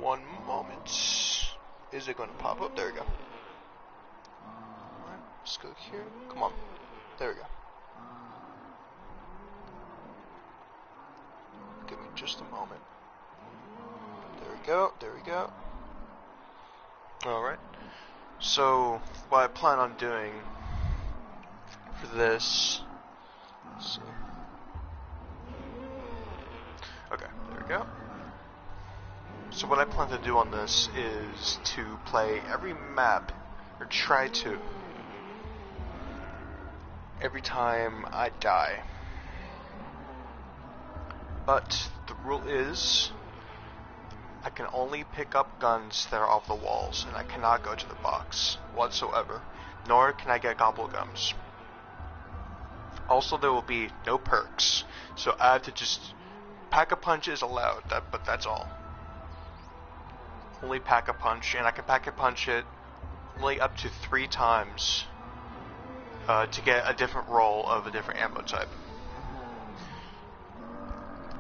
1 moment. Is it going to pop up? There we go. Alright, let's go here. Come on. There we go. Give me just a moment. There we go. There we go. Alright. So, what I plan on doing for this... Let's see. Okay, there we go. So what I plan to do on this is to play every map, or try to, every time I die. But the rule is, I can only pick up guns that are off the walls, and I cannot go to the box whatsoever, nor can I get gobblegums. Also, there will be no perks, so I have to just, pack-a-punch is allowed, but that's all. Only pack-a-punch, and I can pack-a-punch it only up to 3 times to get a different roll of a different ammo type.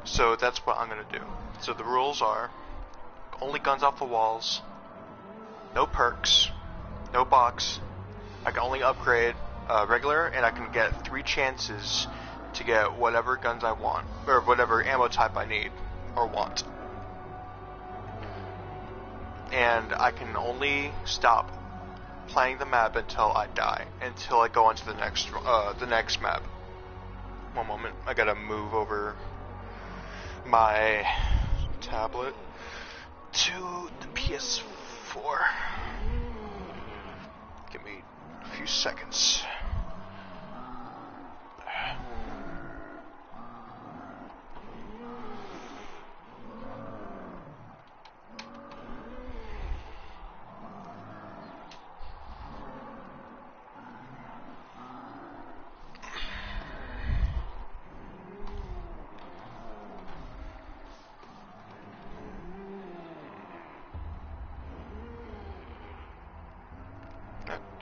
So that's what I'm going to do. So the rules are, only guns off the walls, no perks, no box, I can only upgrade regular, and I can get 3 chances to get whatever guns I want, or whatever ammo type I need or want. And I can only stop playing the map until I die, until I go on to the next map. 1 moment, I gotta move over my tablet to the PS4. Give me a few seconds.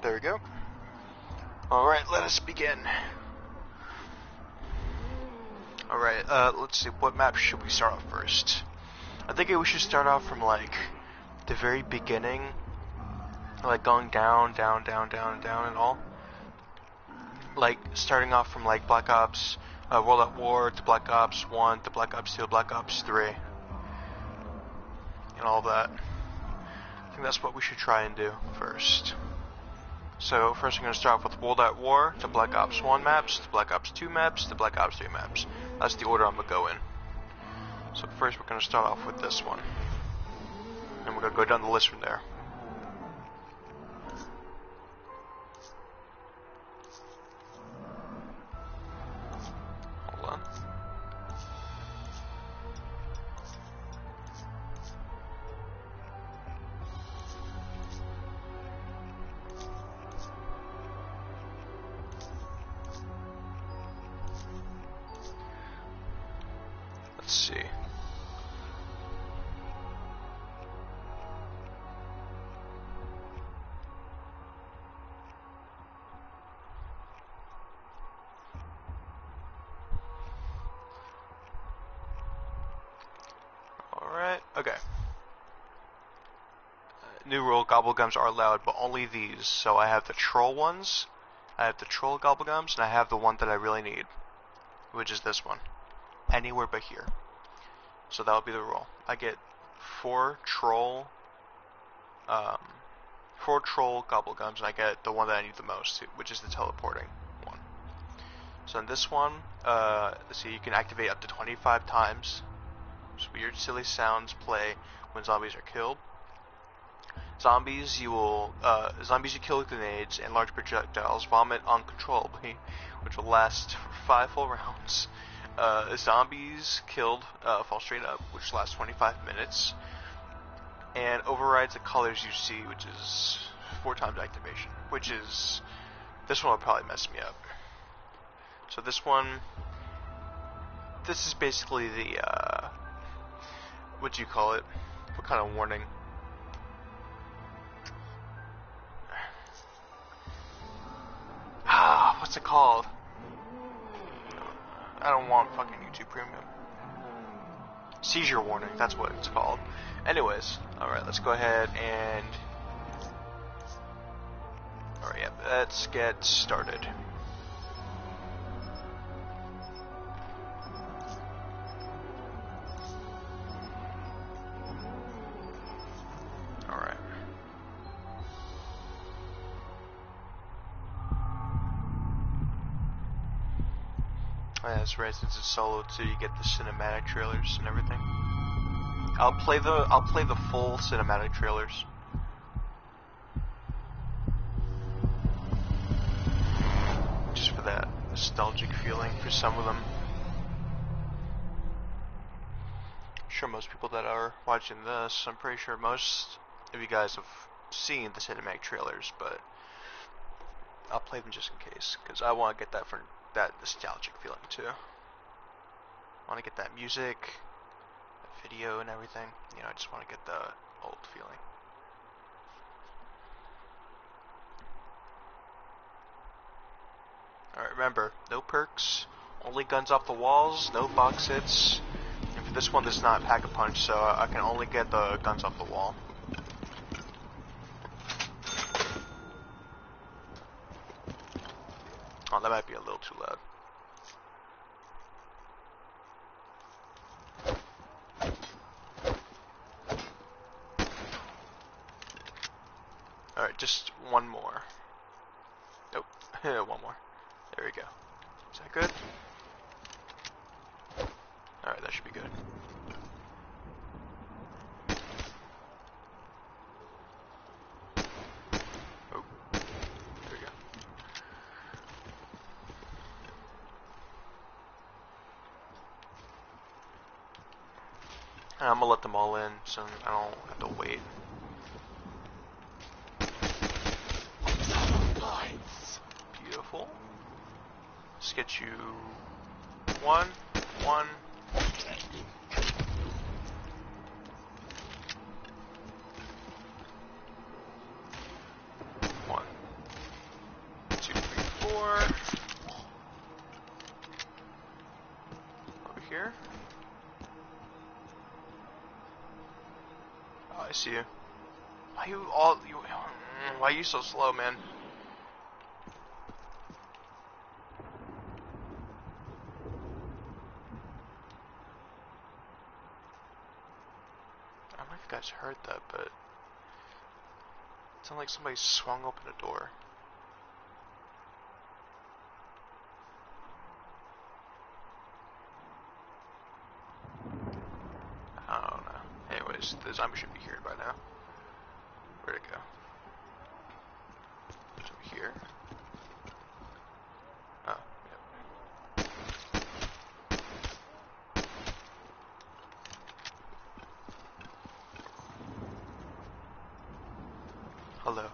There we go. Alright, let us begin. Alright, let's see, what map should we start off first? I think we should start off from, like, the very beginning. Like, going down, down, down, down, down, and all. Like, starting off from, like, Black Ops, World at War, to Black Ops 1, to Black Ops 2, Black Ops 3. And all that. I think that's what we should try and do first. So first I'm going to start off with World at War, to Black Ops 1 maps, to Black Ops 2 maps, to Black Ops 3 maps. That's the order I'm going to go in. So first we're going to start off with this one. And we're going to go down the list from there. Hold on. Let's see. Alright, okay. New rule, gobblegums are allowed, but only these. So I have the troll ones, I have the troll gobblegums, and I have the one that I really need, which is this one. Anywhere but here. So that would be the rule. I get 4 troll gobblegums, and I get the one that I need the most, which is the teleporting one. So in this one, let's see, you can activate up to 25 times. So weird, silly sounds play when zombies are killed. Zombies you kill with grenades and large projectiles vomit uncontrollably, which will last for 5 full rounds. Zombies killed fall straight up, which lasts 25 minutes, and overrides the colors you see, which is 4 times activation, which is, this one will probably mess me up. So this is basically the, what do you call it? What kind of warning? What's it called? I don't want fucking YouTube Premium. Seizure warning, that's what it's called. Anyways, alright, let's go ahead and... Alright, yeah, let's get started. Alright. That's right, since it's solo too, you get the cinematic trailers and everything. I'll play the full cinematic trailers. Just for that nostalgic feeling for some of them. I'm sure most people that are watching this, I'm pretty sure most of you guys have seen the cinematic trailers, but I'll play them just in case, because I want to get that for that nostalgic feeling too. I want to get that music, that video and everything. You know, I just want to get the old feeling. Alright, remember, no perks, only guns off the walls, no box hits. And for this one, this is not Pack-a-Punch, so I can only get the guns off the wall. Oh, that might be a little too loud. Alright, just one more. Nope, one more. There we go. Is that good? Alright, that should be good. Oh, there we go. And I'm gonna let them all in so I don't have to wait. Beautiful. Let's get you one. One, two, three, four. Over here. Oh, I see you. Why are you so slow, man? I don't know if you guys heard that, but it sounded like somebody swung open a door. I don't know. Anyways, the zombie should be here by now. Where'd it go? It's over here. Oh, yep. Hello.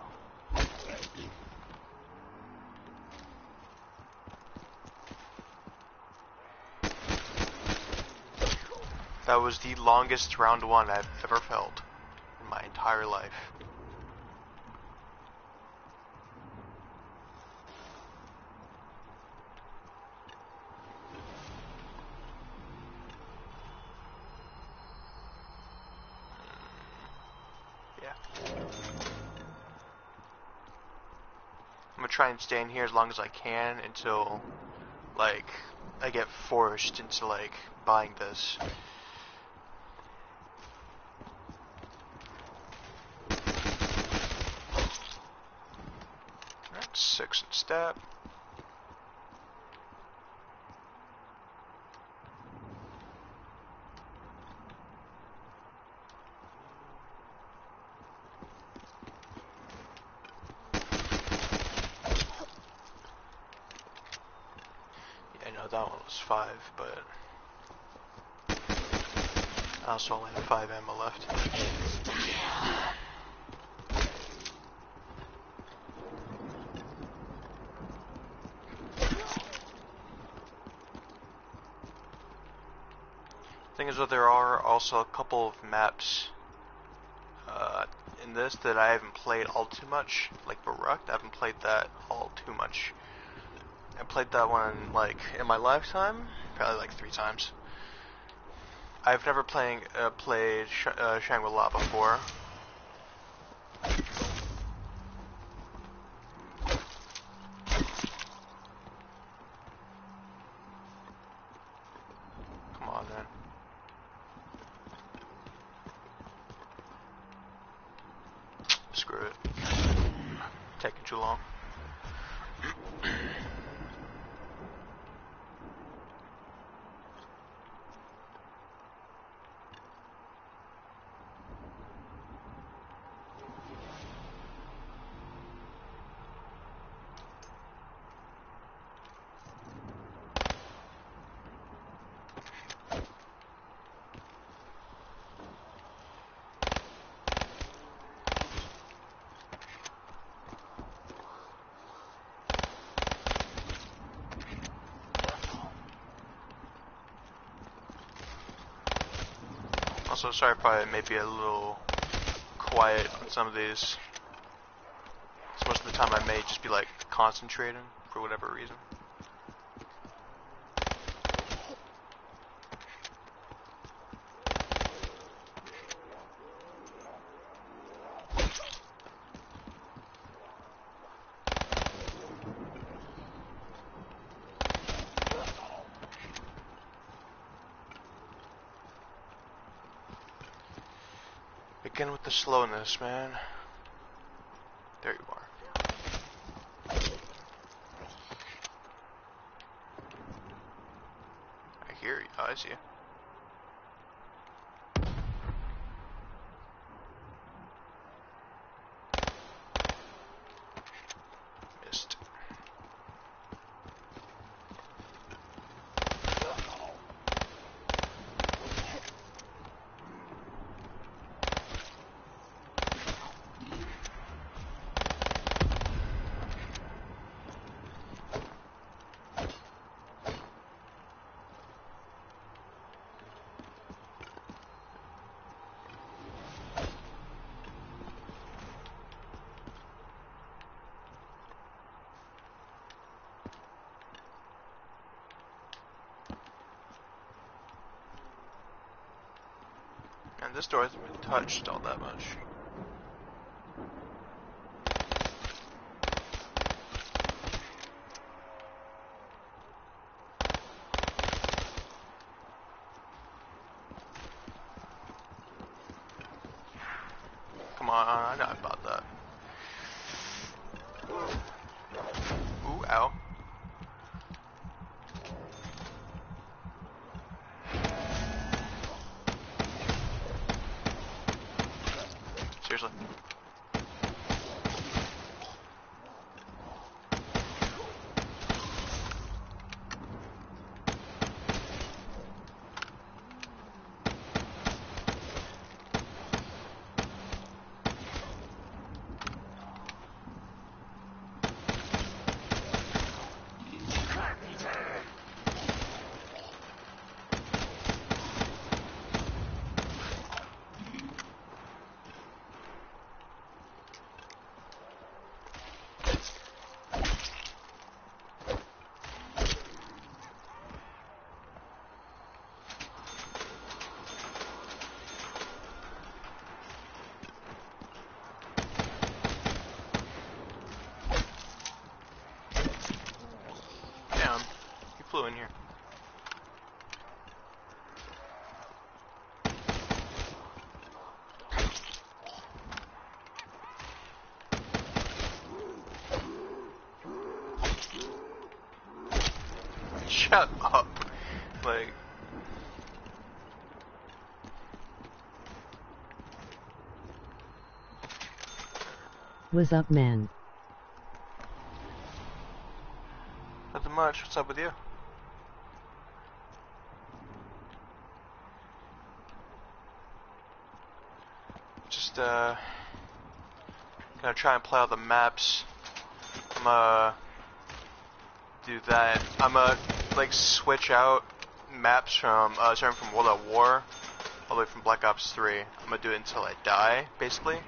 That was the longest round one I've ever felt in my entire life. Yeah. I'm gonna try and stay in here as long as I can until, like, I get forced into, like, buying this. Alright, 6 and stab. Yeah, I know that one was 5, but I also only have 5 ammo left. Thing is that there are also a couple of maps in this that I haven't played all too much, like Baruch. I haven't played that all too much. I played that one, like, in my lifetime, probably like 3 times. I've never played Shangri-La before. Come on, man. Screw it. Taking too long. Also, sorry, probably maybe a little quiet on some of these. So most of the time I may just be like concentrating for whatever reason. Again with the slowness, man. There you are. I hear you. Oh, I see you. Missed. And this door hasn't been touched all that much. Come on, I know about that. Ooh, ow. Seriously. Flew in here. Shut up. Like. What's up, man? Nothing much. What's up with you? Just gonna try and play all the maps. I'm gonna do that. I'm gonna like switch out maps from starting from World at War all the way from Black Ops 3. I'm gonna do it until I die, basically.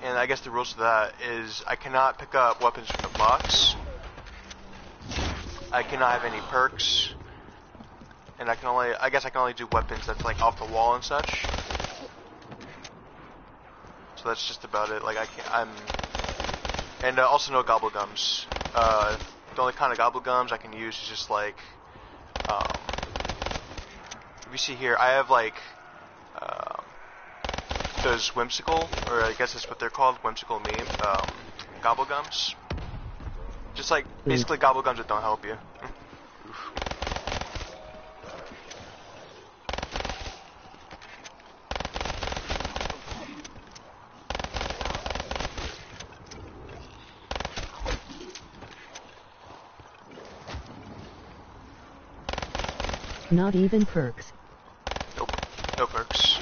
And I guess the rules to that is I cannot pick up weapons from the box. I cannot have any perks. and I guess I can only do weapons that's like off the wall and such. So that's just about it. Like and also no gobble gums. The only kind of gobble gums I can use is just like, if you see here, I have like those whimsical, or I guess that's what they're called, whimsical meme, gobble gums. Just like basically gobble gums that don't help you. Not even perks. Nope, no perks.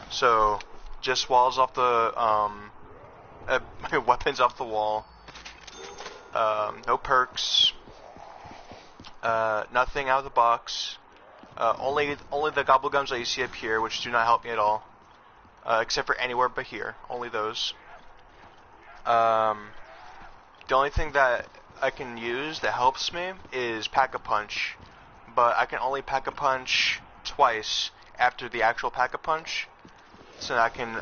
So, just walls off the, weapons off the wall. No perks. Nothing out of the box. Only the gobble gums that you see up here, which do not help me at all. Except for anywhere but here. Only those. The only thing that I can use that helps me is Pack-a-Punch. But I can only Pack-a-Punch twice after the actual Pack-a-Punch. So I can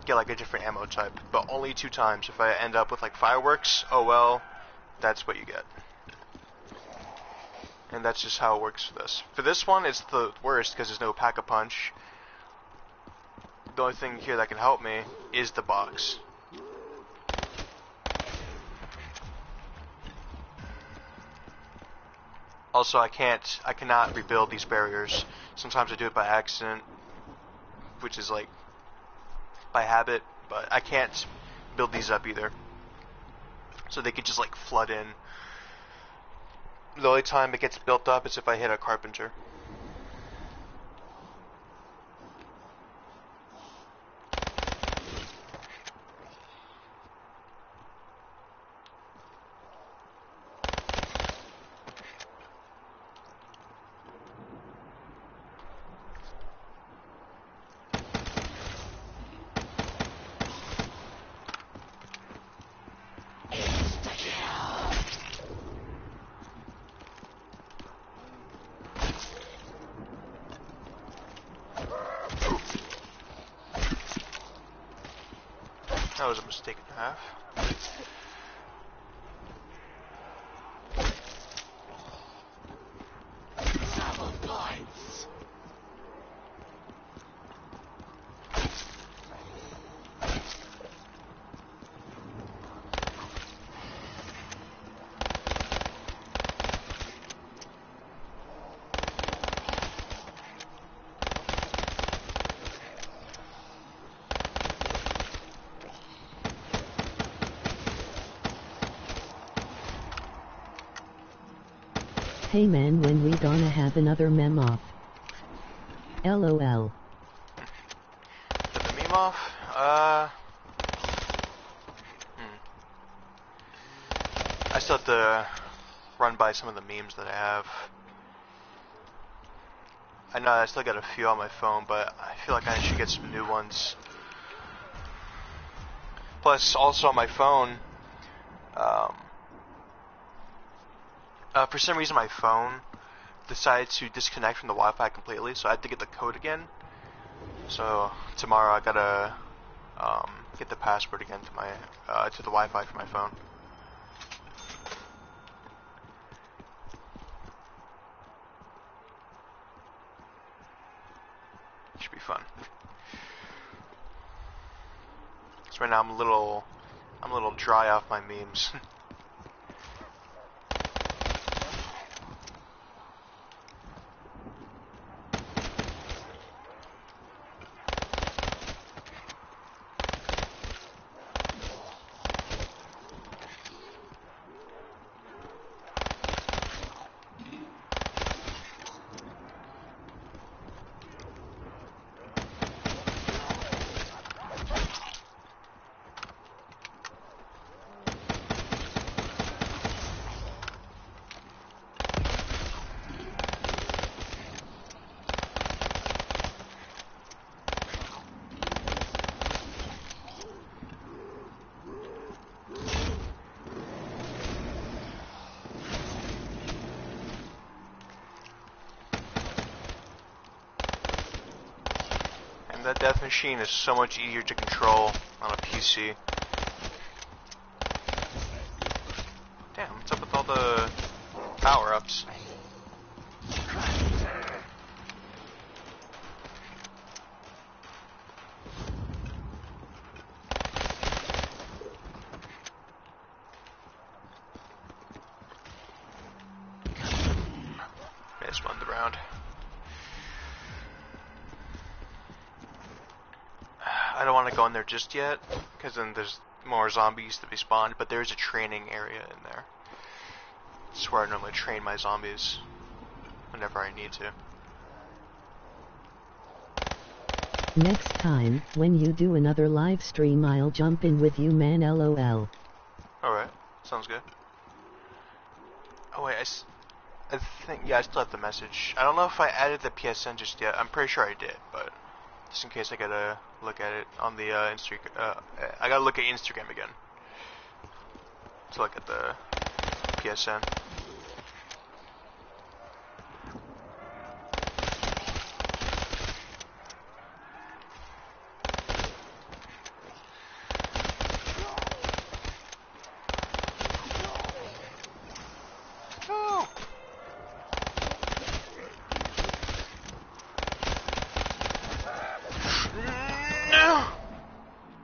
get like a different ammo type. But only 2 times. If I end up with like fireworks, oh well, that's what you get. And that's just how it works for this. For this one, it's the worst because there's no Pack-a-Punch. The only thing here that can help me is the box. Also, I cannot rebuild these barriers. Sometimes I do it by accident, which is like by habit, but I can't build these up either. So they could just like flood in. The only time it gets built up is if I hit a carpenter. That was a mistake and a half. Hey man, when we gonna have another meme off? LOL. Put the meme off? I still have to run by some of the memes that I have. I know I still got a few on my phone, but I feel like I should get some new ones. Plus, also on my phone, for some reason my phone decided to disconnect from the Wi-Fi completely, so I had to get the code again. So tomorrow I gotta get the password again to my to the Wi-Fi for my phone. Should be fun. So right now I'm a little dry off my memes. that death machine is so much easier to control on a PC. Damn, what's up with all the power-ups? I just won the round. I don't want to go in there just yet, because then there's more zombies to be spawned, but there's a training area in there. It's where I normally train my zombies whenever I need to. Next time, when you do another live stream, I'll jump in with you, man, lol. Alright, sounds good. Oh wait, I think, yeah, I still have the message. I don't know if I added the PSN just yet. I'm pretty sure I did, but just in case I gotta look at it on the Instagram. I gotta look at Instagram again to look at the PSN.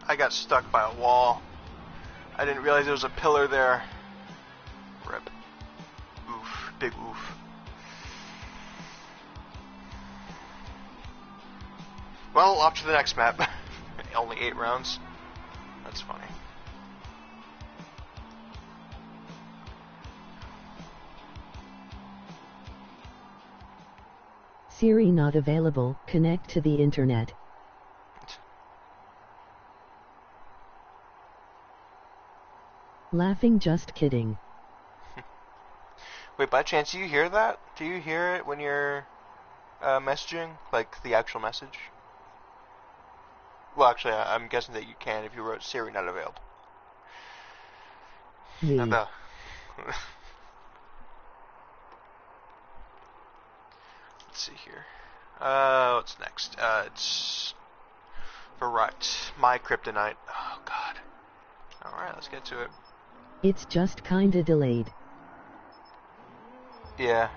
I got stuck by a wall. I didn't realize there was a pillar there. Rip. Oof. Big oof. Well, off to the next map. Only 8 rounds. That's funny. Siri not available. Connect to the internet. Laughing, just kidding. Wait, by chance, do you hear that? Do you hear it when you're messaging? Like, the actual message? Well, actually, I'm guessing that you can if you wrote Siri not available. Yeah. No. Let's see here. What's next? It's... Right. My Kryptonite. Oh, God. Alright, let's get to it. It's just kinda delayed. Yeah.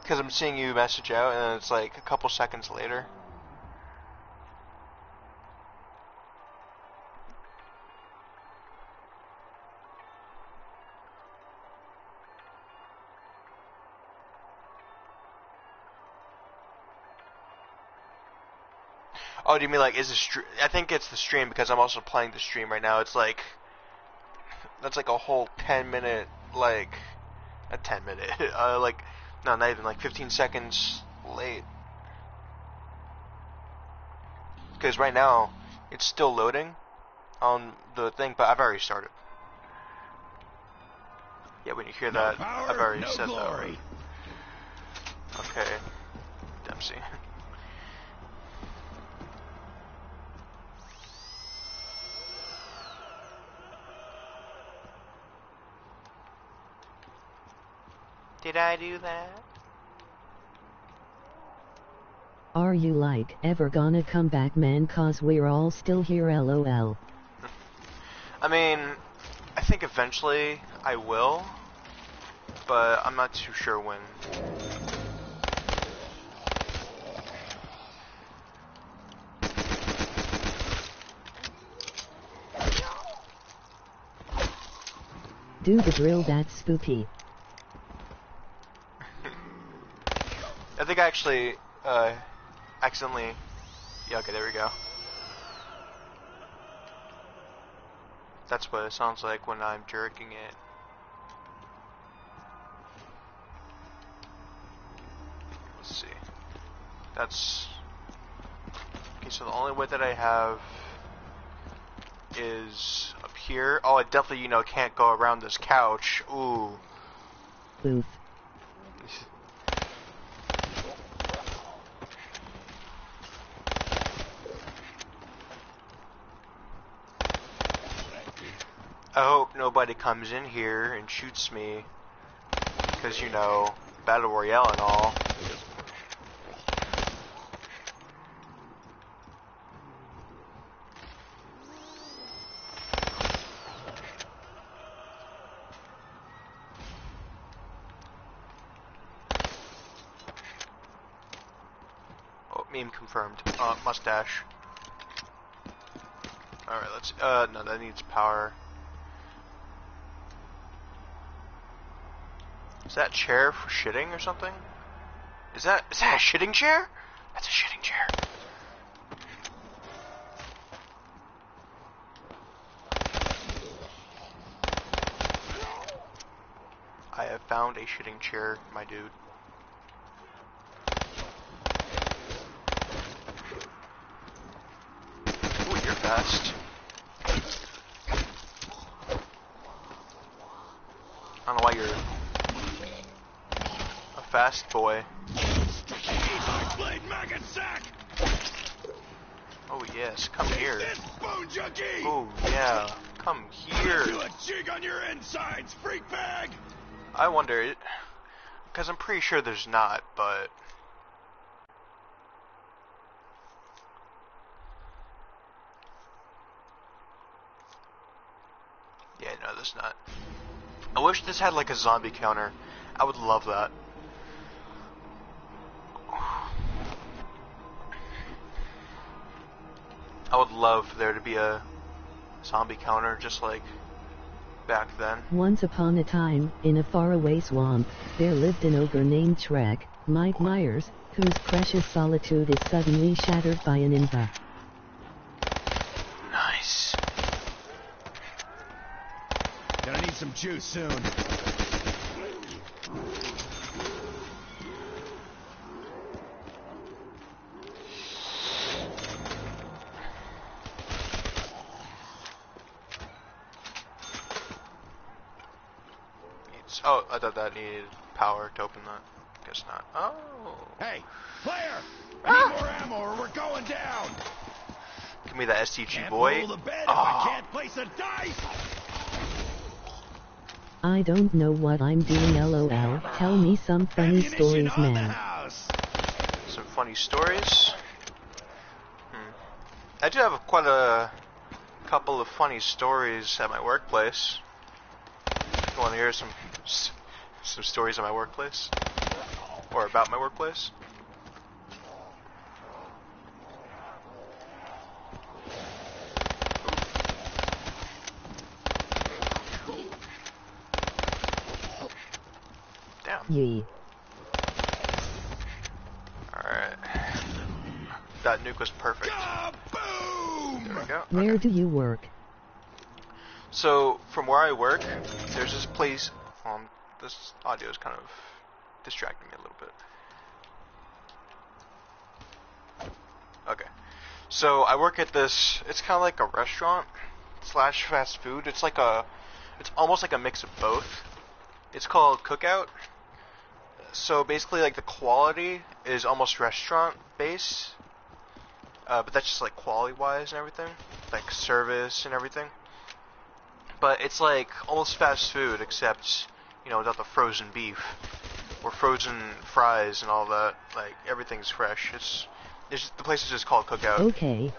Because I'm seeing you message out and it's like a couple seconds later. Oh, do you mean like, is the stream? I think it's the stream because I'm also playing the stream right now. It's like, that's like a whole 10-minute, like, a 10-minute, like, no, not even, like 15 seconds late. Because right now, it's still loading on the thing, but I've already started. Yeah, when you hear that, power, I've already no said glory. that. Okay, Dempsey. Did I do that? Are you like ever gonna come back, man? 'Cause we're all still here, lol. I mean, I think eventually I will, but I'm not too sure when. Do the drill, that's spooky. I think I actually, accidentally, yeah, okay, there we go. That's what it sounds like when I'm jerking it. Let's see. That's, okay, so the only way that I have is up here. Oh, I definitely, can't go around this couch. Ooh. Oof. I hope nobody comes in here and shoots me, because, Battle Royale and all. Name confirmed. Mustache. Alright, let's, no, that needs power. Is that chair for shitting or something? Is that a shitting chair? That's a shitting chair. I have found a shitting chair, my dude. Ooh, you're fast. I don't know why you're a fast boy. Oh yes, come here. Oh yeah, come here. Do a jig on your insides, freak bag. I wonder, because I'm pretty sure there's not, but yeah, no, there's not. I wish this had like a zombie counter. I would love that. I would love for there to be a zombie counter just like back then. Once upon a time, in a faraway swamp, there lived an ogre named Shrek, Mike Myers, whose precious solitude is suddenly shattered by an inva. Nice. Gonna need some juice soon. Oh, I thought that needed power to open that. Guess not. Oh. Hey, player! I need more ammo or we're going down! Give me the STG Can't boy. roll the bed if Oh. I can't place a dice! I don't know what I'm doing, lol. Tell me some funny Ammunition stories, on the man. house. Some funny stories. I do have quite a couple of funny stories at my workplace. You want to hear some stories at my workplace? Or about my workplace? Damn. Yee. Alright. That nuke was perfect. Kaboom! There we go. Where Okay. do you work? So, from where I work, there's this place. This audio is kind of distracting me a little bit. Okay. So, I work at this. It's kind of like a restaurant slash fast food. It's almost like a mix of both. It's called Cookout. So, basically, like, the quality is almost restaurant based. But that's just, like, quality wise and everything. Like, service and everything. But it's like almost fast food, except, you know, without the frozen beef or frozen fries and all that. Like, everything's fresh. The place is just called Cookout. Okay.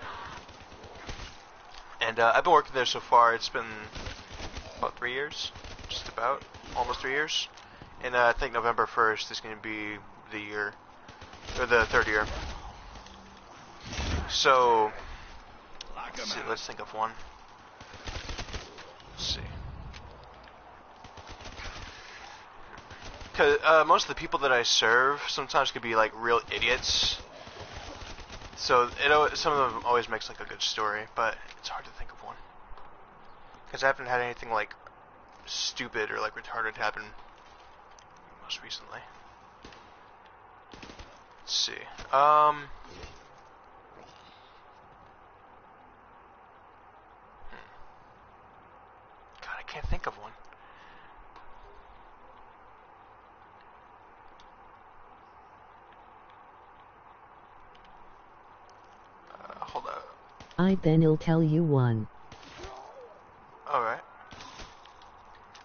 And I've been working there so far. It's been about 3 years, just about, almost 3 years. And I think November 1st is going to be the year, or the third year. So, let's think of one. Let's see. Cause most of the people that I serve sometimes could be like real idiots. So some of them always makes like a good story, but it's hard to think of one. Cause I haven't had anything like stupid or like retarded happen most recently. Let's see. God, I can't think of one. Hold up. I'll tell you one. Alright.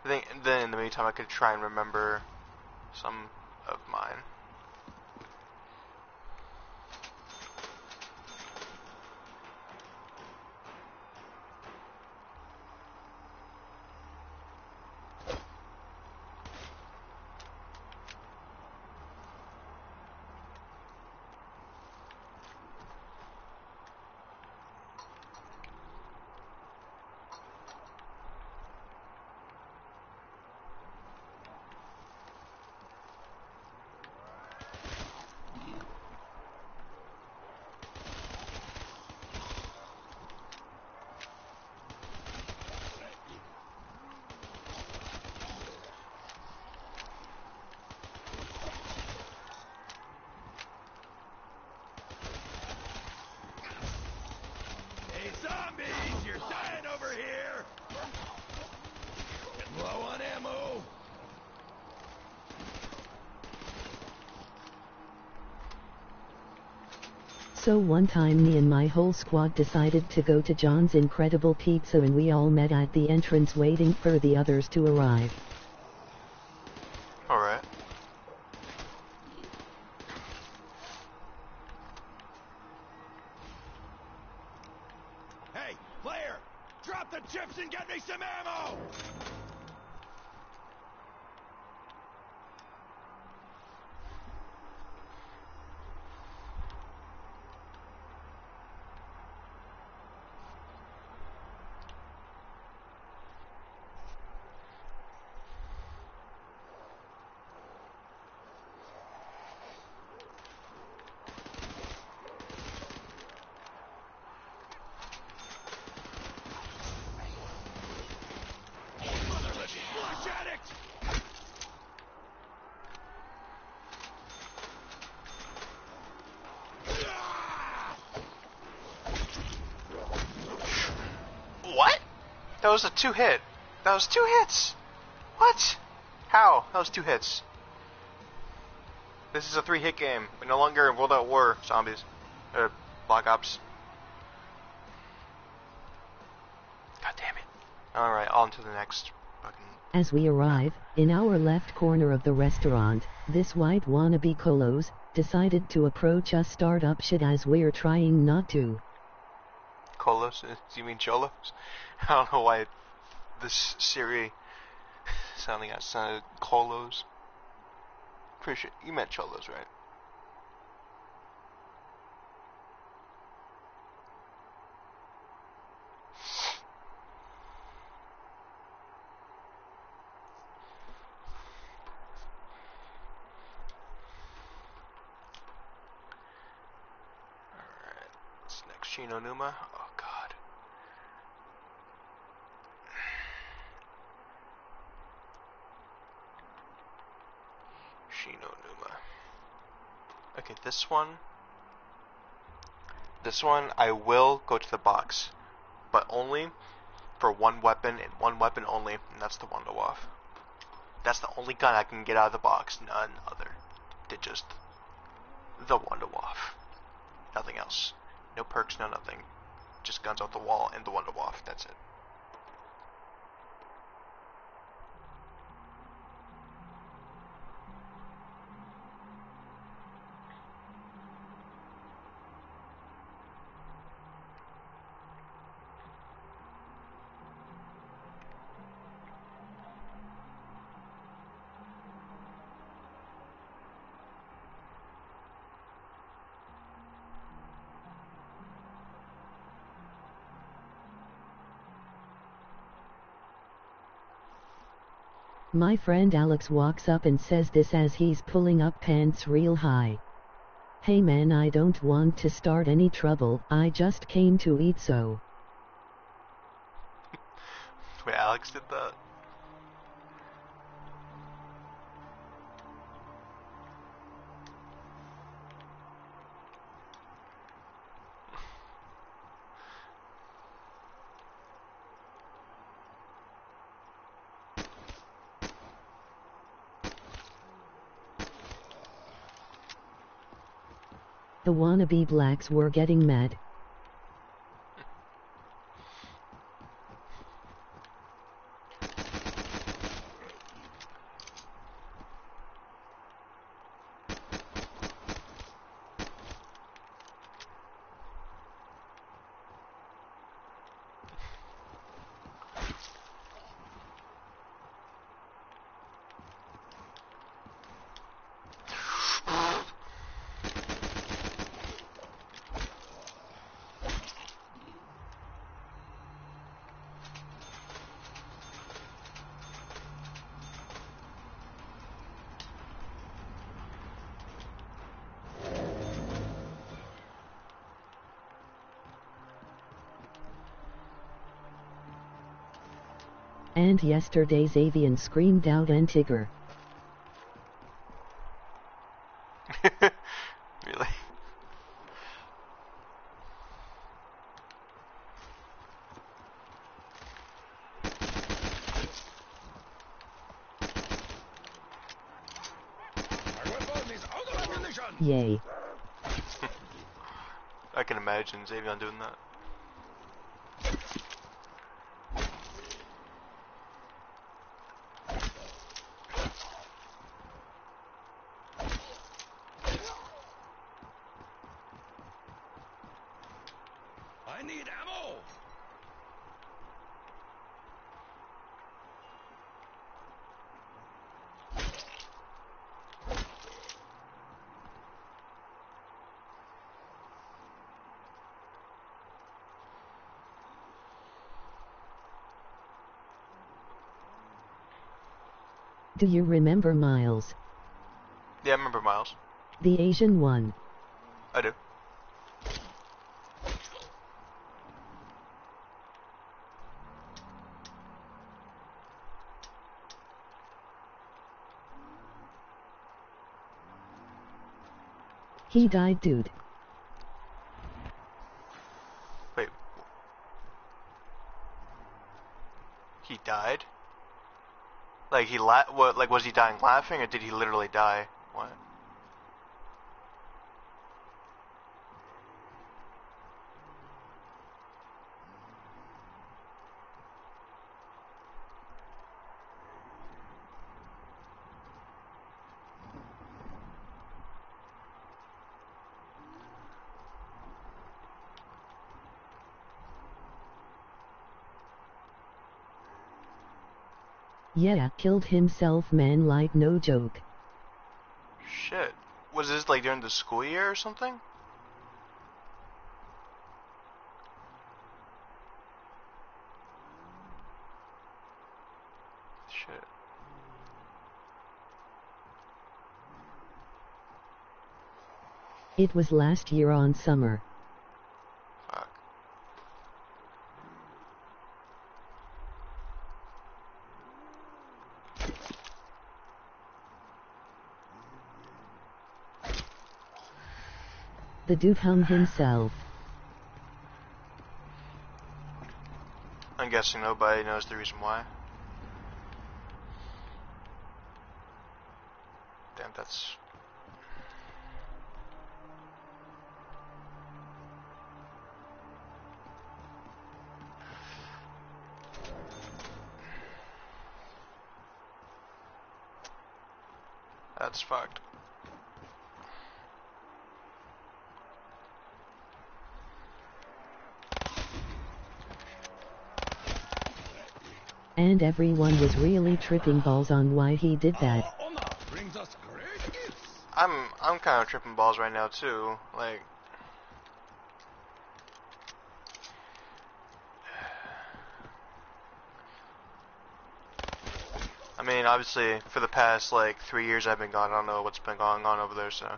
Then in the meantime I could try and remember some of mine. So one time me and my whole squad decided to go to John's Incredible Pizza and we all met at the entrance waiting for the others to arrive. Alright. Hey, player! Drop the chips and get me some ammo! Flash addict! What? That was a 2-hit. That was 2 hits. What? How? That was 2 hits. This is a 3-hit game. We're no longer in World at War zombies. Black Ops. God damn it. Alright, on to the next fucking... As we arrive, in our left corner of the restaurant, this white wannabe Colos decided to approach us start up shit as we're trying not to. Colos? Do you mean Cholos? I don't know why this Siri sounding like sounded Colos. Pretty sure you meant Cholos, right? Alright, what's next? Shino Numa? Oh god. Shino Numa. Okay, this one I will go to the box, but only for one weapon and one weapon only, and that's the Wunderwaffe. That's the only gun I can get out of the box, none other. Just the Wunderwaffe. Nothing else. No perks, no nothing. Just guns off the wall and the Wunderwaffe, that's it. My friend Alex walks up and says this as he's pulling up pants real high. Hey man, I don't want to start any trouble, I just came to eat so. Wait, Alex did that? The wannabe blacks were getting mad. And yesterday's avian screamed out Antigger. Really? Yay. can imagine Xavion doing that. I need ammo. Do you remember Miles? Yeah, I remember Miles. The Asian one. I do. He died, dude. Wait. He died? Like what? Like was he dying laughing, or did he literally die? What? Yeah, killed himself, man, like no joke. Shit. Was this like during the school year or something? Shit. It was last year on summer. Fuck. The dude hung himself. I'm guessing nobody knows the reason why. Damn, that's... That's fucked. And everyone was really tripping balls on why he did that. Our honor brings us great gifts. I'm kind of tripping balls right now too. Like, I mean, obviously, for the past like 3 years I've been gone. I don't know what's been going on over there, so.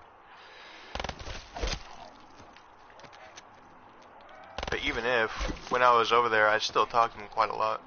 But even if, when I was over there, I still talked to him quite a lot.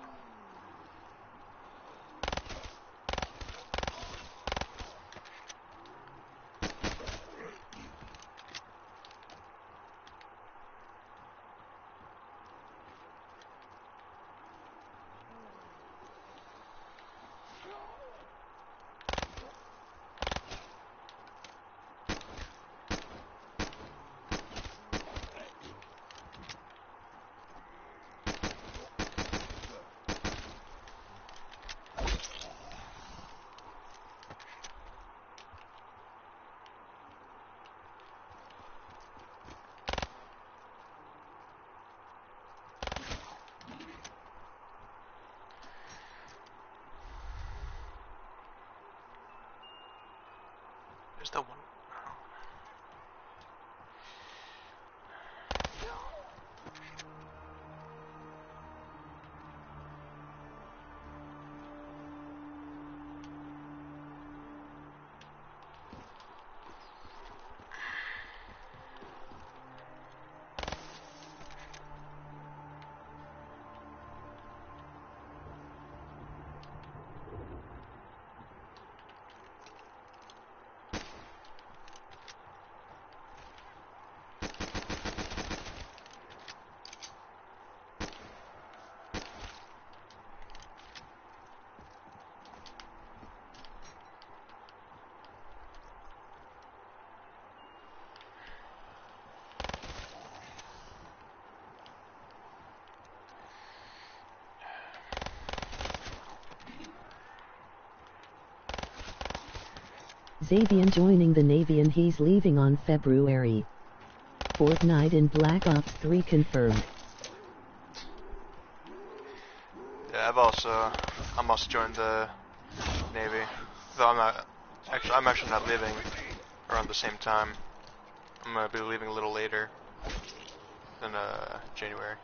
There's the one. Xavier joining the Navy and he's leaving on February. Fortnite in Black Ops 3 confirmed. Yeah, I'm also joined the Navy. Though I'm actually not leaving around the same time. I'm gonna be leaving a little later than January.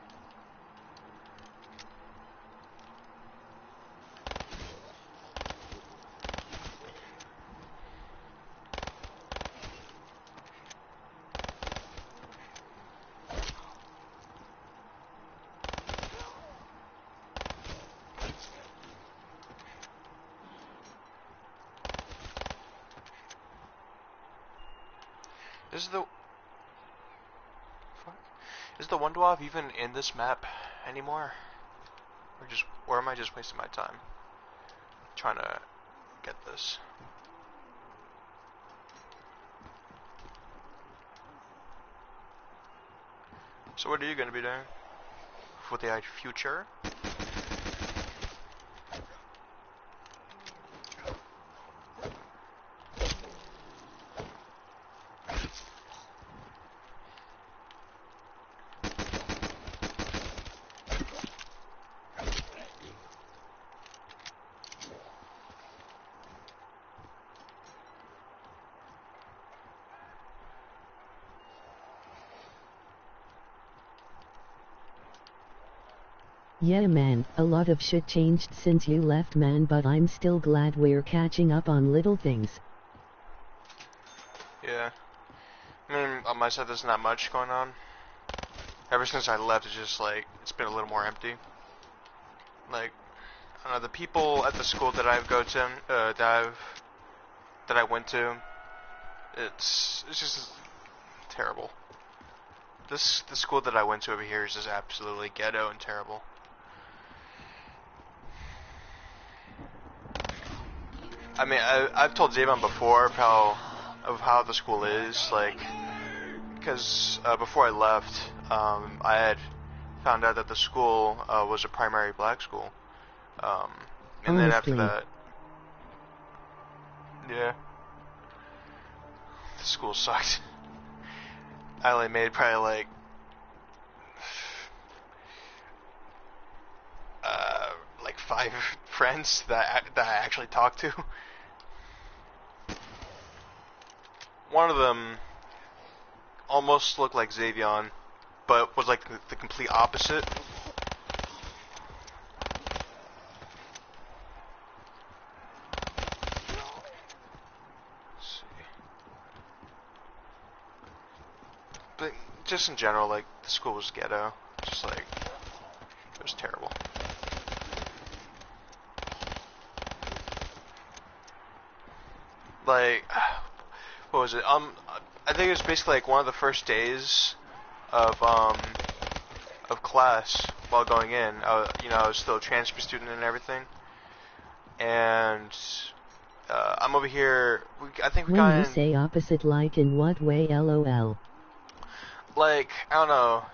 Is the One Dwarf even in this map anymore? Or am I just wasting my time trying to get this? So what are you gonna be doing for the future? Yeah man, a lot of shit changed since you left man, but I'm still glad we're catching up on little things. Yeah. I mean, on my side there's not much going on. Ever since I left, it's just like, it's been a little more empty. Like, I don't know, the people at the school that I go to, that I went to, it's just terrible. The school that I went to over here is just absolutely ghetto and terrible. I mean, I've told Zavon before of how the school is, like, because before I left, I had found out that the school was a primary black school, and then after that, yeah, the school sucked. I only made probably like 5 friends that I actually talked to. One of them almost looked like Xavion, but was like the complete opposite. Let's see. But just in general, like, the school was ghetto. Just like, it was terrible. Like, what was it? I think it was basically like one of the first days of class while going in. You know, I was still a transfer student and everything, and I'm over here. I think we got in. When you say opposite, like in what way? LOL. Like, I don't know.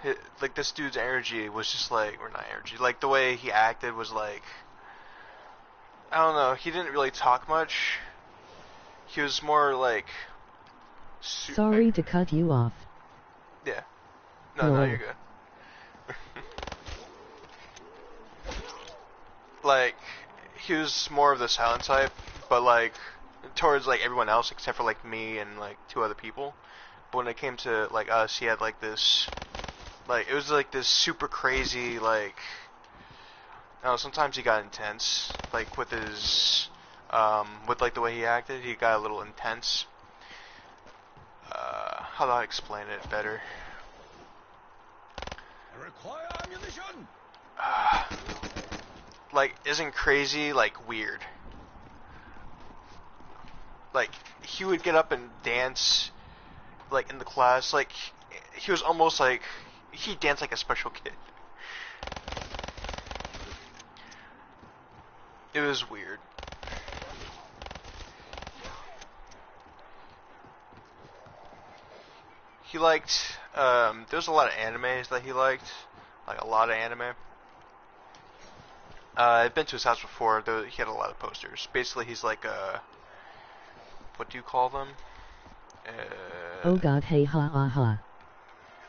Like, this dude's energy was just like, or not energy. Like, the way he acted was like, I don't know. He didn't really talk much. He was more like. Sorry to cut you off. Yeah. No, you're good. Like, he was more of the silent type, but like, towards like everyone else except for like me and like 2 other people. But when it came to like us, he had like this, like, it was like this super crazy, like, I don't know, sometimes he got intense, like with his, with like the way he acted, he got a little intense. How do I explain it better? I require ammunition. Like, isn't crazy, like, weird. Like, he would get up and dance, like, in the class, like, he was almost like, he danced like a special kid. It was weird. He liked, there's a lot of animes that he liked, like a lot of anime. I've been to his house before, he had a lot of posters. Basically, he's like a, what do you call them? Oh god, hey ha ha ha.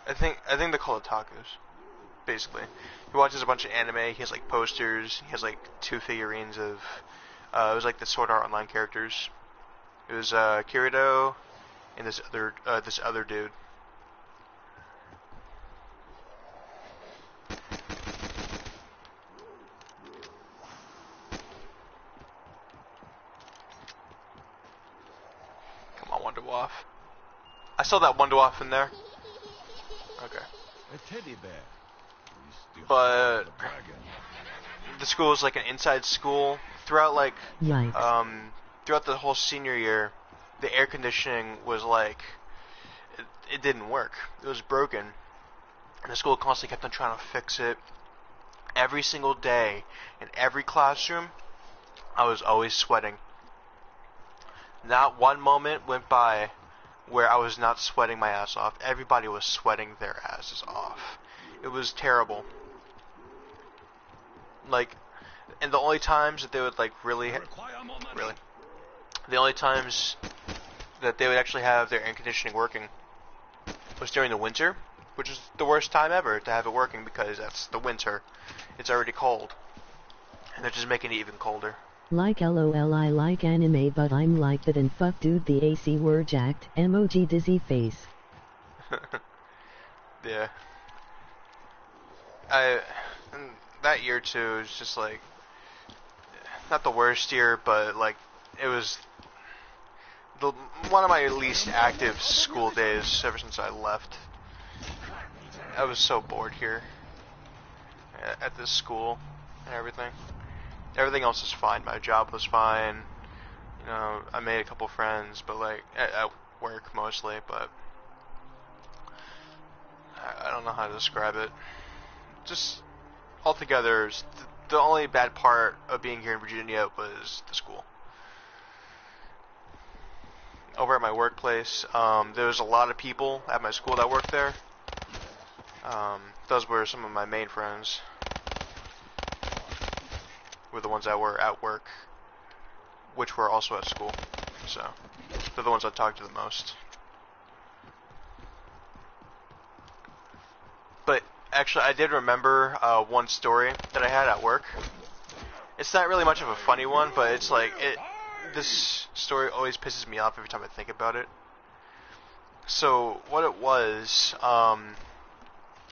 I think they call it otakus. Basically, he watches a bunch of anime. He has like posters. He has like 2 figurines of. It was like the Sword Art Online characters. It was Kirito and this other dude. Come on, Wonder Waff. I saw that Wonder Waff in there. Okay. A teddy bear. But the school is like an inside school. Throughout like Yikes. Throughout the whole senior year, the air conditioning was like it didn't work. It was broken, and the school constantly kept on trying to fix it. Every single day, in every classroom, I was always sweating. Not one moment went by where I was not sweating my ass off. Everybody was sweating their asses off. It was terrible. Like, and the only times that they would like really, the only times that they would actually have their air conditioning working was during the winter, which is the worst time ever to have it working because that's the winter. It's already cold, and they're just making it even colder. Like LOL, I like anime, but I'm like that, and fuck dude, the AC were jacked. Emoji dizzy face. Yeah. That year too was just like not the worst year, but like it was one of my least active school days ever since I left. I was so bored here at this school and everything. Everything else was fine. My job was fine. You know, I made a couple friends, but like at work mostly. But I don't know how to describe it. Just altogether, the only bad part of being here in Virginia was the school. Over at my workplace, there was a lot of people at my school that worked there. Those were some of my main friends. Were the ones that were at work, which were also at school. So, they're the ones I talked to the most. But actually, I did remember one story that I had at work. It's not really much of a funny one, but it's like this story always pisses me off every time I think about it. So what it was,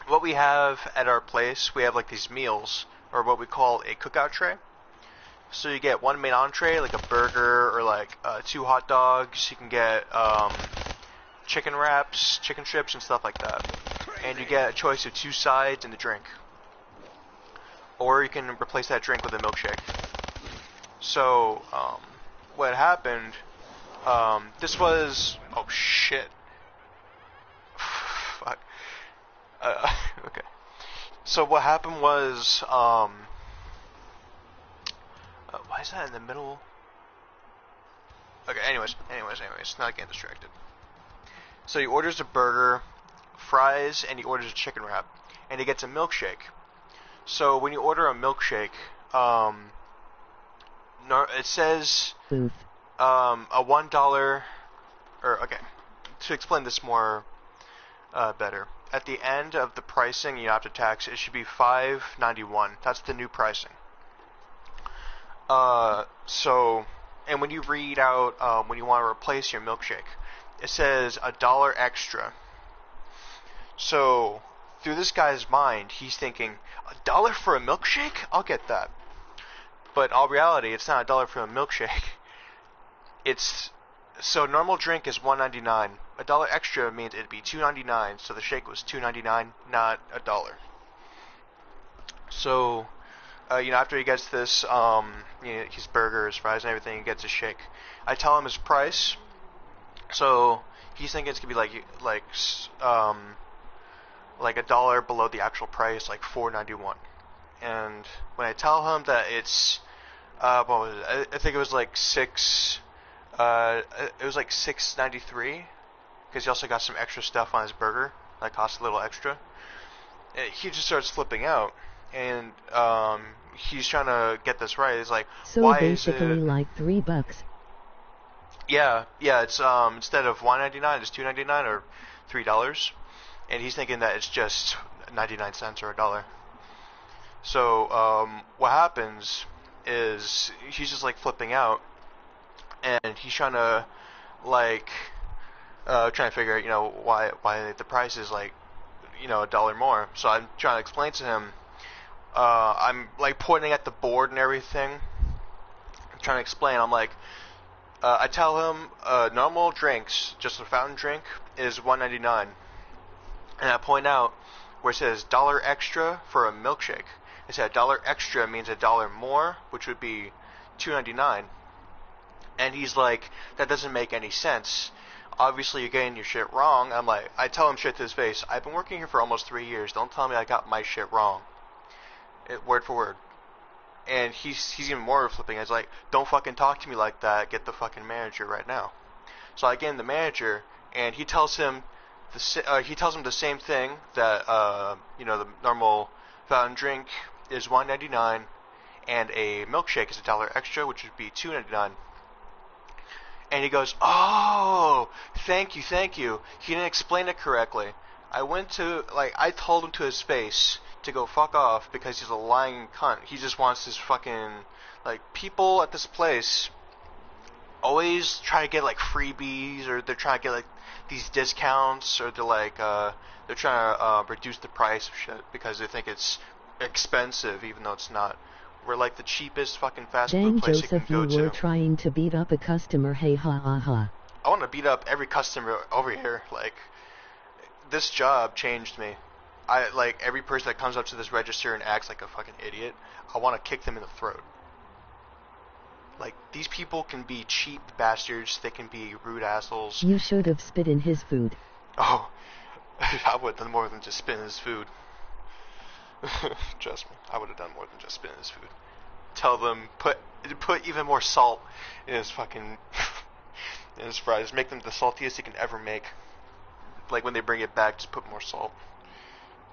what we have at our place, we have like these meals, or what we call a cookout tray. So you get one main entree, like a burger, or like 2 hot dogs. You can get chicken wraps, chicken strips, and stuff like that. And you get a choice of 2 sides and a drink. Or you can replace that drink with a milkshake. So, what happened, this was, oh shit. Fuck. Okay. So what happened was, why is that in the middle? Okay, anyways, not getting distracted. So he orders a burger, fries, and he orders a chicken wrap, and he gets a milkshake. So when you order a milkshake, it says Booth. a $1, or okay, to explain this more better. At the end of the pricing, you have to tax, it should be $5.91. That's the new pricing. So, and when you read out, when you want to replace your milkshake, it says $1 extra. So, through this guy's mind, he's thinking, $1 for a milkshake? I'll get that. But in all reality, it's not $1 for a milkshake. So normal drink is $1.99. $1 extra means it'd be $2.99. So the shake was $2.99, not $1. So, after he gets this, his burger, his fries, and everything, he gets a shake. I tell him his price. So he's thinking it's gonna be like $1 below the actual price, like $4.91. And when I tell him that it's, what was it? I think it was like $6.93, because he also got some extra stuff on his burger that cost a little extra. He just starts flipping out, and he's trying to get this right. He's like, so why basically is it like $3? Yeah, yeah. It's instead of $1.99, it's $2.99 or $3, and he's thinking that it's just 99 cents or a dollar. So what happens is he's just like flipping out, and he's trying to like trying to figure out why the price is like a dollar more. So I'm trying to explain to him. I'm like pointing at the board and everything. I'm trying to explain. I'm like, I tell him normal drinks, just a fountain drink, is $1.99, and I point out where it says dollar extra for a milkshake. It said dollar extra means a dollar more, which would be $2.99. And he's like, that doesn't make any sense. Obviously, you're getting your shit wrong. I'm like, I tell him shit to his face. I've been working here for almost 3 years. Don't tell me I got my shit wrong. Word for word. And he's even more flipping. He's like, don't fucking talk to me like that. Get the fucking manager right now. So I get in the manager, and he tells him the same thing, that the normal fountain drink is $1.99, and a milkshake is a dollar extra, which would be $2.99. And he goes, oh, thank you. He didn't explain it correctly. I told him to his face to go fuck off because he's a lying cunt. He just wants his fucking, people at this place always try to get, freebies, or they're trying to get, these discounts, or they're trying to reduce the price of shit because they think it's expensive, even though it's not. We're like the cheapest fucking fast food place Joseph, you can go to. were trying to beat up a customer. Hey ha ha ha. I want to beat up every customer over here. This job changed me. Every person that comes up to this register and acts like a fucking idiot, I want to kick them in the throat. These people can be cheap bastards. They can be rude assholes. You should have spit in his food. Oh, I would have done more than just spit in his food. Trust me, I would have done more than just spit in his food. Tell them put even more salt in his fucking in his fries. Make them the saltiest you can ever make. When they bring it back, just put more salt.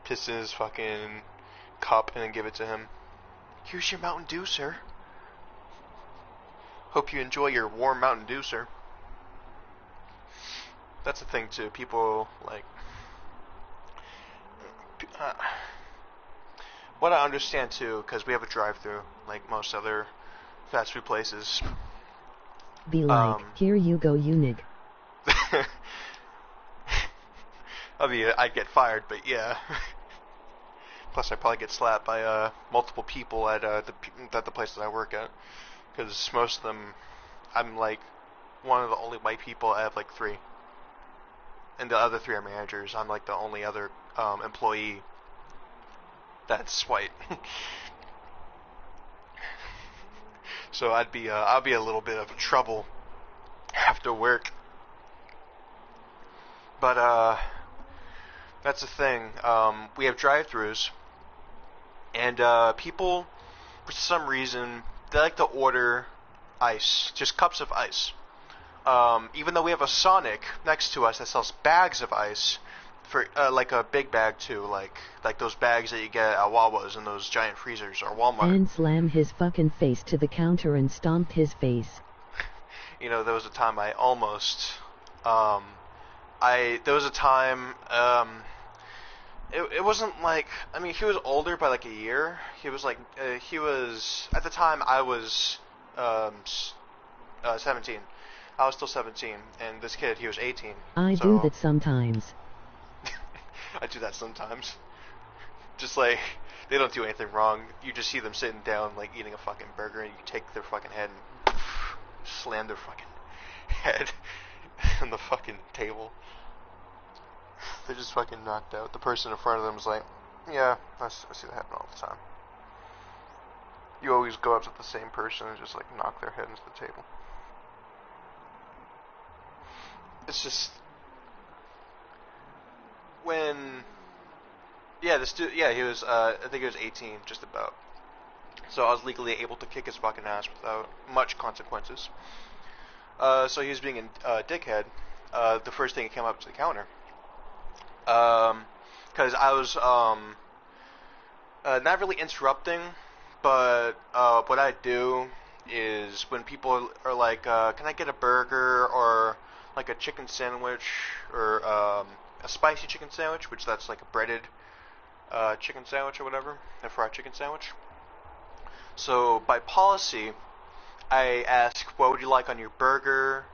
Piss in his fucking cup and then give it to him. Here's your Mountain Dew, sir. Hope you enjoy your warm Mountain Dew, sir. That's the thing too. People what I understand too, because we have a drive-through like most other fast food places. Be like, here you go, you nig. I mean, I'd get fired, but yeah. Plus, I'd probably get slapped by multiple people at the place that I work at, because most of them, I'm one of the only white people. I have 3, and the other 3 are managers. I'm the only other employee that's white. So I'll be a little bit of trouble after work. But that's the thing. We have drive-thrus, and people, for some reason, they like to order ice, just cups of ice. Even though we have a Sonic next to us that sells bags of ice, for a big bag too, like those bags that you get at Wawa's and those giant freezers or Walmart. And slam his fucking face to the counter and stomp his face. There was a time I almost, there was a time, it wasn't he was older by a year. He was at the time I was 17. I was still 17, and this kid, he was 18. I do that sometimes. I do that sometimes. Just they don't do anything wrong. You just see them sitting down, eating a fucking burger, and you take their fucking head and slam their fucking head on the fucking table. They're just fucking knocked out. The person in front of them is like, yeah, I see that happen all the time. You always go up to the same person and just knock their head into the table. It's just when, this dude, he was, I think he was 18, just about. So I was legally able to kick his fucking ass without much consequences. So he was being a dickhead. The first thing he came up to the counter. Because I was, not really interrupting, but, what I do is when people are like, can I get a burger or like a chicken sandwich or a spicy chicken sandwich, which that's like a breaded chicken sandwich or whatever, a fried chicken sandwich. So by policy, I ask, what would you like on your burger,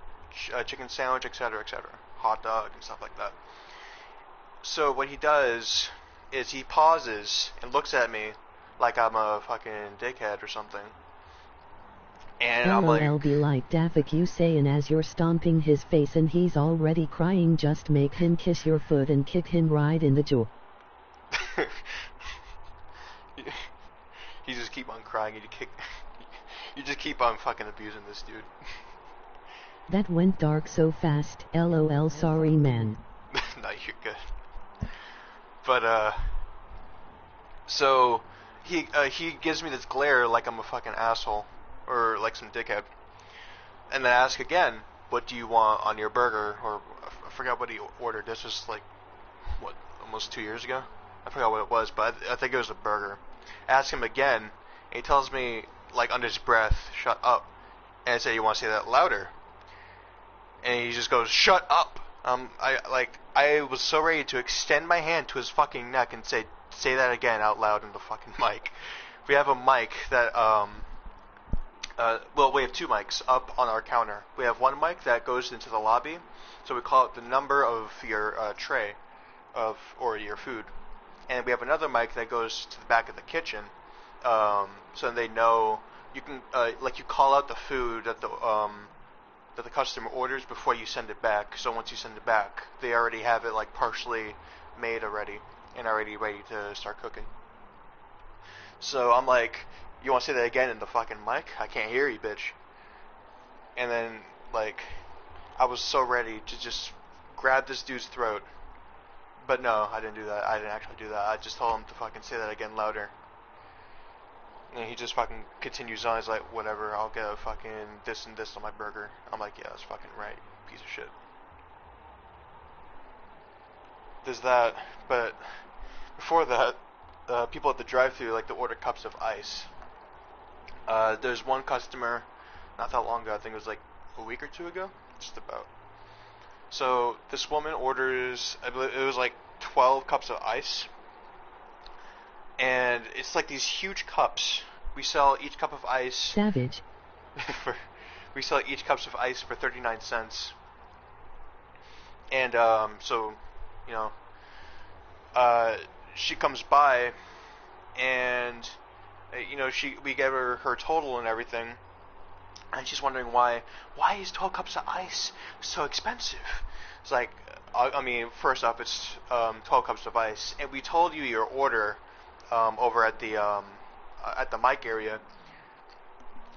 chicken sandwich, etc., etc., hot dog and stuff like that. So what he does is he pauses and looks at me like I'm a fucking dickhead or something. And I'm like, LOL, be like Dafik you sayin' as you're stomping his face and he's already crying, just make him kiss your foot and kick him right in the jaw. you just keep on crying and you just keep on fucking abusing this dude. That went dark so fast, LOL, sorry man. No, you're good. But so he gives me this glare like I'm a fucking asshole or like some dickhead, and then I ask again, what do you want on your burger? Or I forgot what he ordered. This was like what, almost 2 years ago. I forgot what it was, but I think it was a burger. I ask him again, and he tells me like under his breath, shut up. And I say, you want to say that louder? And he just goes, shut up. I was so ready to extend my hand to his fucking neck and say that again out loud in the fucking mic. We have a mic that well, we have two mics up on our counter. We have one mic that goes into the lobby, so we call it the number of your tray or your food, and we have another mic that goes to the back of the kitchen, so they know you can like you call out the food that the customer orders before you send it back. So once you send it back, they already have it like partially made already and already ready to start cooking. So I'm like, you want to say that again in the fucking mic? I can't hear you, bitch. And then, like, I was so ready to just grab this dude's throat. But no, I didn't do that. I didn't actually do that. I just told him to fucking say that again louder. And he just fucking continues on. He's like, whatever, I'll get a fucking this and this on my burger. I'm like, yeah, that's fucking right, piece of shit. There's that, but before that, people at the drive-thru like to order cups of ice. There's one customer, not that long ago, I think it was like a week or two ago, just about. So this woman orders, I believe it was like 12 cups of ice, and it's like these huge cups. We sell each cup of ice. Savage. We sell each cups of ice for 39 cents. And so, you know, she comes by, and you know, we gave her total and everything, and she's wondering why is 12 cups of ice so expensive? It's like, I mean, first off, it's 12 cups of ice, and we told you your order over at the mic area,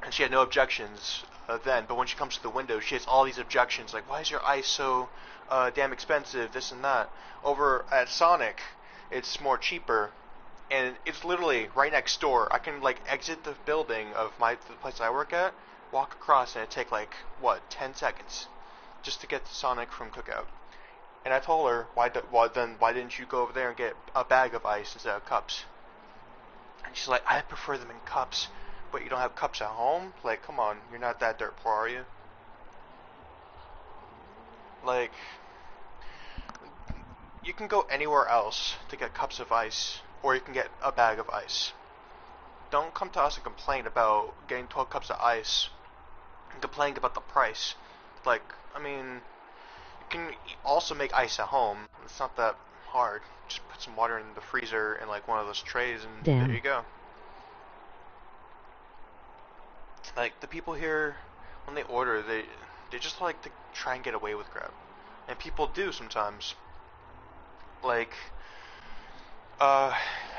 and she had no objections then. But when she comes to the window, she has all these objections, like, why is your ice so damn expensive? This and that. Over at Sonic, it's more cheaper. And it's literally right next door. I can like exit the building of the place I work at, walk across, and it take like 10 seconds, just to get to Sonic from Cookout. And I told her, why didn't you go over there and get a bag of ice instead of cups? And she's like, I prefer them in cups, but you don't have cups at home? Like, come on, you're not that dirt poor, are you? Like, you can go anywhere else to get cups of ice, or you can get a bag of ice. Don't come to us and complain about getting 12 cups of ice and complaining about the price. Like, I mean, you can also make ice at home. It's not that hard. Just put some water in the freezer in like one of those trays, and there you go. Like, the people here, when they order, they just like to try and get away with crap. And people do sometimes. Like,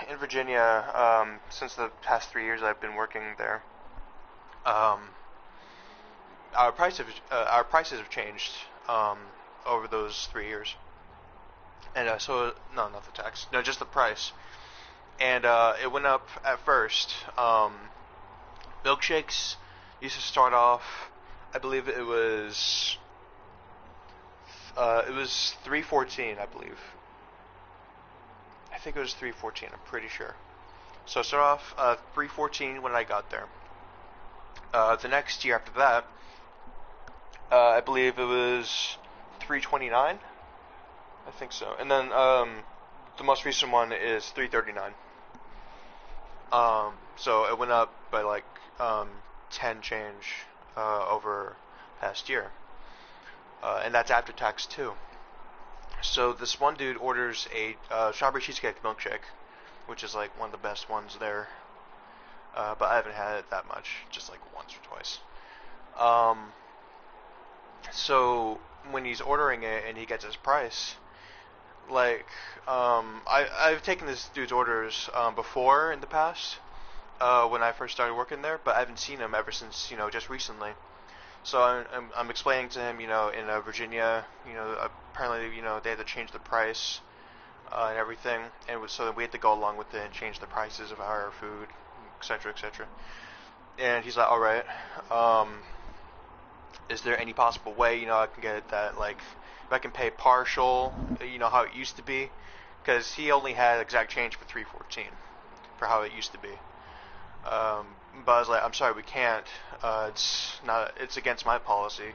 in Virginia, since the past 3 years I've been working there, our prices have changed over those 3 years, and so no, not the tax, no, just the price, and it went up at first. Milkshakes used to start off, I believe it was $3.14, I believe. I think it was $3.14. I'm pretty sure. So I started off $3.14 when I got there, The next year after that, I believe it was 329. I think so. And then the most recent one is 339. So it went up by like 10 change over past year. And that's after tax too. So this one dude orders a strawberry cheesecake milkshake, which is like one of the best ones there. But I haven't had it that much, just like once or twice. So when he's ordering it and he gets his price, like I've taken this dude's orders before in the past when I first started working there, but I haven't seen him ever since, just recently. So I'm explaining to him, in Virginia, apparently, they had to change the price and everything, and so we had to go along with it and change the prices of our food, etc., etc. And he's like, all right, is there any possible way, I can get it that, like, if I can pay partial, how it used to be, because he only had exact change for 314 for how it used to be. But I was like, I'm sorry, we can't. It's against my policy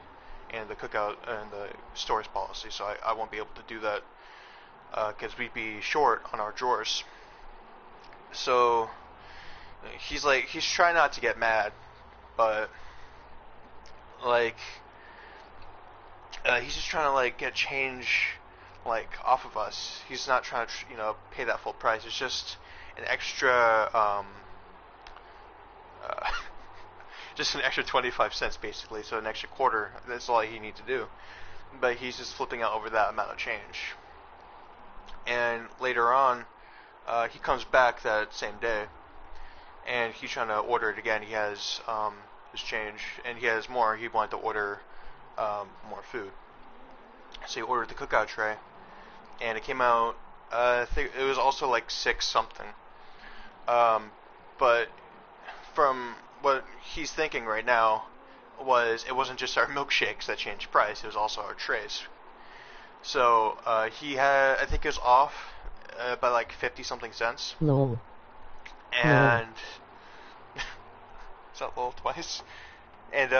and the cookout and the store's policy, so I won't be able to do that because we'd be short on our drawers. So he's trying not to get mad, but like he's just trying to like get change like off of us. He's not trying to pay that full price. It's just an extra just an extra 25 cents basically, so an extra quarter. That's all he needs to do. But he's just flipping out over that amount of change. And later on, he comes back that same day, and he's trying to order it again. He has his change, and he has more. He wanted to order more food. So he ordered the cookout tray, and it came out, I think it was also like 6 something. But from what he's thinking right now it wasn't just our milkshakes that changed price, it was also our trays. So he had, I think it was off by like 50 something cents. Lol. And is that lol twice? And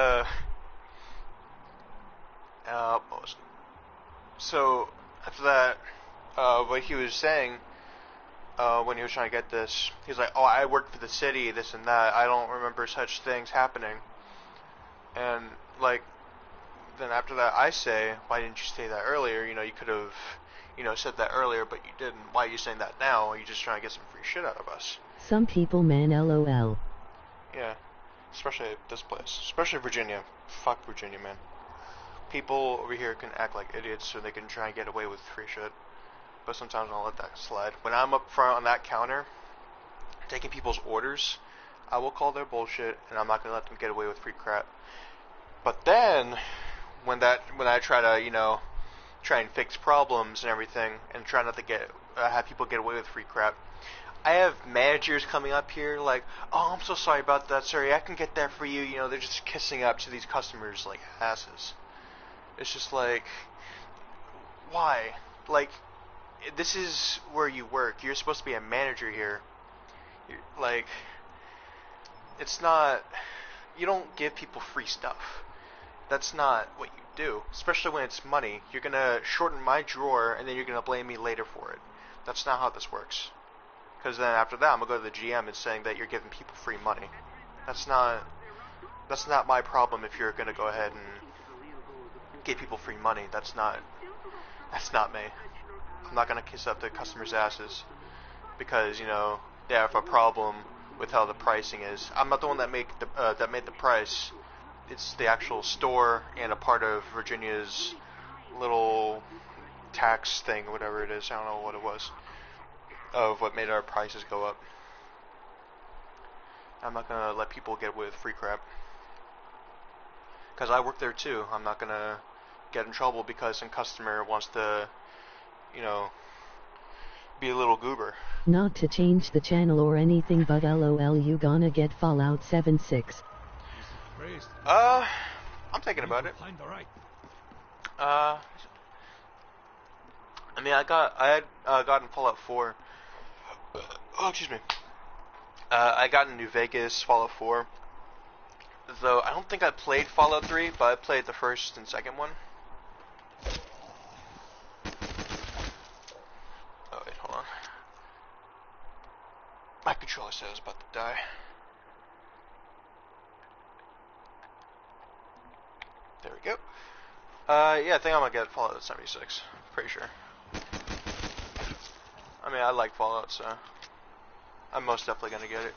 so after that, what he was saying when he was trying to get this, he's like, oh, I work for the city, this and that, I don't remember such things happening. And like, then after that I say, why didn't you say that earlier? You could have said that earlier, but you didn't. Why are you saying that now? Are you just trying to get some free shit out of us? Some people, man, lol. Yeah, especially at this place, especially Virginia. Fuck Virginia, man. People over here can act like idiots so they can try and get away with free shit. But sometimes I'll let that slide. When I'm up front on that counter, taking people's orders, I will call their bullshit, and I'm not gonna let them get away with free crap. But then, when I try to, try and fix problems and everything, and try not to have people get away with free crap, I have managers coming up here like, oh, I'm so sorry about that, sorry, I can get that for you. They're just kissing up to these customers like asses. It's just like, why? Like, this is where you work. You're supposed to be a manager here. It's not, you don't give people free stuff. That's not what you do, especially when it's money. You're gonna shorten my drawer, and then you're gonna blame me later for it. That's not how this works. Because then after that, I'm gonna go to the GM and saying that you're giving people free money. That's not my problem if you're gonna go ahead and give people free money. That's not me. I'm not gonna kiss up the customers' asses because they have a problem with how the pricing is. I'm not the one that made the price. It's the actual store and a part of Virginia's little tax thing, whatever it is. I don't know what it was, of what made our prices go up. I'm not gonna let people get away with free crap because I work there too. I'm not gonna get in trouble because some customer wants to be a little goober. Not to change the channel or anything, but lol, you gonna get Fallout 76. I'm thinking about it. I mean, I had gotten Fallout 4. Oh, excuse me. I got in New Vegas Fallout 4. Though I don't think I played Fallout 3, but I played the first and second one. Oh wait, hold on. My controller said I was about to die. There we go. Yeah, I think I'm gonna get Fallout 76. Pretty sure. I mean, I like Fallout, so I'm most definitely gonna get it.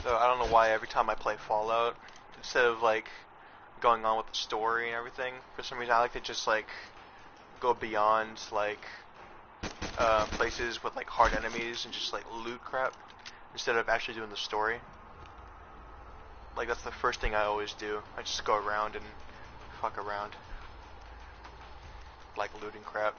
So I don't know why every time I play Fallout, instead of like going on with the story and everything, for some reason I like to just like go beyond like places with like hard enemies and just like loot crap instead of actually doing the story. Like that's the first thing I always do. I just go around and fuck around, like looting crap.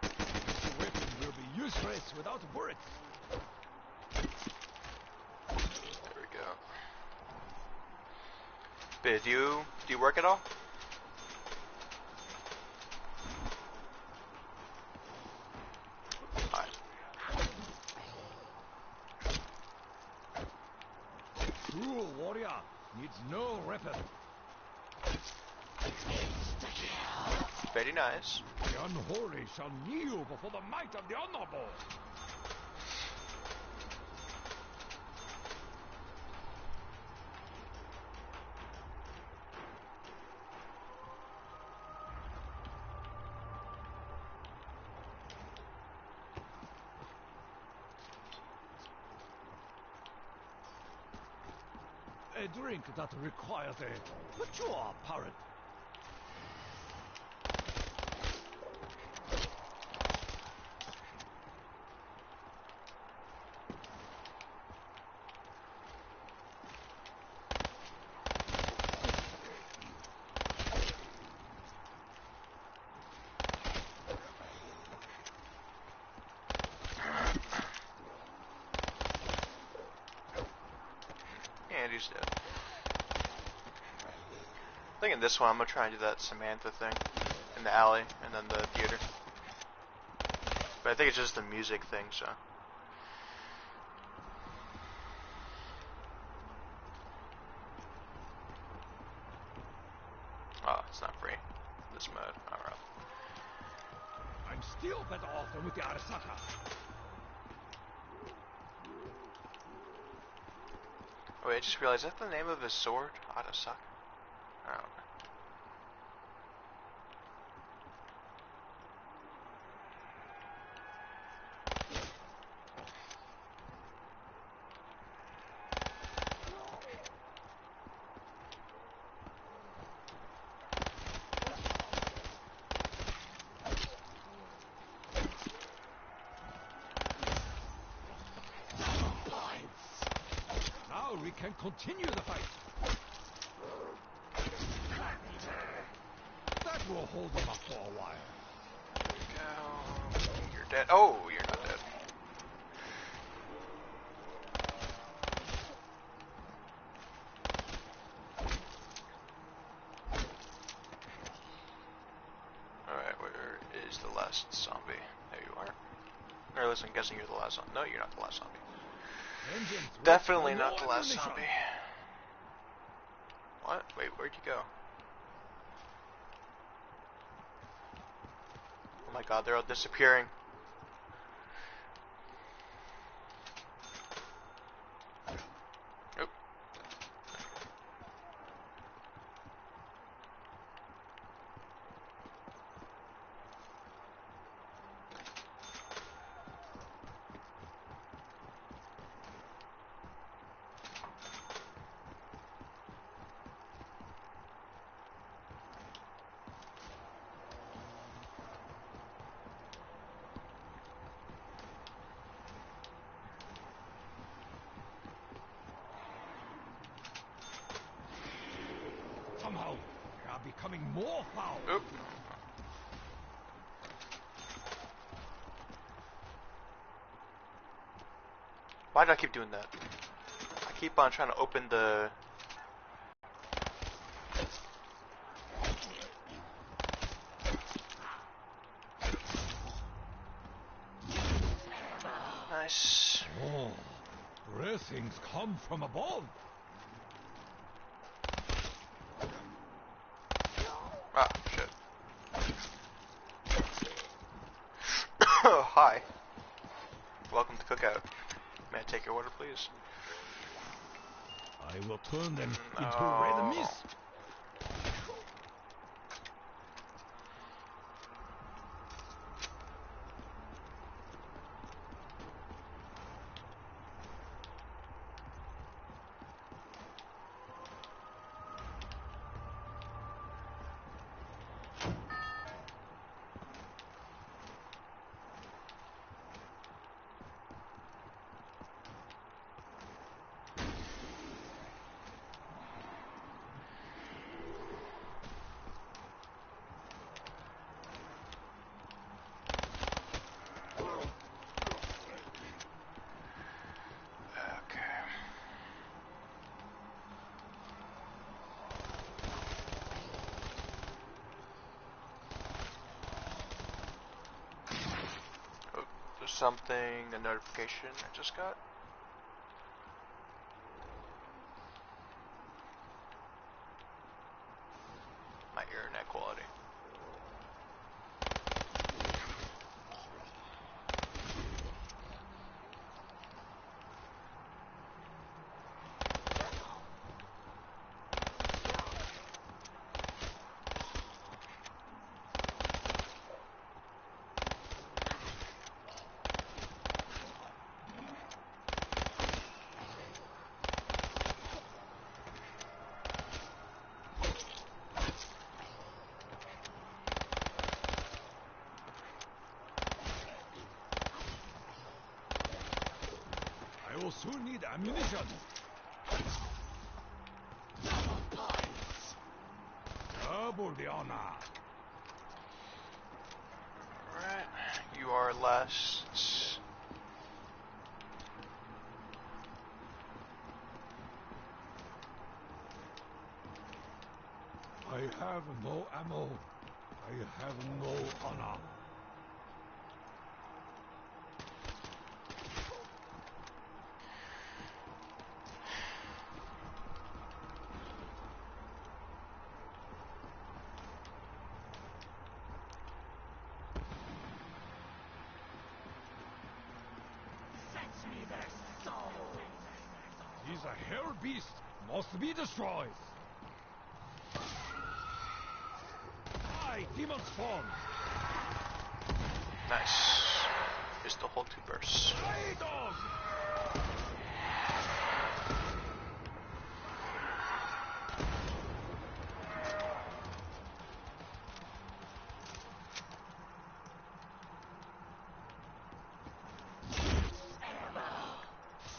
This weapon will be useless without bullets. There we go. But do you work at all? Alright. True warrior needs no weapon. Very nice. The unholy shall kneel before the might of the honorable. A drink that requires a mature palate. And he's dead. I think in this one I'm gonna try and do that Samantha thing in the alley and then the theater. But I think it's just the music thing, so. Oh, it's not free. This mode. Alright. I'm still better off than with the Arasaka. Oh wait, I just realized, is that the name of his sword? Arasaka? I don't know. Now we can continue the fight. That will hold them up for a while. There we go. You're dead. Oh, you're not dead. Alright, where is the last zombie? There you are. Or at least I'm guessing you're the last zombie. No, you're not the last zombie. Engines Definitely reach not for the last ammunition. zombie. What? Wait, where'd you go? Oh my god, they're all disappearing. Oop. Oop. Why do I keep doing that? I keep on trying to open the... Nice. Oh, blessings come from above. Ah, shit. Hi. Welcome to Cookout. May I take your order, please? I will turn them into Oh. red mist. Something, a notification I just got. My internet quality. I will soon need ammunition. Double the honor. Alright, you are last. I have no ammo. I have no honor. He's a hell beast. Must be destroyed. Demon spawn. Nice. Just the whole 2 bursts. Hey, dog.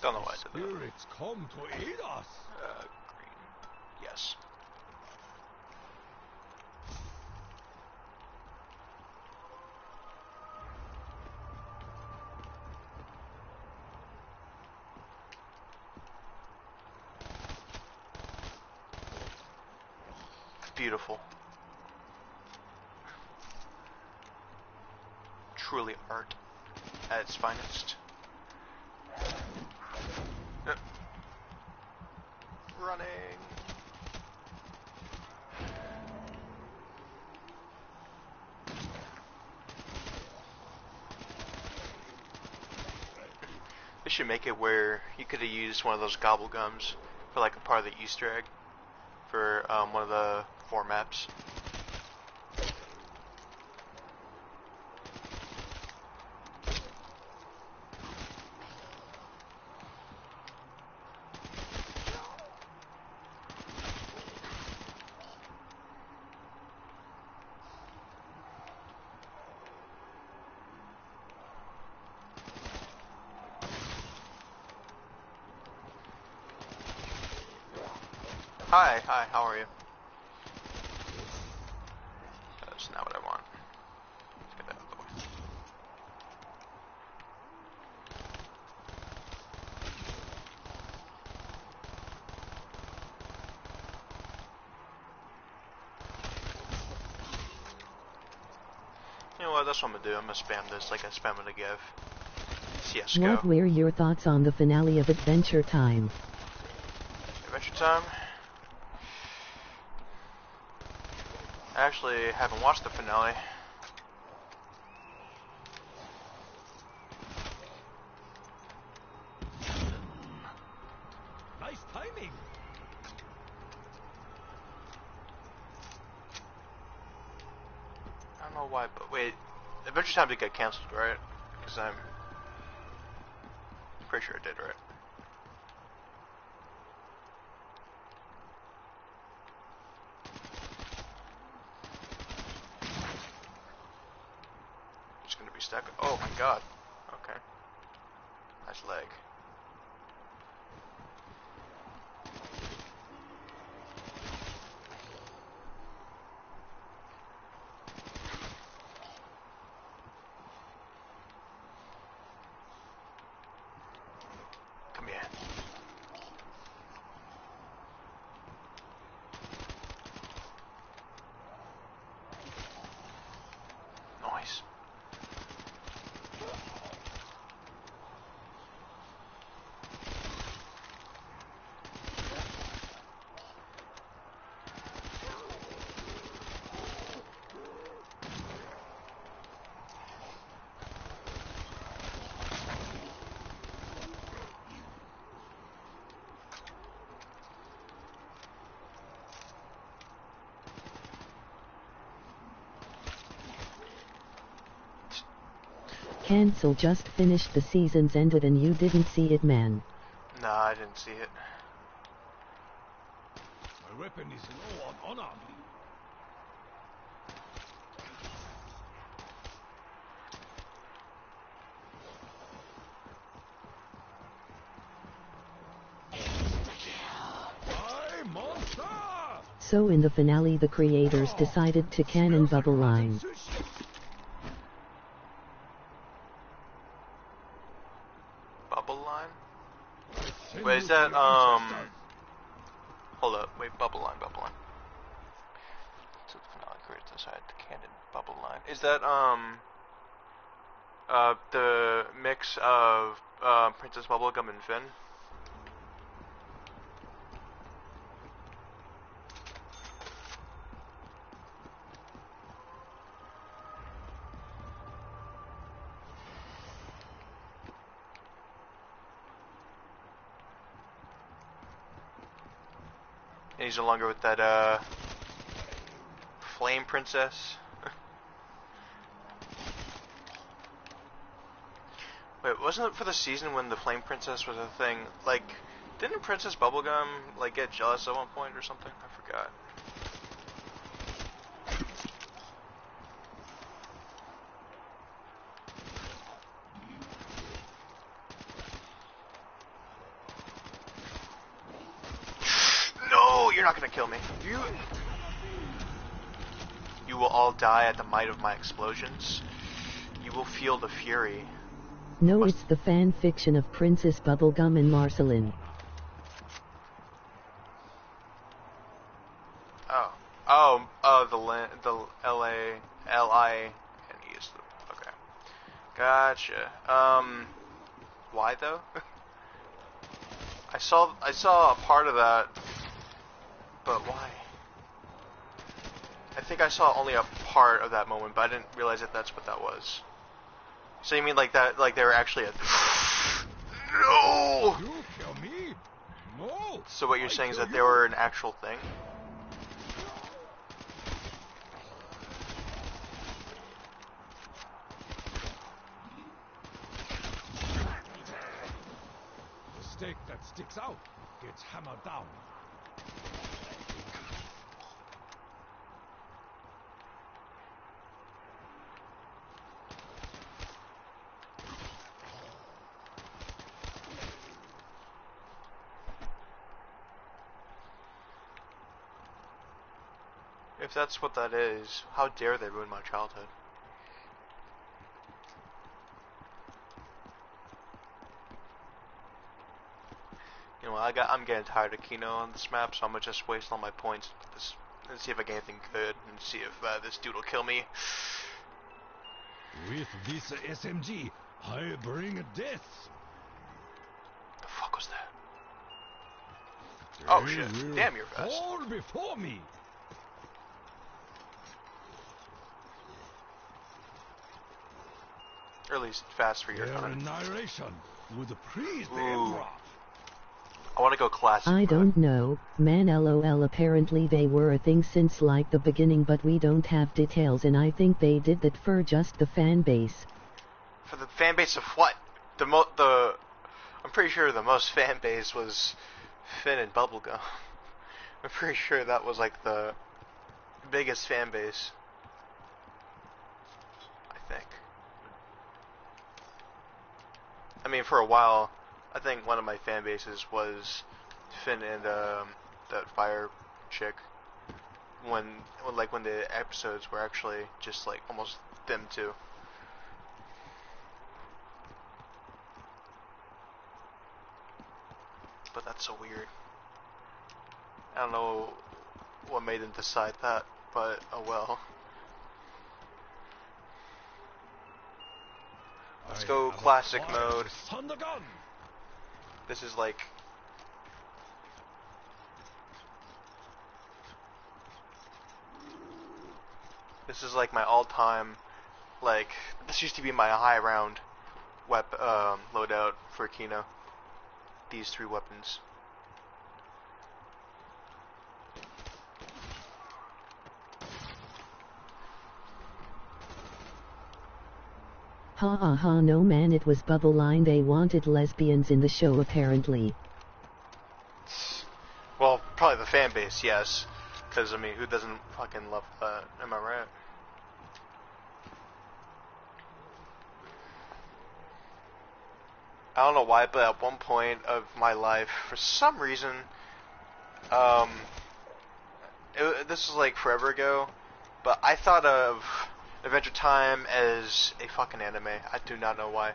Don't know why I did that. Spirits come to aid us. Green. Yes. Beautiful. Truly art at its finest. Running. They should make it where you could have used one of those gobble gums for like a part of the Easter egg for one of the 4 maps. Hi, how are you? what? That's what I'm gonna do. I'm gonna spam this like I spam it to give. CS:GO. What were your thoughts on the finale of Adventure Time? Adventure Time? I actually haven't watched the finale. Nice timing. I don't know why, but wait. Adventure Time did get cancelled, right? Because I'm pretty sure it did, right? Just gonna be stuck. Oh my god. Okay. Nice leg. Come here. Nice. Cancel just finished, the season's ended and you didn't see it, man. Nah, I didn't see it. My weapon is low on honor. Hey, monster! So in the finale the creators decided to canon Bubble Line. Bubble Line? Wait, is that, hold up, wait, Bubble Line. So the finale creators decided to canon Bubble Line. Is that, the mix of, Princess Bubblegum and Finn? And he's no longer with that, Flame Princess. Wait, wasn't it for the season when the Flame Princess was a thing? Like, didn't Princess Bubblegum, like, get jealous at one point or something? I forgot. No, you're not gonna kill me. You will all die at the might of my explosions. You will feel the fury. No, it's the fan fiction of Princess Bubblegum and Marceline. The L-I-N-E is the, okay. Gotcha. Why though? I saw a part of that, but why? I think I saw only a part of that moment, but I didn't realize that that's what that was. So you mean like that, like they were actually a... No! You kill me? No! So what you're I saying is kill that they you. were an actual thing? The stake that sticks out gets hammered down. If that's what that is, how dare they ruin my childhood? You know, I'm getting tired of Kino on this map, so I'm gonna just waste all my points with this and see if I get anything good and see if this dude will kill me. With this SMG, I bring death. The fuck was that? Oh shit! They will Damn, you're fast. fall before me. Or at least fast for your Their kind. annihilation would please the Ooh. Emperor. I want to go classic. I mode. don't know, man, lol. Apparently they were a thing since like the beginning, but we don't have details, and I think they did that for just the fan base. For the fan base of what? I'm pretty sure the most fan base was Finn and Bubblegum. I'm pretty sure that was like the biggest fan base. I think. I mean, for a while, I think one of my fan bases was Finn and that fire chick. When the episodes were actually just like almost them two. But that's so weird. I don't know what made them decide that, but oh well. Let's go classic mode. Thunder gun. This is like my all-time, like, this used to be my high round loadout for Kino. These three weapons. Ha ha ha, no man, it was Bubble Line. They wanted lesbians in the show apparently. Well, probably the fan base, yes. Because, I mean, who doesn't fucking love that? Am I right? I don't know why, but at one point of my life, for some reason, this was like forever ago, but I thought of Adventure Time as a fucking anime. I do not know why.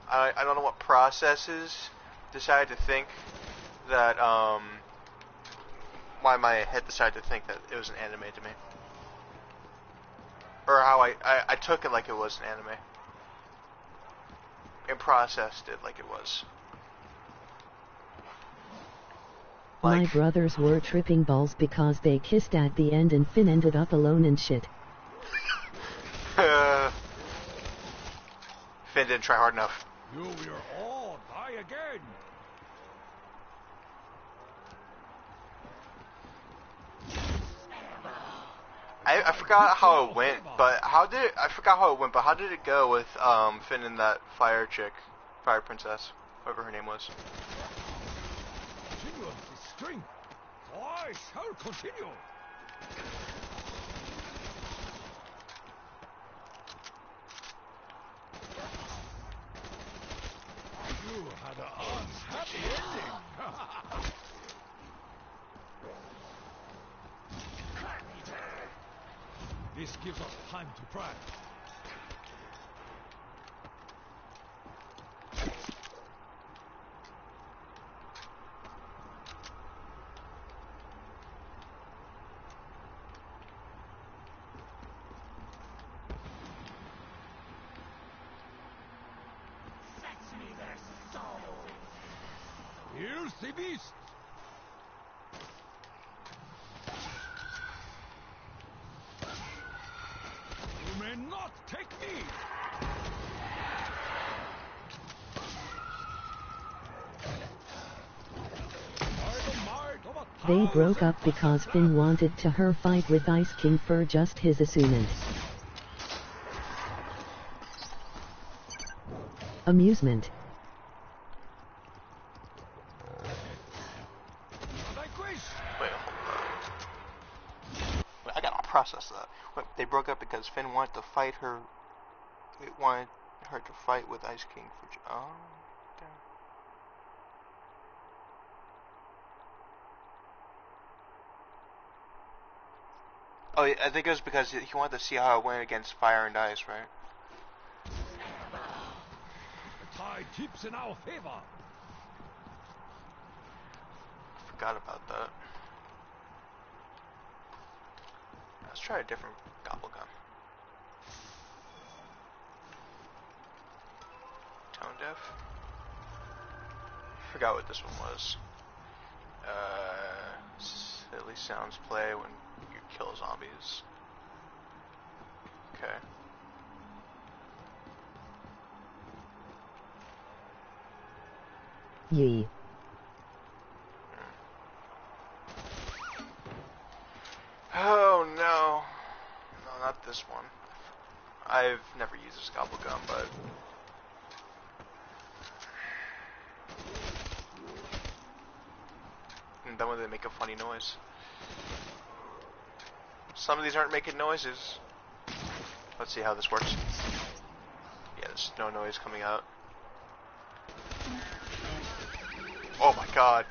I don't know what processes decided to think that, why my head decided to think that it was an anime to me. Or how I took it like it was an anime. And processed it like it was. My Like, brothers were tripping balls because they kissed at the end and Finn ended up alone and shit. Finn didn't try hard enough. You will all die again. I forgot how it went, but how did it, I forgot how it went, but how did it go with Finn and that fire chick, fire princess, whoever her name was? Continuous strength. I shall continue. You had an unhappy ending. This gives us time to prep. Here's the beast. You may not take me. They broke up because Finn wanted to her fight with Ice King for just his assonance. Amusement. Wait, I gotta process that. Wait, they broke up because Finn wanted to fight her. It wanted her to fight with Ice King for. Oh, damn. Oh, yeah, I think it was because he wanted to see how it went against Fire and Ice, right? The tide keeps in our favor. Forgot about that. Let's try a different gobble gum. deaf. Forgot what this one was. Silly sounds play when you kill zombies. Okay. Yee. Oh no. No, not this one. I've never used a scalpel gun, but and then when they make a funny noise. Some of these aren't making noises. Let's see how this works. Yeah, there's no noise coming out. Oh my god.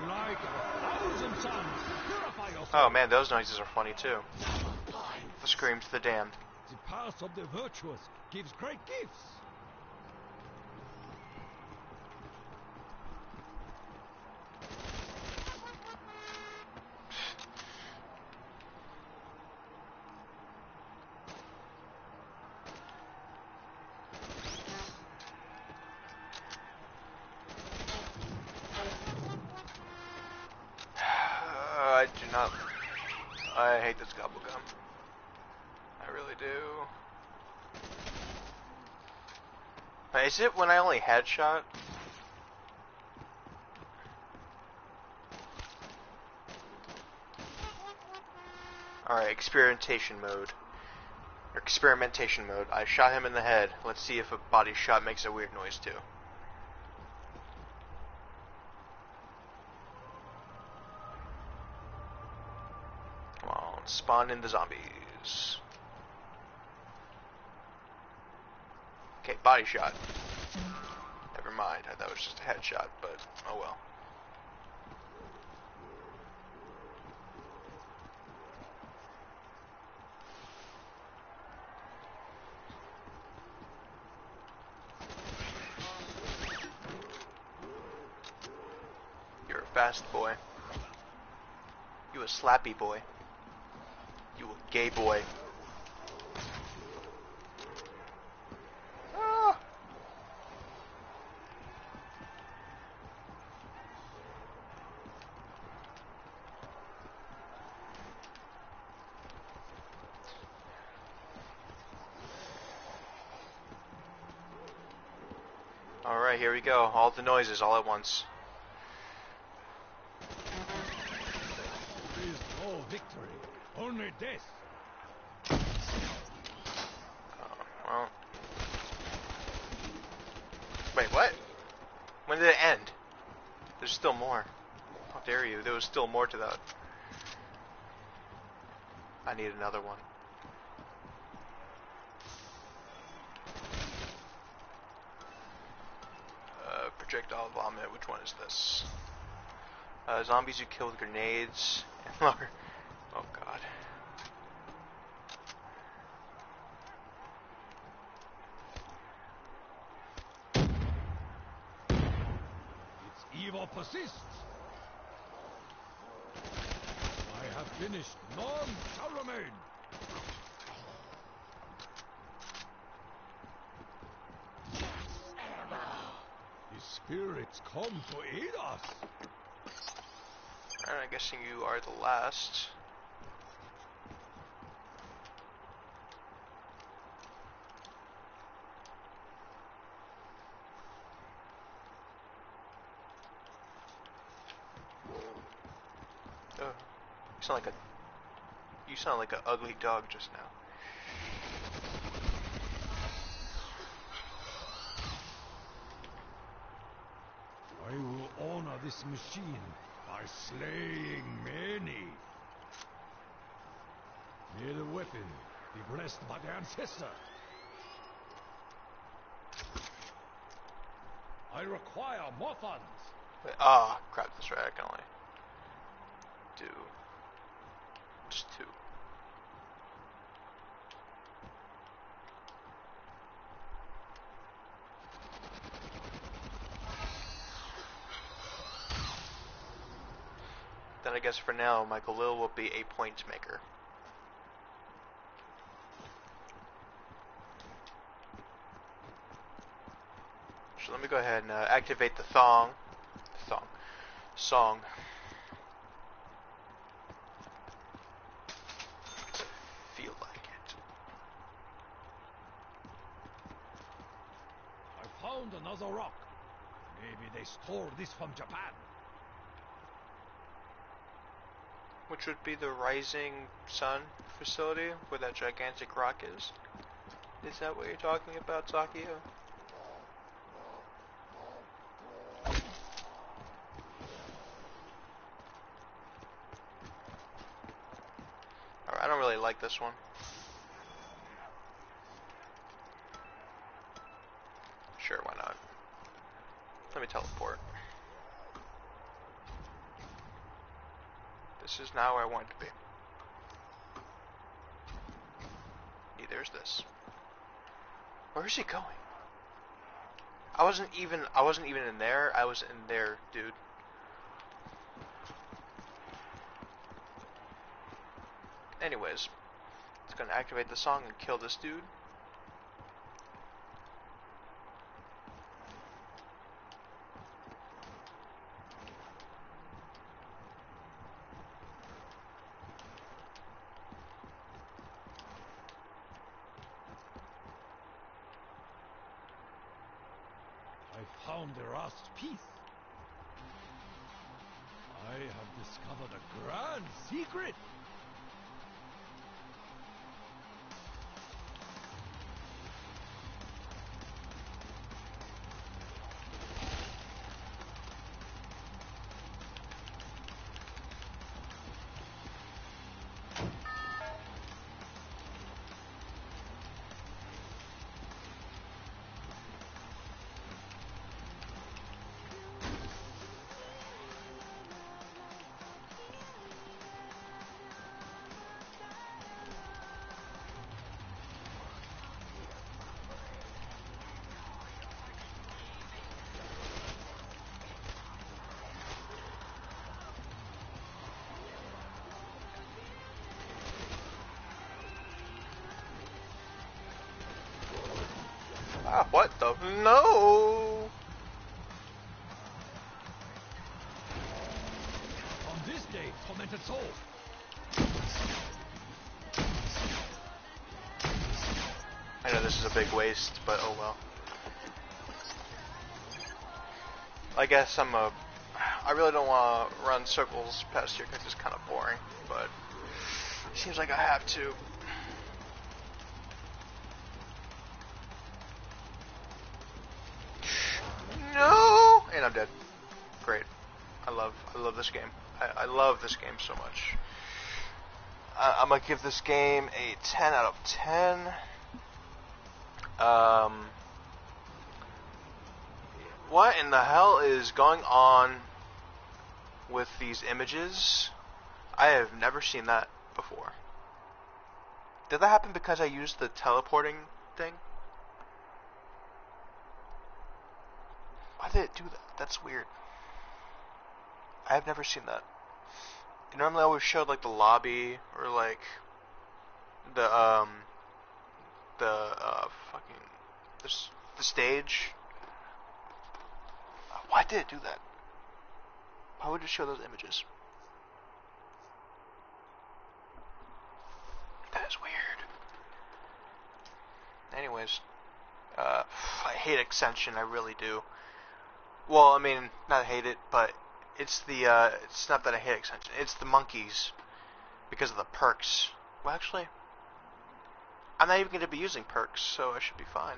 Like 1,000 suns, purify yourself. Oh man, those noises are funny too. The scream to the damned. The path of the virtuous gives great gifts. I do not. I hate this gobble gum. I really do. Is it when I only headshot? Alright, experimentation mode. Experimentation mode. I shot him in the head. Let's see if a body shot makes a weird noise too. Come on, spawn in the zombies. Okay, body shot. Never mind, I thought it was just a headshot, but oh well. You're a fast boy. You a slappy boy. You a gay boy. Ah. Alright, here we go. All the noises all at once. There is no victory, only death. Well. Wait, what? When did it end? There's still more. How dare you? There was still more to that. I need another one. Projectile vomit. Which one is this? Zombies you kill with grenades. Oh god. Its evil persists. I have finished. None shall remain. The spirits come to aid us. Alright, I'm guessing you are the last. Oh, you sound like an ugly dog just now. I will honor this machine by slaying many. May the weapon be blessed by the ancestor. I require more funds. Wait, ah, crap, that's right, I can only do just 2. Then I guess for now, Michael Lil will be a point maker. So let me go ahead and activate the song. Feel like it. I found another rock. Maybe they stole this from Japan. Which would be the Rising Sun facility, where that gigantic rock is. Is that what you're talking about, Sakio? Alright, I don't really like this one. Sure, why not? Let me teleport. This is not where I want it to be. Neither is this. Where is he going? I wasn't even in there. I was in there, dude. Anyways, it's gonna activate the song and kill this dude. I found the last piece. I have discovered a grand secret. Ah, what the? No! On this day, tormented soul. I know this is a big waste, but oh well. I guess I really don't want to run circles past here because it's kind of boring, but it seems like I have to. No! And I'm dead. Great. I love this game. I love this game so much. I'm gonna give this game a 10 out of 10. What in the hell is going on with these images? I have never seen that before. Did that happen because I used the teleporting thing? Why did it do that? That's weird. I have never seen that. It normally always showed like the lobby or like the fucking the stage. Why did it do that? Why would it show those images? That is weird. Anyways, I hate Extension. I really do. Well, I mean, not hate it, but it's it's not that I hate Extension. It's the monkeys because of the perks. Well, actually, I'm not even going to be using perks, so I should be fine.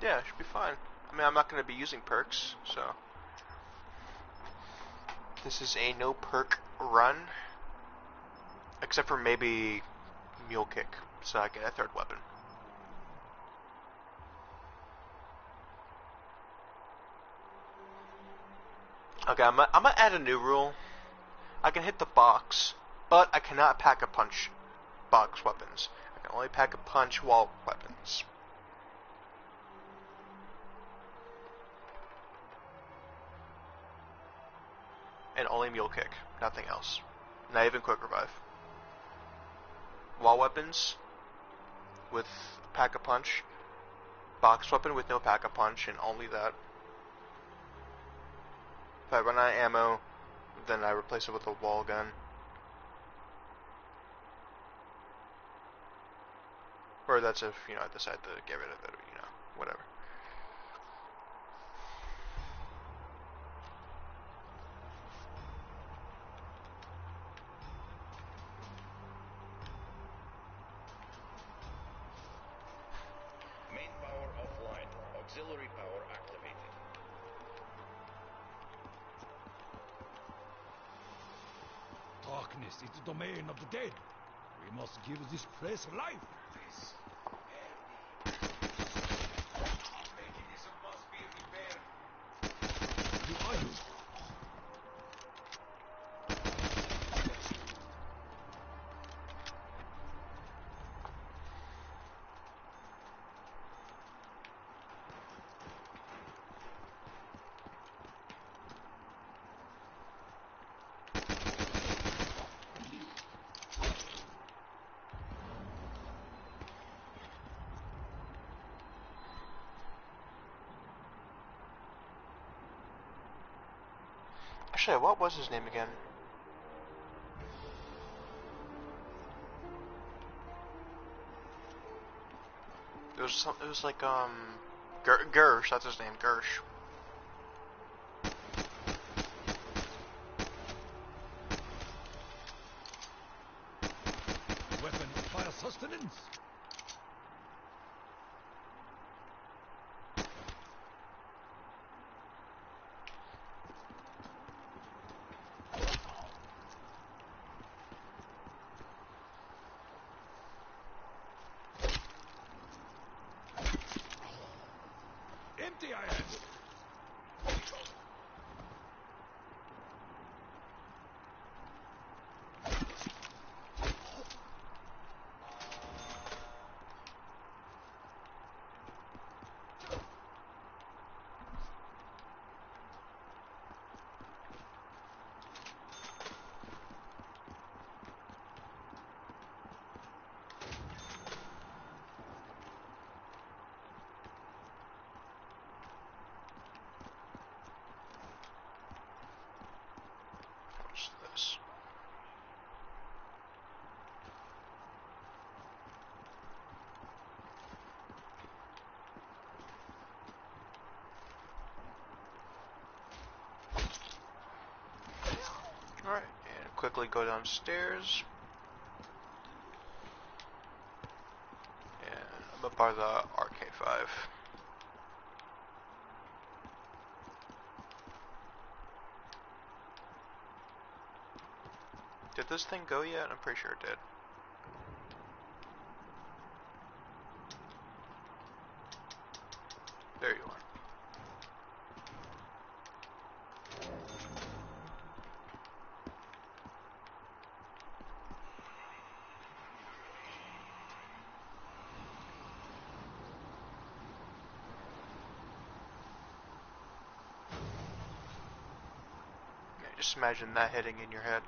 Yeah, I should be fine. I mean, I'm not going to be using perks, so this is a no perk run, except for maybe Mule Kick, so I get a third weapon. Okay, I'm gonna add a new rule. I can hit the box, but I cannot pack a punch box weapons. I can only pack a punch wall weapons. And only Mule Kick, nothing else. Not even Quick Revive. wall weapons with pack-a-punch, box weapon with no pack-a-punch, and only that. If I run out of ammo, then I replace it with a wall gun. Or that's if, I decide to get rid of it, whatever. Main power offline. Auxiliary power activated. Darkness is the domain of the dead. We must give this place life. This mechanism must be repaired. Who are you? Actually, what was his name again? It was like Gersh. That's his name, Gersh. Weapon fire sustenance. Empty I am. What's this? Alright, and quickly go downstairs. And I'm up by the RK5. Did this thing go yet? I'm pretty sure it did. There you are. Yeah, just imagine that hitting in your head.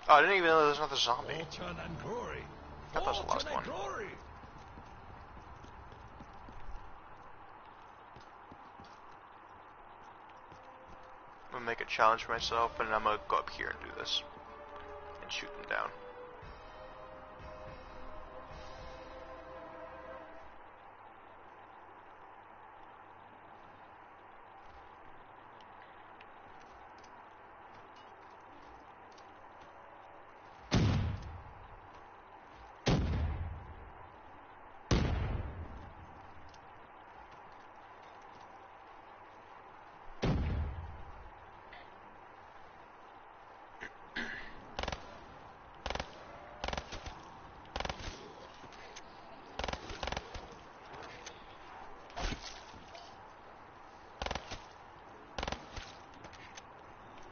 Oh, I didn't even know there was another zombie. Fortune and glory. I thought that was the last Fortune and one. glory. I'm gonna make a challenge for myself, and I'm gonna go up here and do this. And shoot them down.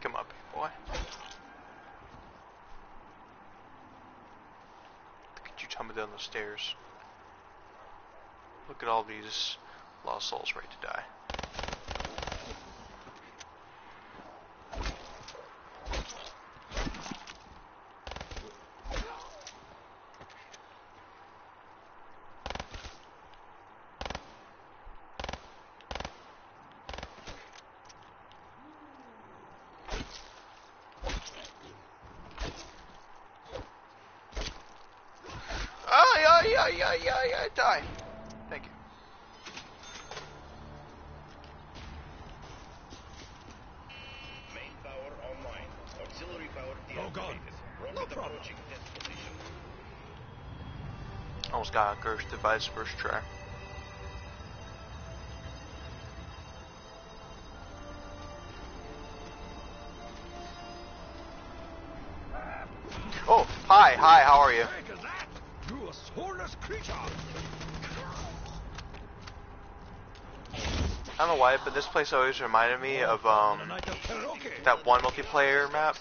Come up, boy. Could you tumble down the stairs? Look at all these lost souls ready to die. Die. Thank you. Main power online. Auxiliary power Oh, God. deactivated. No Rocket problem. approaching test position. Almost got a Gersh device first try. Oh, hi, how are you? Heck is that? You a soulless creature! I don't know why, but this place always reminded me of On a night of karaoke. that one multiplayer map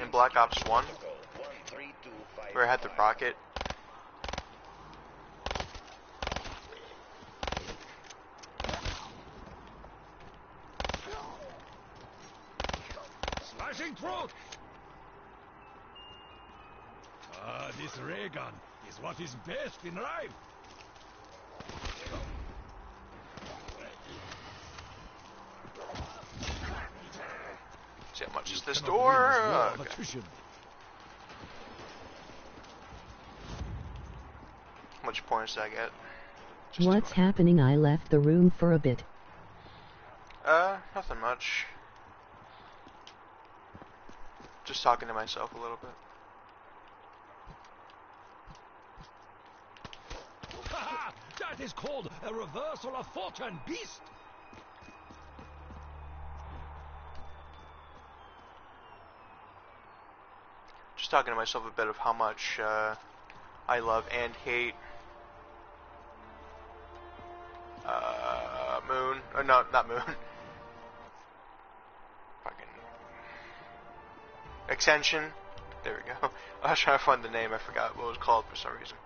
in Black Ops 1 Protocol 13255. where I had the rocket. Slashing throat! Ah, this ray gun is what is best in life. See how much is this Cannot win door? this war of Okay. attrition. How much points did I get? Just What's 200. happening? I left the room for a bit. Nothing much. Just talking to myself a little bit. Haha! That is called a reversal of fortune, beast! Just talking to myself a bit of how much I love and hate Moon. Or no, not Moon. Fucking Extension. There we go. I was trying to find the name. I forgot what it was called for some reason.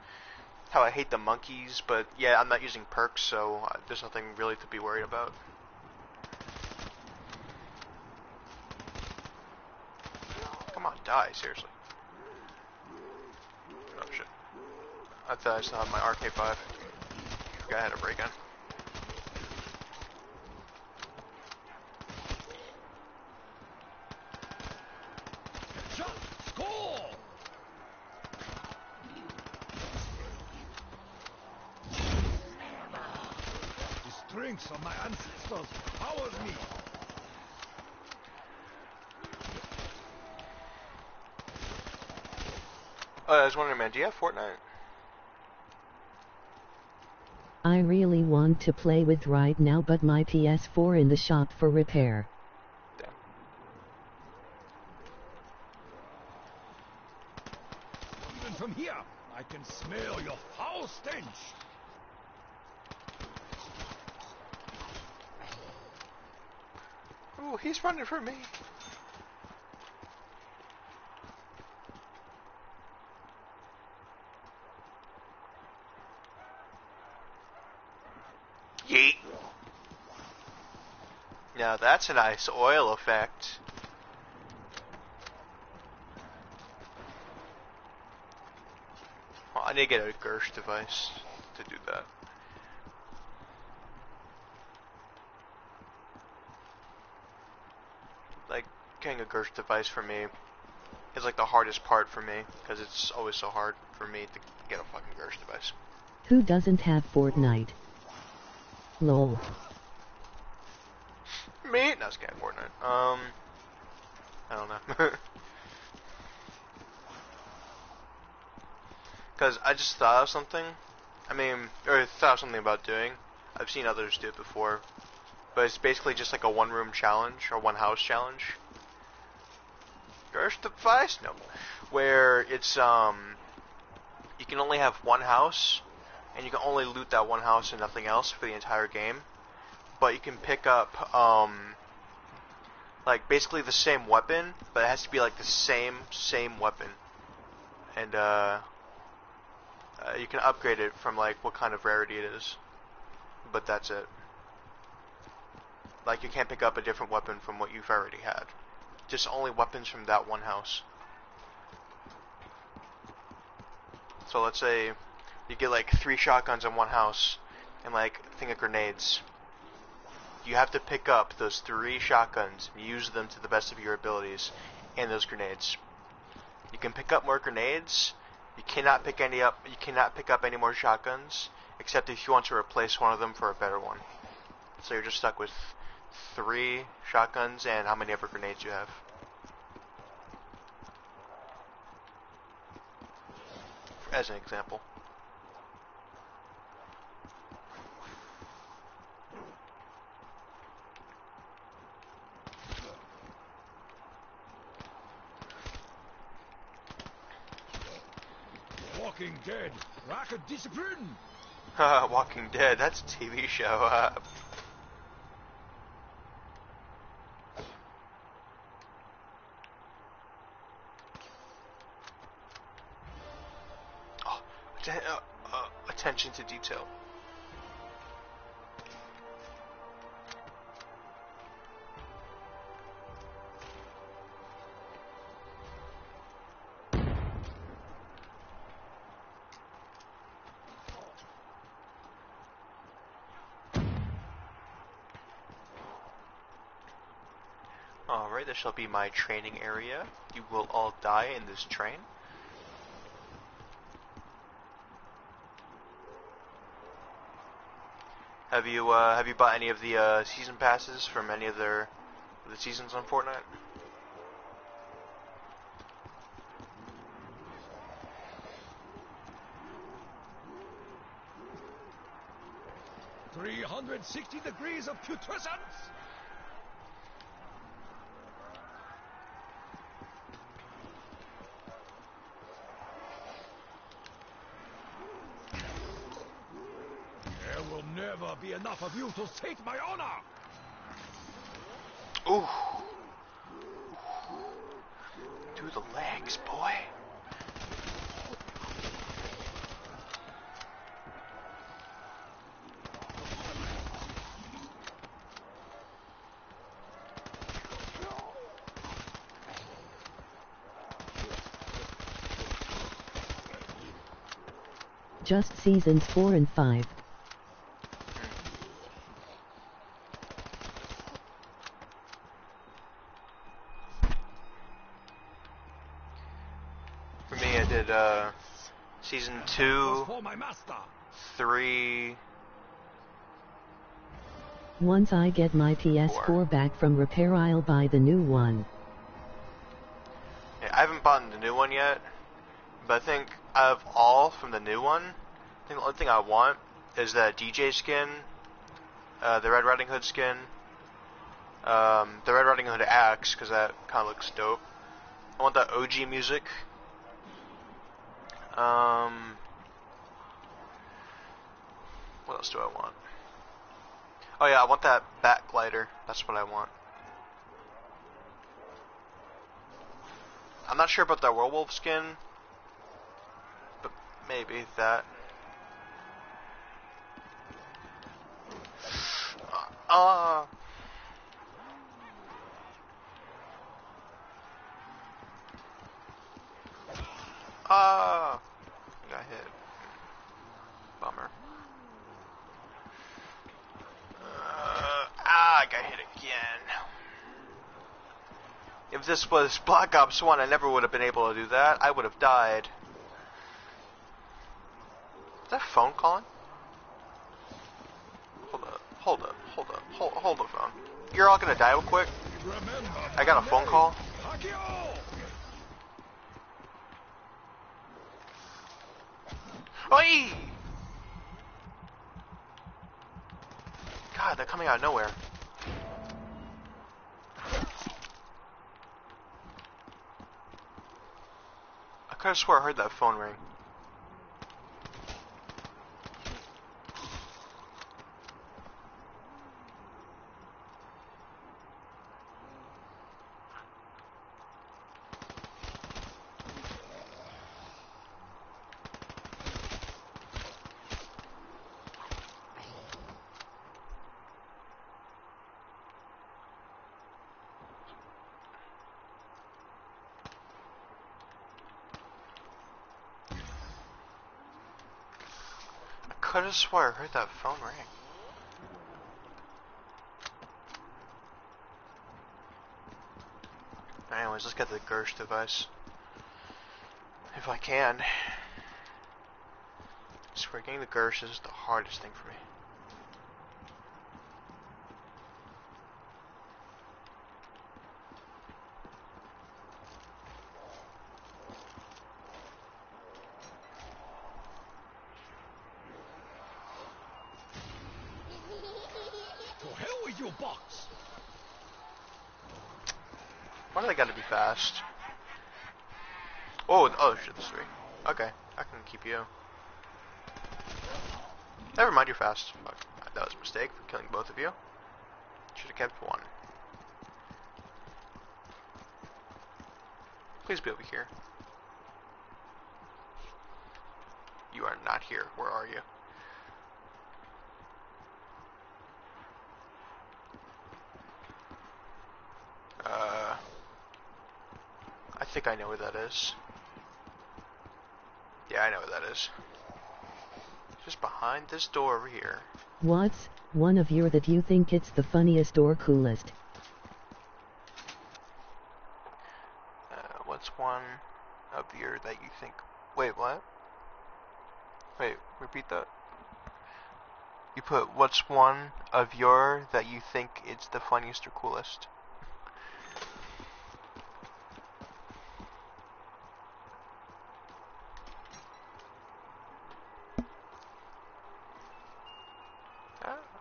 How I hate the monkeys, but yeah, I'm not using perks, so there's nothing really to be worried about. Come on, die, seriously. Oh shit. I thought I still had my RK5. Forgot I had a break in. Shot! Score! The strength of my ancestors powers me. I was wondering, man, do you have Fortnite? I really want to play with right now, but my PS4 in the shop for repair. Damn. Even from here, I can smell your foul stench. Ooh, he's running for me. Yeet. Now that's a nice oil effect. Well, I need to get a Gersh device to do that. Like, getting a Gersh device for me is like the hardest part for me, because it's always so hard for me to get a fucking Gersh device. Who doesn't have Fortnite? Lol. Me? No, it's getting Fortnite. I don't know. Because I just thought of something. Or thought of something about doing. I've seen others do it before. But it's basically just like a one-room challenge, or one-house challenge. Gersh device? No. Where it's, you can only have one house, and you can only loot that one house and nothing else for the entire game. But you can pick up, like, basically the same weapon, but it has to be, like, the same weapon. And, you can upgrade it from, like, what kind of rarity it is. But that's it. Like, you can't pick up a different weapon from what you've already had. Just only weapons from that one house. So let's say you get, like, 3 shotguns in one house, and, like, a thing of grenades. You have to pick up those 3 shotguns and use them to the best of your abilities and those grenades. You can pick up more grenades You cannot pick any up. You cannot pick up any more shotguns, except if you want to replace one of them for a better one. So you're just stuck with 3 shotguns and how many ever grenades you have. As an example. Walking Dead, rocket discipline. Walking Dead, that's a TV show. Attention to detail. Alright, this shall be my training area. You will all die in this train. Have you bought any of the season passes from any of the seasons on Fortnite? "360 degrees of putrescence." There will never be enough of you to sate my honor. Ooh. Do the legs, boy. Just seasons 4 and 5. For me, I did season 2, For my master. 3. Once I get my PS4 back from repair, I'll buy the new one. Yeah, I haven't bought the new one yet, but I think out of all from the new one, I think the only thing I want is that DJ skin, the Red Riding Hood skin, the Red Riding Hood axe, because that kind of looks dope. I want that OG music. What else do I want? Oh yeah, I want that bat glider. That's what I want. I'm not sure about that werewolf skin, but maybe that. Got hit. Bummer. I got hit again. If this was Black Ops 1, I never would have been able to do that. I would have died. Is that phone calling? Hold the phone. You're all gonna die real quick. I got a phone call. Oi! God, they're coming out of nowhere. I could have swore I heard that phone ring. I could have swore I heard that phone ring. Anyways, let's get the Gersh device. If I can. swear, getting the Gersh is the hardest thing for me. To hell with your box! Why do they gotta be fast? Oh shit, there's 3. Okay, I can keep you. Never mind, you're fast. Fuck. That was a mistake for killing both of you. Should have kept 1. Please be over here. You are not here. Where are you? I think I know where that is. Yeah, I know where that is. Just behind this door over here. What's one of your that you think it's the funniest or coolest? What's one of your that you think... Wait, what? Wait, repeat that. You put, what's one of your that you think it's the funniest or coolest?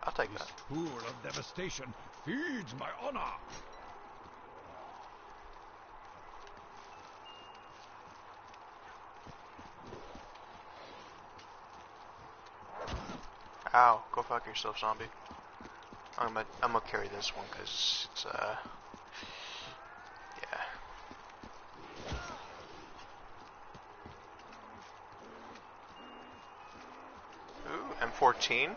I'll take This that. pool of devastation feeds my honor. Ow, go fuck yourself, zombie. I'm gonna carry this one because it's yeah. Ooh, M14.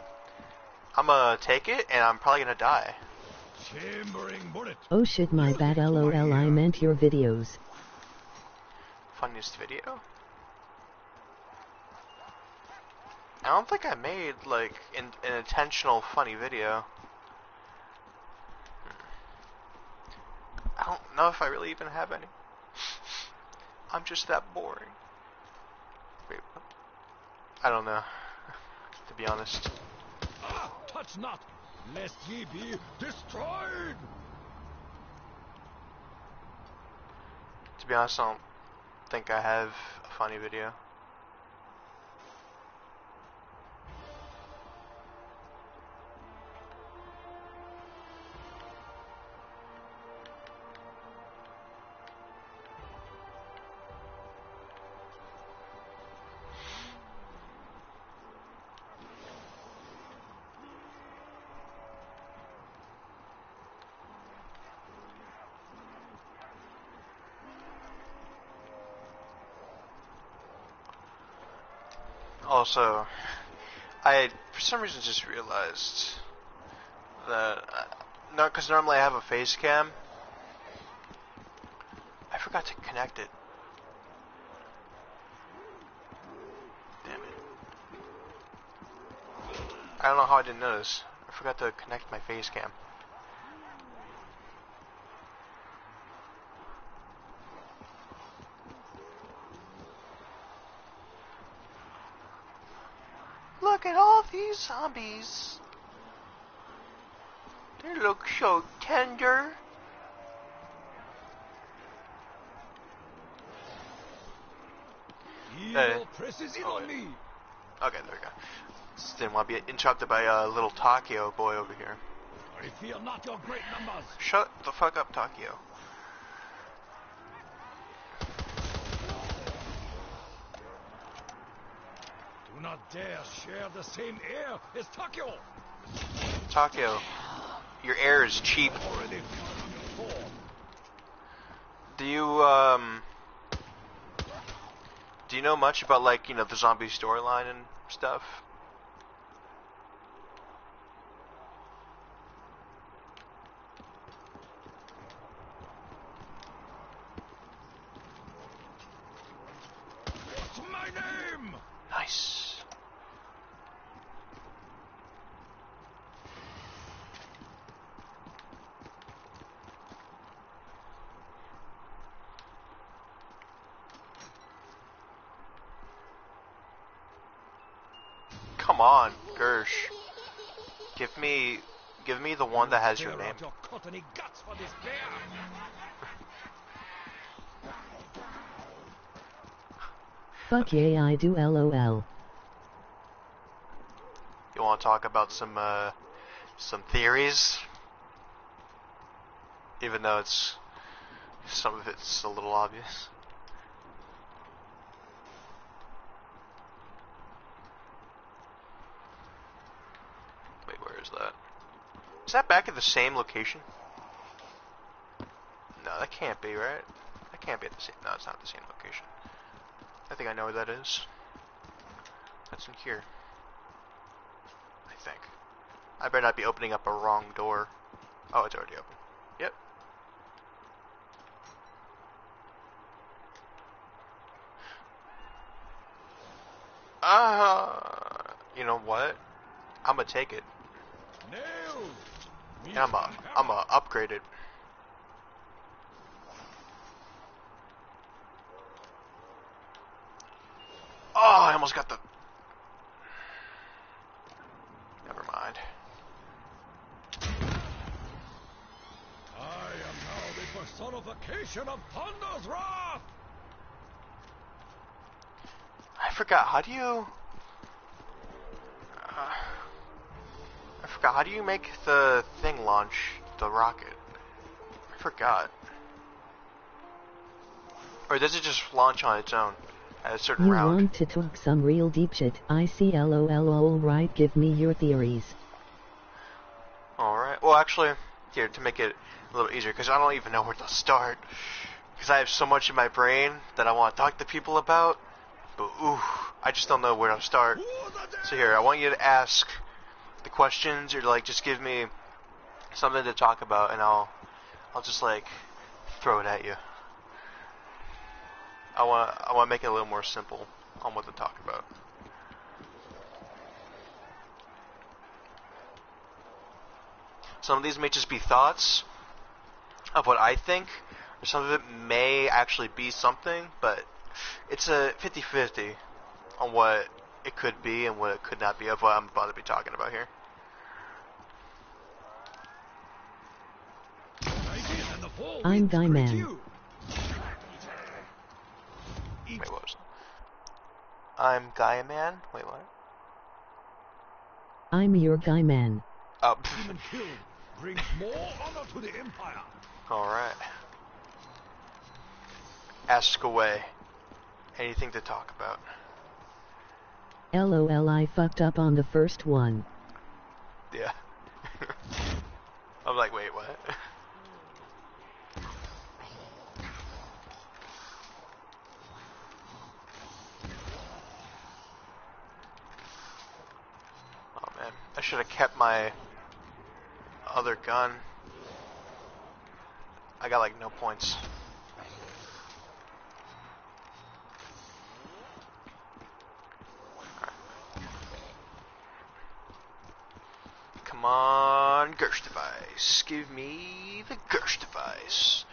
I'm gonna take it and I'm probably gonna die. Chambering bullet. Oh shit, my bad, lol, I meant your videos. Funniest video? I don't think I made like an intentional funny video. I don't know if I really even have any. I'm just that boring. Wait, what? I don't know. To be honest. Ah, touch not, lest ye be destroyed. To be honest, I don't think I have a funny video. Also, I for some reason just realized that no, because normally I have a face cam. I forgot to connect it. Damn it! I don't know how I didn't notice. I forgot to connect my face cam. Look at all these zombies. They look so tender. Evil presses in Oh, on wait. me. Okay, there we go. Just didn't want to be interrupted by a little Takio boy over here. I fear not your great numbers. Shut the fuck up, Takio. Do not dare share the same air as Takio. Takio, your air is cheap. Already feel your form. Do you know much about, like, you know, the zombie storyline and stuff? What's my name? Nice. come on, Gersh. Give me the one that has your Tear name. out your cottony guts for this bear. Fuck yeah, I do LOL. You want to talk about some theories? Even though some of it's a little obvious. Wait, where is that? Is that back at the same location? No, that can't be, right? That can't be at the same. No, it's not the same location. I think I know where that is. That's in here. I think. I better not be opening up a wrong door. Oh, it's already open. Yep. You know what? I'm gonna take it. Nails. And I'm gonna upgrade it. Oh, I almost got the. Never mind. I am now the personification of Thunder's wrath. I forgot. How do you? I forgot. How do you make the thing launch the rocket? I forgot. Or does it just launch on its own at a certain You route? want to talk some real deep shit? I see LOL. Alright, give me your theories. Alright. Well, actually, here, to make it a little easier, because I don't even know where to start. Because I have so much in my brain that I want to talk to people about. But, ooh, I just don't know where to start. So here, I want you to ask the questions, or like just give me something to talk about, and I'll just like throw it at you. I want to make it a little more simple on what to talk about. Some of these may just be thoughts of what I think, or some of it may actually be something, but it's a 50-50 on what it could be and what it could not be of what I'm about to be talking about here. I'm Guy Man. Wait, what was that? I'm Gaia Man? Wait, what? I'm your Guy Man. Oh, Human killed brings more honor to the Empire. alright. Ask away. Anything to talk about. LOL, I fucked up on the first one. Yeah. I'm like, wait, what? Oh man, I should have kept my other gun. I got like no points. Come on, Gersh device. Give me the Gersh device.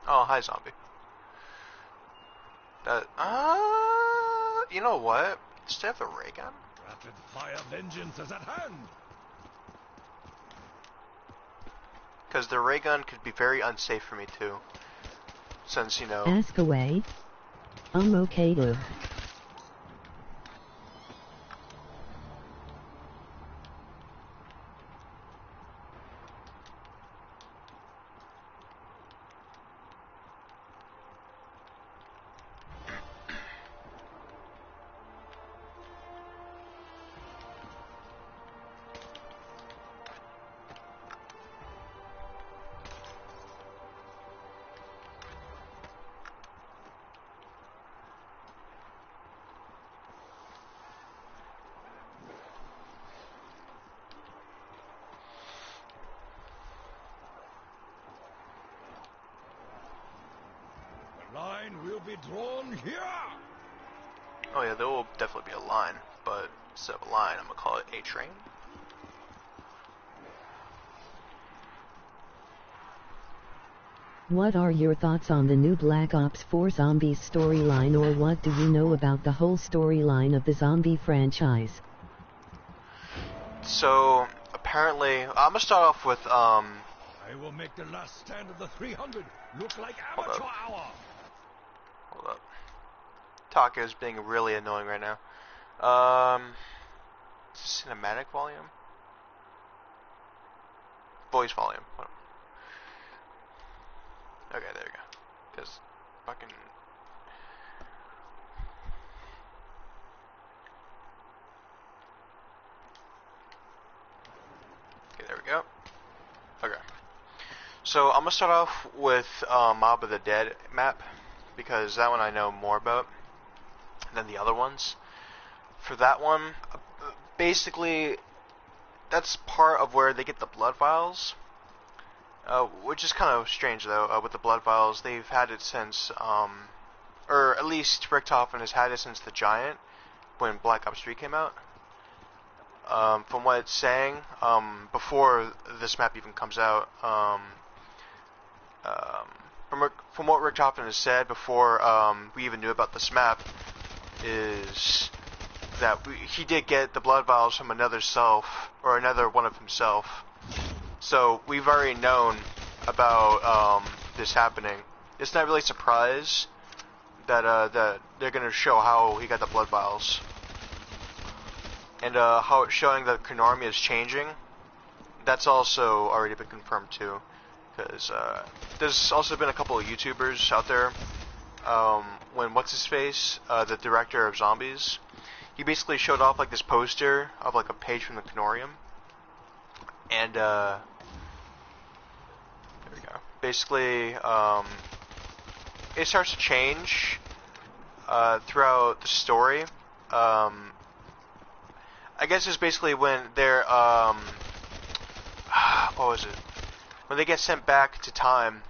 Oh, hi, zombie. You know what? Instead of the ray gun? Rapid fire vengeance is at hand. Because the ray gun could be very unsafe for me, too. Since, you know... Ask away. I'm okay with. Line will be drawn here. Oh yeah, there will definitely be a line, but instead of a line, I'm gonna call it a train. What are your thoughts on the new Black Ops 4 Zombies storyline, or what do you know about the whole storyline of the zombie franchise? So, apparently, I'm gonna start off with, I will make the last stand of the 300 look like amateur hour. Hold up. Taka is being really annoying right now. Cinematic volume? Voice volume. Okay, there we go. Because fucking... Okay, there we go. Okay. So, I'm gonna start off with Mob of the Dead map, because that one I know more about than the other ones. For that one, basically, that's part of where they get the blood vials, which is kind of strange though. With the blood vials, they've had it since, or at least Richtofen has had it since the Giant, when Black Ops 3 came out. From what it's saying, before this map even comes out, from what Richtofen has said before we even knew about this map, is that he did get the blood vials from another self, or another one of himself. So we've already known about this happening. It's not really a surprise that that they're gonna show how he got the blood vials, and how it's showing that Konami is changing. That's also already been confirmed too, because there's also been a couple of YouTubers out there. When what's his face, the director of Zombies, he basically showed off like this poster of like a page from the Canorium, and there we go. Basically, it starts to change throughout the story. I guess it's basically when they're what was it? When they get sent back to time.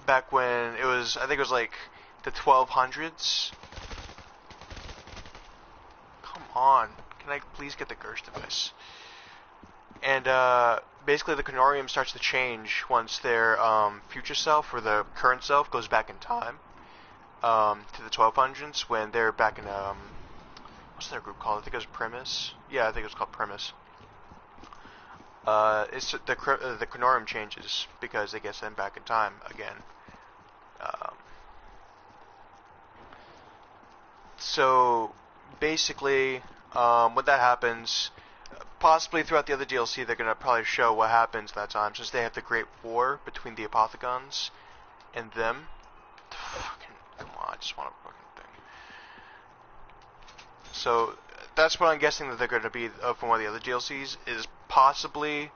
Back when it was, I think it was like the 1200s. Come on, can I please get the Gersh device? And basically the Canorium starts to change once their future self, or the current self, goes back in time to the 1200s, when they're back in what's their group called? I think it was Primus. Yeah, I think it was called Primus. It's the Canorium changes because they get sent back in time again. So basically, when that happens, possibly throughout the other DLC, they're gonna probably show what happens that time, since they have the Great War between the Apothegons and them. Fucking, come on, I just want a fucking thing. So that's what I'm guessing that they're gonna be from one of the other DLCs, is possibly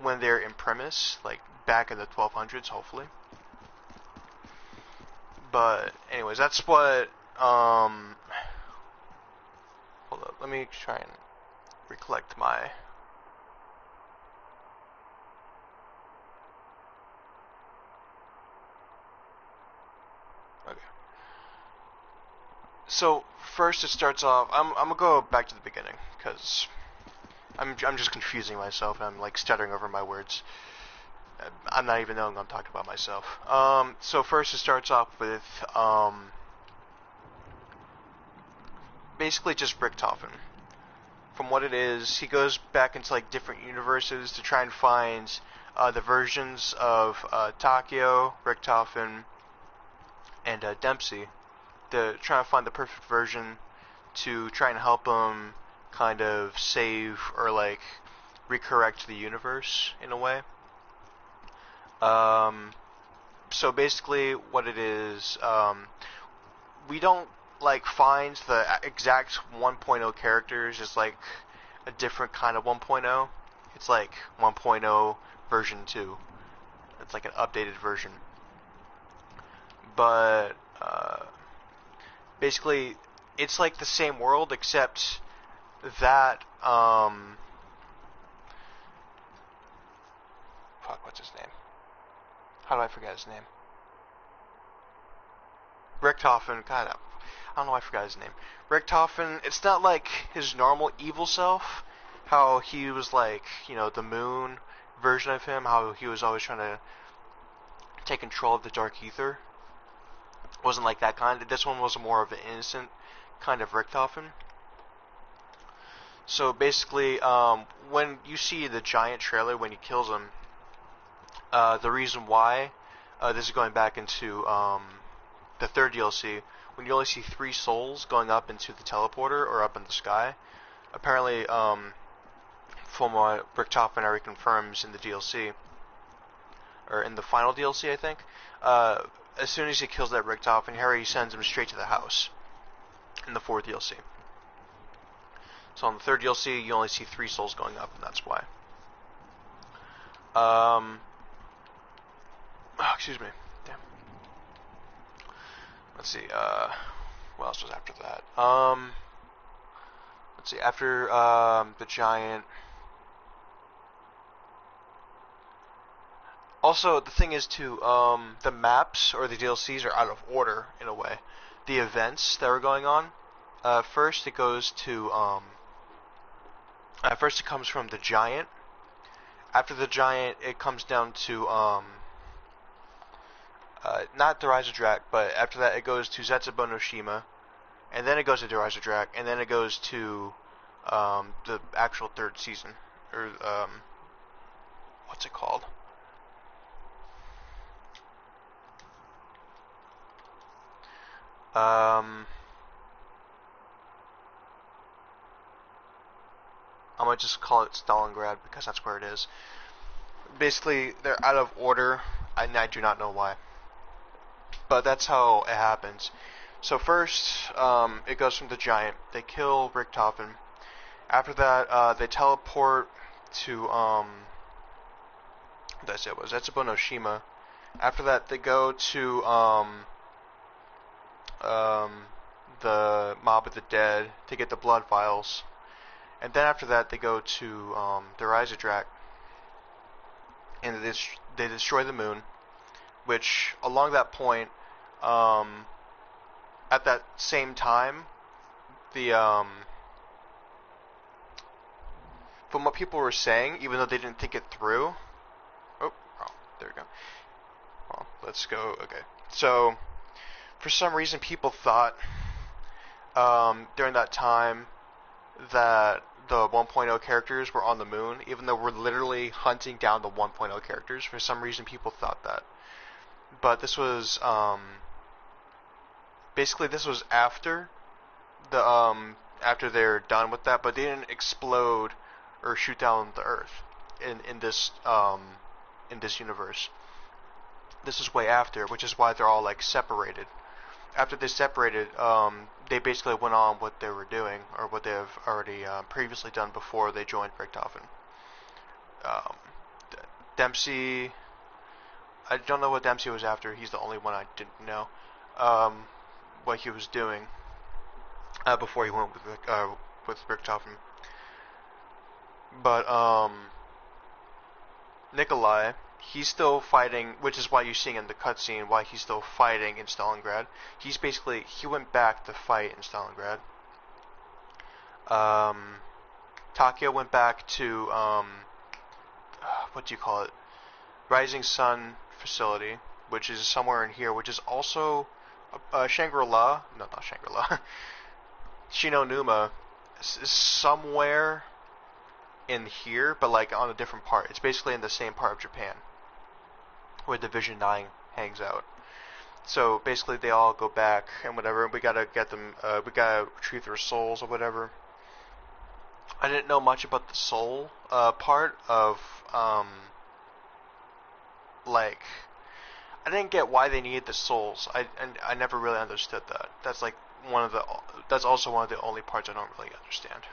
when they're in Primus, like back in the 1200s, hopefully. But anyways, that's what hold up, let me try and recollect my okay. So first it starts off, I'm gonna go back to the beginning, because I'm just confusing myself, and I'm like stuttering over my words. I'm not even knowing I'm talking about myself. So first it starts off with basically just Richtofen. From what it is, he goes back into like different universes to try and find the versions of Takeo, Richtofen, and Dempsey. To try and find the perfect version to try and help him kind of save or like recorrect the universe in a way. So basically what it is, we don't like find the exact 1.0 characters, it's like a different kind of 1.0. It's like 1.0 version 2. It's like an updated version. But basically it's like the same world, except that fuck, what's his name? How do I forget his name? Richtofen, God, I don't know why I forgot his name. Richtofen, it's not like his normal evil self, how he was like, you know, the moon version of him, how he was always trying to take control of the Dark Ether. It wasn't like that kind. This one was more of an innocent kind of Richthofen. So basically, when you see the giant trailer, when he kills him, the reason why, this is going back into the third DLC, when you only see 3 souls going up into the teleporter or up in the sky, apparently, from what Richthofen already confirms in the DLC, or in the final DLC, I think, as soon as he kills that Richthofen, Harry sends him straight to the house in the 4th DLC. So on the 3rd DLC, you only see 3 souls going up, and that's why. Oh, excuse me. Damn. Let's see, what else was after that? Let's see, after, the giant... Also, the thing is, too, the maps, or the DLCs, are out of order, in a way. The events that were going on, first it goes to, first it comes from the giant. After the giant, it comes down to, not Derizodrak, but after that it goes to Zetsubo no Shima, and then it goes to Derizodrak, and then it goes to, the actual 3rd season, or, what's it called? I'm gonna just call it Stalingrad because that's where it is. Basically, they're out of order, and I do not know why. But that's how it happens. So first, it goes from the giant. They kill Richthofen. After that, they teleport to, that's it, was Zetsubo no Shima. After that, they go to, the Mob of the Dead to get the blood vials, and then after that they go to the Derizodrak, and they destroy the moon, which along that point, at that same time, the from what people were saying, even though they didn't think it through, there we go. Well, let's go. Okay, so. For some reason, people thought during that time that the 1.0 characters were on the moon, even though we're literally hunting down the 1.0 characters. For some reason, people thought that. But this was basically this was after the after they're done with that, but they didn't explode or shoot down the Earth in this universe. This is way after, which is why they're all like separated. After they separated, they basically went on what they were doing, or what they have already previously done before they joined Richthofen. Dempsey, I don't know what Dempsey was after. He's the only one I didn't know what he was doing before he went with Richthofen. But Nikolai, he's still fighting, which is why you're seeing in the cutscene why he's still fighting in Stalingrad. He went back to fight in Stalingrad. Takeo went back to, what do you call it? Rising Sun facility, which is somewhere in here, which is also Shangri-La. No, not Shangri-La. Shinonuma is somewhere in here, but like on a different part. It's basically in the same part of Japan where Division 9 hangs out. So basically they all go back and whatever. We gotta get them, we gotta retrieve their souls or whatever. I didn't know much about the soul part of like, I didn't get why they needed the souls. I never really understood that. That's like that's also one of the only parts I don't really understand.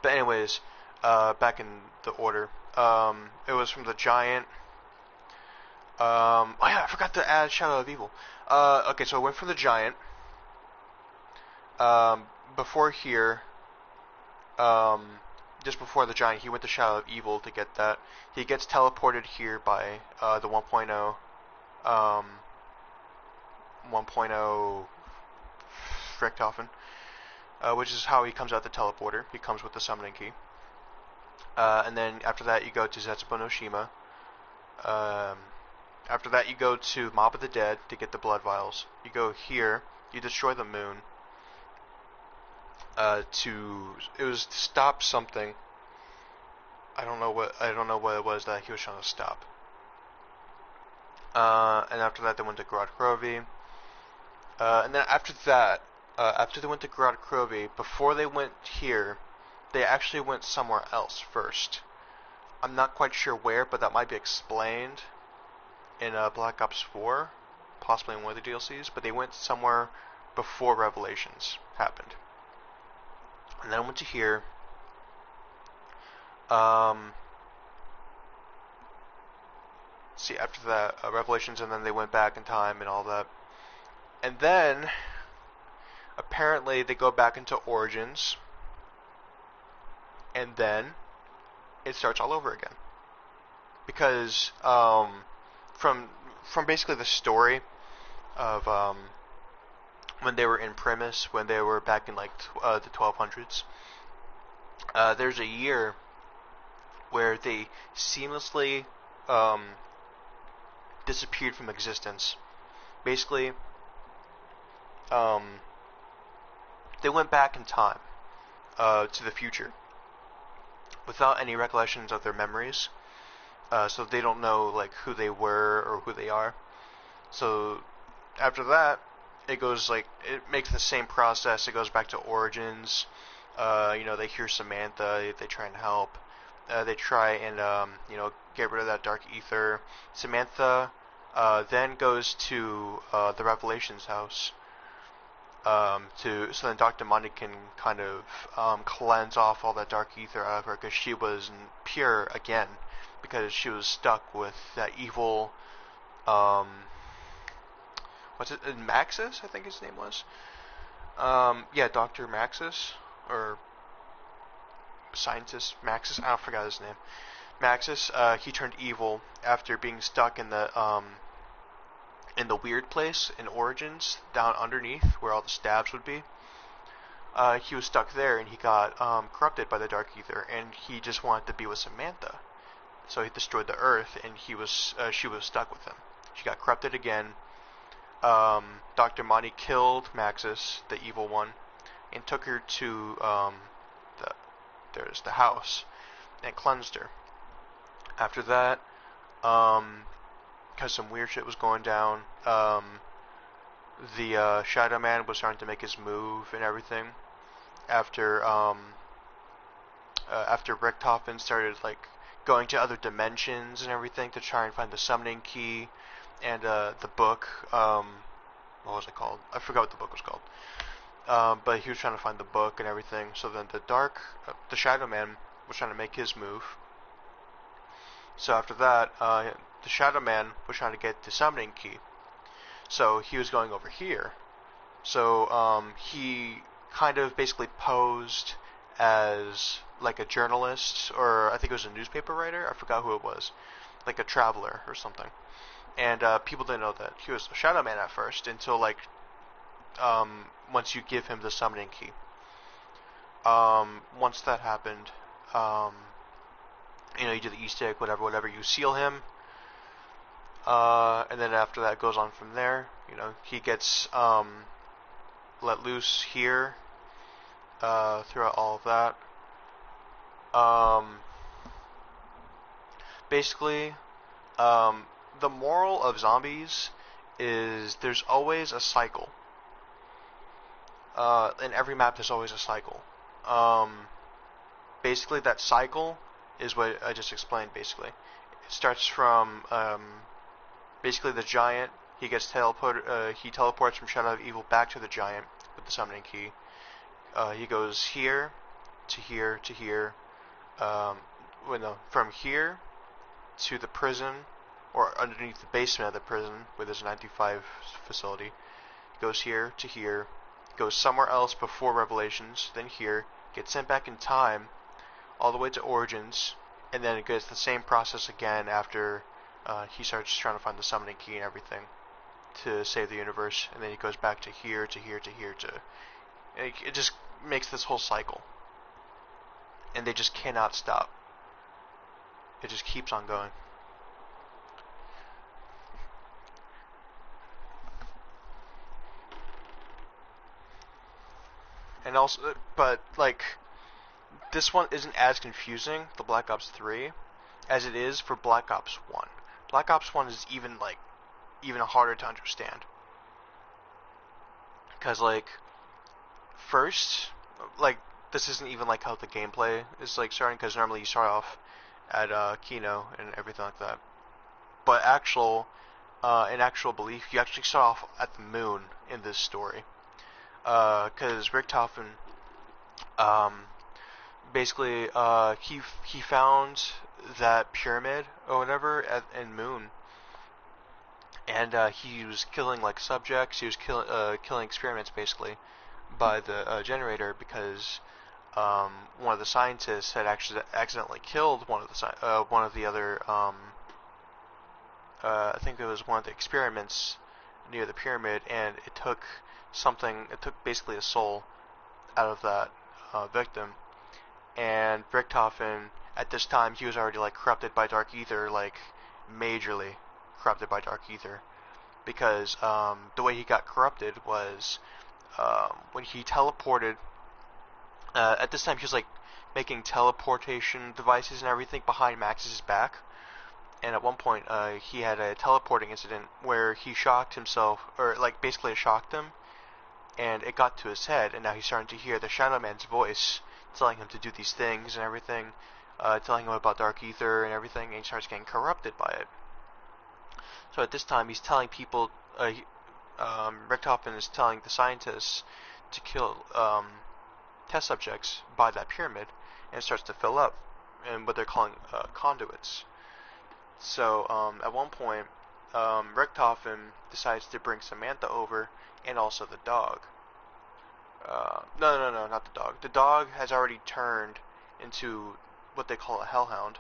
But anyways, back in the order. It was from the giant. Oh yeah, I forgot to add Shadow of Evil. Okay, so I went from the giant. Before here, just before the giant, he went to Shadow of Evil to get that. He gets teleported here by the 1.0. 1.0 Richthofen. Which is how he comes out the teleporter. He comes with the summoning key. And then after that you go to Zetsubo no Shima. After that, you go to Mob of the Dead to get the blood vials. You go here, you destroy the moon. It was to stop something. I don't know what it was that he was trying to stop. And after that, they went to Grad Krovi. And then after that, after they went to Grad Krovi, before they went here, they actually went somewhere else first. I'm not quite sure where, but that might be explained in Black Ops 4, possibly in one of the DLCs, but they went somewhere before Revelations happened. And then I went to here. See, after that, Revelations, and then they went back in time and all that. And then, apparently, they go back into Origins, and then it starts all over again. Because from basically the story of when they were in Primus, when they were back in like the 1200s, there's a year where they seamlessly disappeared from existence. Basically, they went back in time to the future without any recollections of their memories, so they don't know like who they were or who they are. So after that, it goes like it makes the same process. It goes back to Origins. They hear Samantha. They try and help. They try and get rid of that dark ether. Samantha then goes to the Revelations house. So then Dr. Monty can kind of cleanse off all that dark ether out of her, because she was pure again, because she was stuck with that evil, Maxis, I think his name was. Dr. Maxis, or Scientist Maxis, I forgot his name. Maxis, he turned evil after being stuck in the weird place in Origins, down underneath where all the stabs would be. He was stuck there, and he got corrupted by the dark ether, and he just wanted to be with Samantha. So he destroyed the Earth, and she was stuck with him. She got corrupted again. Dr. Monty killed Maxis, the evil one, and took her to the house and cleansed her. After that, because some weird shit was going down, the Shadow Man was starting to make his move and everything. After Richtofen started like going to other dimensions and everything to try and find the summoning key and the book. What was it called? I forgot what the book was called. But he was trying to find the book and everything. So then the Shadow Man was trying to make his move. So after that, the Shadow Man was trying to get the summoning key. So he was going over here. So he kind of basically posed as like a journalist, or I think it was a newspaper writer. I forgot who it was, like a traveler or something. And people didn't know that he was the Shadow Man at first, until like once you give him the summoning key. Once that happened, you do the Easter egg, whatever, you seal him, and then after that goes on from there. He gets let loose here throughout all of that. Basically, the moral of zombies is there's always a cycle. In every map there's always a cycle. Basically that cycle is what I just explained. Basically, it starts from basically the giant. He gets he teleports from Shadow of Evil back to the giant with the summoning key. He goes here to here to here. From here to the prison, or underneath the basement of the prison where there's a 95 facility. He goes here to here. Goes somewhere else before Revelations, then here. Gets sent back in time, all the way to Origins, and then it goes the same process again after he starts trying to find the summoning key and everything to save the universe, and then he goes back to here to here to here to. It just makes this whole cycle, and they just cannot stop. It just keeps on going. And also, but like, this one isn't as confusing, the Black Ops 3, as it is for Black Ops 1. Black Ops 1 is even harder to understand. Because, like, first, like, this isn't even like how the gameplay is like starting, because normally you start off at Kino and everything like that. But in actual belief, you actually start off at the moon in this story. Because Richtofen, basically, he found that pyramid or whatever in Moon, and he was killing like subjects. He was killing experiments basically by the generator because one of the scientists had actually accidentally killed one of the other. I think it was one of the experiments near the pyramid, and it took basically a soul out of that victim. And Richtofen, at this time, he was already like corrupted by Dark Ether, like majorly corrupted by Dark Ether, because the way he got corrupted was when he teleported. At this time, he was like making teleportation devices and everything behind Max's back. And at one point, he had a teleporting incident where he shocked himself, or like basically shocked him, and it got to his head, and now he's starting to hear the Shadow Man's voice telling him to do these things and everything, telling him about Dark Ether and everything, and he starts getting corrupted by it. So at this time, he's telling people, Richtofen is telling the scientists to kill test subjects by that pyramid, and it starts to fill up, and what they're calling conduits. So at one point, Richtofen decides to bring Samantha over, and also the dog. No, not the dog. The dog has already turned into what they call a hellhound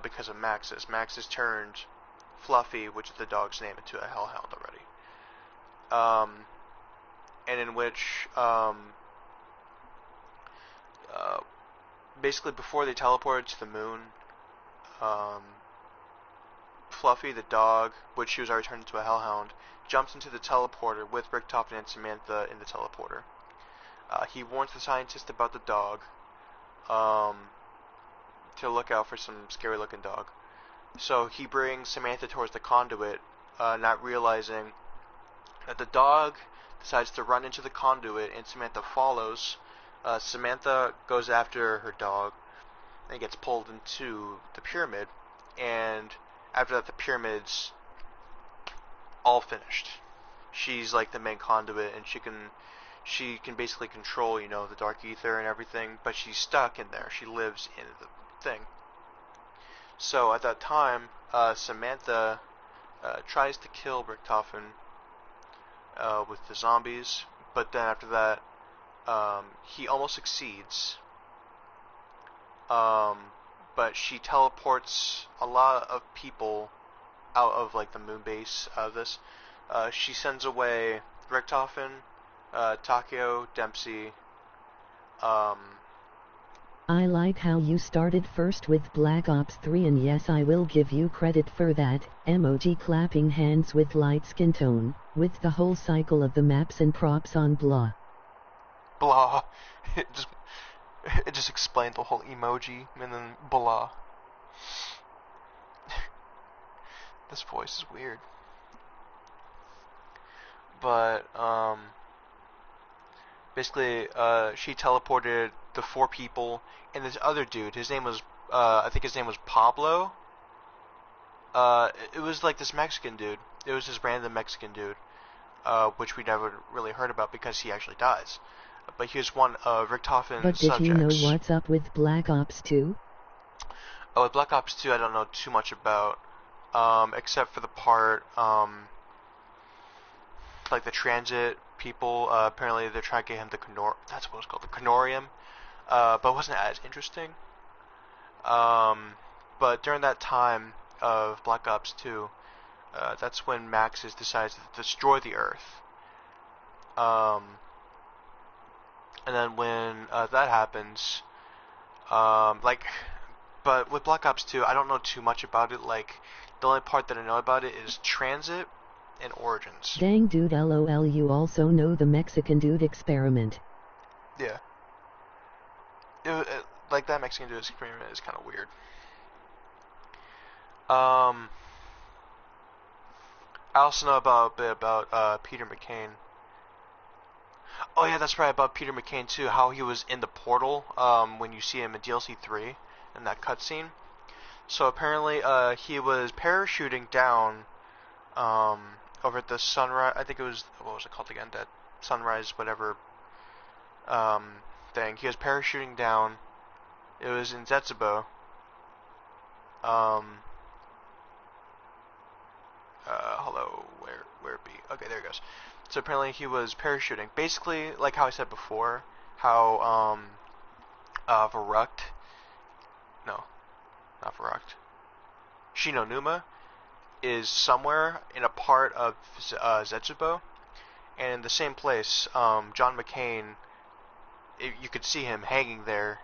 because of Maxis. Maxis turned Fluffy, which is the dog's name, into a hellhound already. And in which, basically before they teleported to the moon, Fluffy, the dog, which she was already turned into a hellhound, jumps into the teleporter with Richtofen and Samantha in the teleporter. He warns the scientist about the dog, to look out for some scary looking dog. So he brings Samantha towards the conduit, not realizing that the dog decides to run into the conduit, and Samantha follows. Samantha goes after her dog and gets pulled into the pyramid, and after that the pyramid's all finished. She's like the main conduit, and she can basically control, the Dark Ether and everything, but she's stuck in there. She lives in the thing. So at that time, Samantha tries to kill Richtofen with the zombies, but then after that, he almost succeeds. But she teleports a lot of people out of like the moon base out of this. She sends away Richtofen, Takeo, Dempsey. I like how you started first with Black Ops 3, and yes, I will give you credit for that. Emoji clapping hands with light skin tone, with the whole cycle of the maps and props on blah. Blah. It just explained the whole emoji and then blah. This voice is weird. But basically, she teleported the 4 people, and this other dude, his name was, I think his name was Pablo. It was like this Mexican dude. It was this random Mexican dude, which we never really heard about because he actually dies. But he was one of Richtofen's But did subjects. you know what's up with Black Ops 2? Oh, with Black Ops 2, I don't know too much about, except for the part, like the transit people. Apparently, they're trying to get him the that's what it's called, the Canorium. But it wasn't as interesting. But during that time of Black Ops 2, that's when Maxis decides to destroy the Earth. And then when that happens, but with Black Ops 2, I don't know too much about it. Like, the only part that I know about it is transit and origins. Dang dude, lol, you also know the Mexican dude experiment. Yeah. Like that Mexican dude screaming is kind of weird. I also know about a bit about Peter McCain. Oh yeah, that's right, about Peter McCain too. How he was in the portal when you see him in DLC 3 in that cutscene. So apparently he was parachuting down over at the sunrise. I think it was, what was it called again? That sunrise whatever thing. He was parachuting down. It was in Zetsubo. Hello, where be? Okay, there he goes. So apparently he was parachuting. Basically, like how I said before, how Verrucht, no, not Verrucht, Shinonuma is somewhere in a part of Zetsubo, and in the same place, John McCain, you could see him hanging there,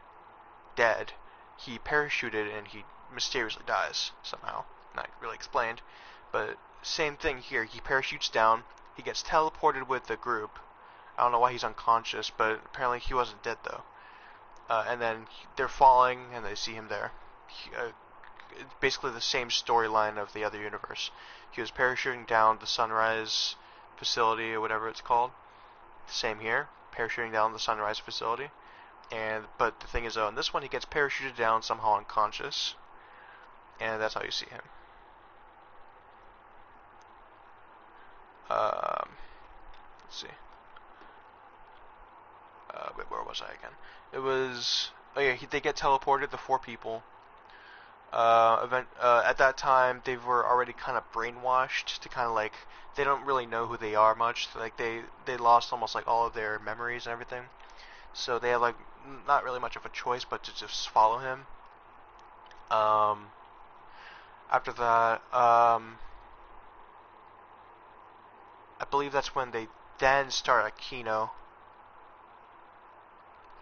dead. He parachuted and he mysteriously dies somehow. Not really explained, but same thing here. He parachutes down. He gets teleported with the group. I don't know why he's unconscious, but apparently he wasn't dead though. And then they're falling, and they see him there. It's basically the same storyline of the other universe. He was parachuting down the Sunrise facility, or whatever it's called. Same here, parachuting down the Sunrise facility. But the thing is, though, in this one, he gets parachuted down somehow unconscious, and that's how you see him. Let's see. Wait, where was I again? It was, oh yeah, they get teleported, the 4 people. At that time, they were already kind of brainwashed to kind of like, they don't really know who they are much. Like they lost almost like all of their memories and everything. So they have like not really much of a choice but to just follow him. After that, I believe that's when they then start Aquino.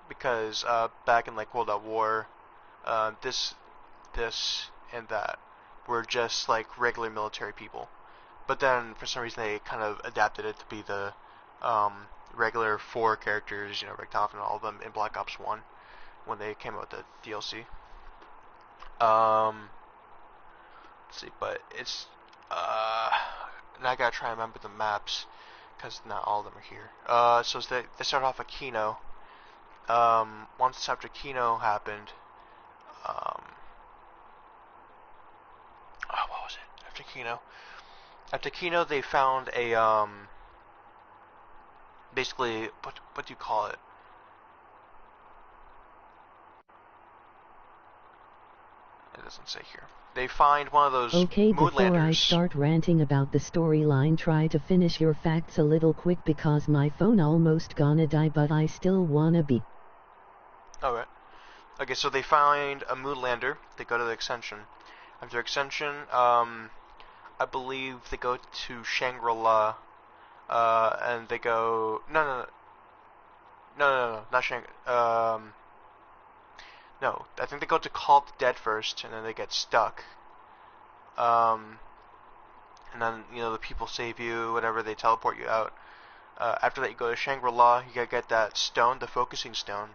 Because back in like World at War, this and that were just like regular military people. But then for some reason they kind of adapted it to be the regular 4 characters, you know, Richtofen and all of them in Black Ops 1 when they came out with the DLC. Let's see, but it's and I gotta try and remember the maps because not all of them are here. So they start off at Kino. Once after Kino happened, what was it? After Kino? After Kino, they found a, basically, what do you call it? It doesn't say here. They find one of those Okay, before moonlanders. I start ranting about the storyline, try to finish your facts a little quick because my phone almost gonna die, but I still wanna be. Alright. Okay, so they find a moonlander. They go to the Ascension. After Ascension, I believe they go to Shangri-La, and they go, no, not Shangri-La, no, I think they go to Call of the Dead first, and then they get stuck, and then, you know, the people save you, whatever, they teleport you out. After that, you go to Shangri-La, you gotta get that stone, the focusing stone,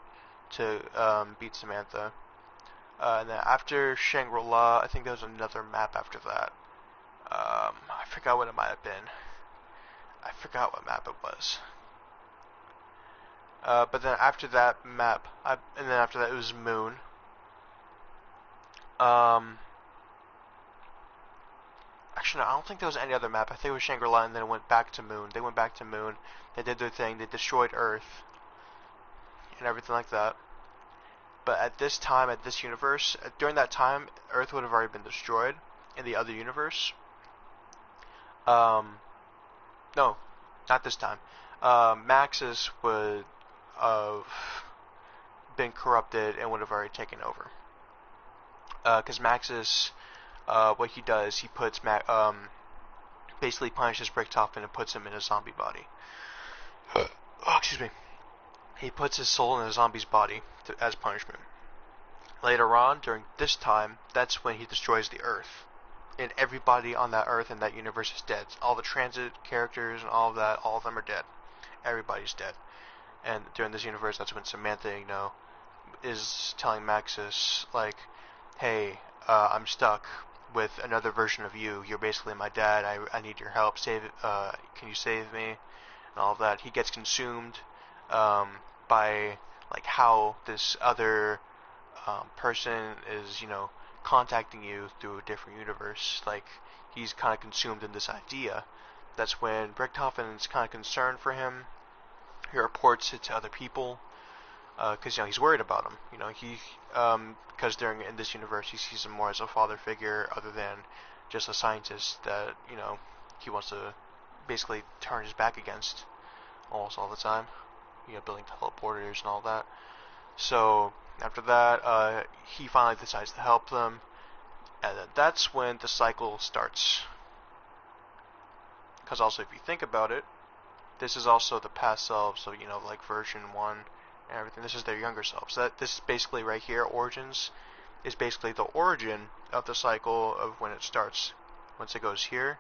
to, beat Samantha. And then after Shangri-La, I think there's another map after that. I forgot what it might have been. I forgot what map it was. But then after that map, and then after that it was Moon. Actually, no, I don't think there was any other map. I think it was Shangri-La, and then it went back to Moon. They went back to Moon. They did their thing. They destroyed Earth and everything like that. But at this time, at this universe, during that time, Earth would have already been destroyed in the other universe. No, not this time. Maxis would have been corrupted and would have already taken over. Because Maxis, what he does, he puts basically punishes Richtofen and puts him in a zombie body. Oh, excuse me. He puts his soul in a zombie's body as punishment. Later on, during this time, that's when he destroys the Earth. And everybody on that Earth and that universe is dead. All the transit characters and all of that, all of them are dead. Everybody's dead. And during this universe, that's when Samantha, is telling Maxis, like, hey, I'm stuck with another version of you. You're basically my dad. I need your help. Can you save me? And all of that. He gets consumed by like how this other person is, contacting you through a different universe. Like he's kind of consumed in this idea. That's when Richtofen is kind of concerned for him. He reports it to other people because he's worried about him. Because in this universe he sees him more as a father figure other than just a scientist that he wants to basically turn his back against almost all the time. Building teleporters and all that. So after that, he finally decides to help them, and then that's when the cycle starts. Because also, if you think about it, this is also the past selves of like version 1 and everything. This is their younger selves. This is basically right here, Origins, is basically the origin of the cycle of when it starts. Once it goes here,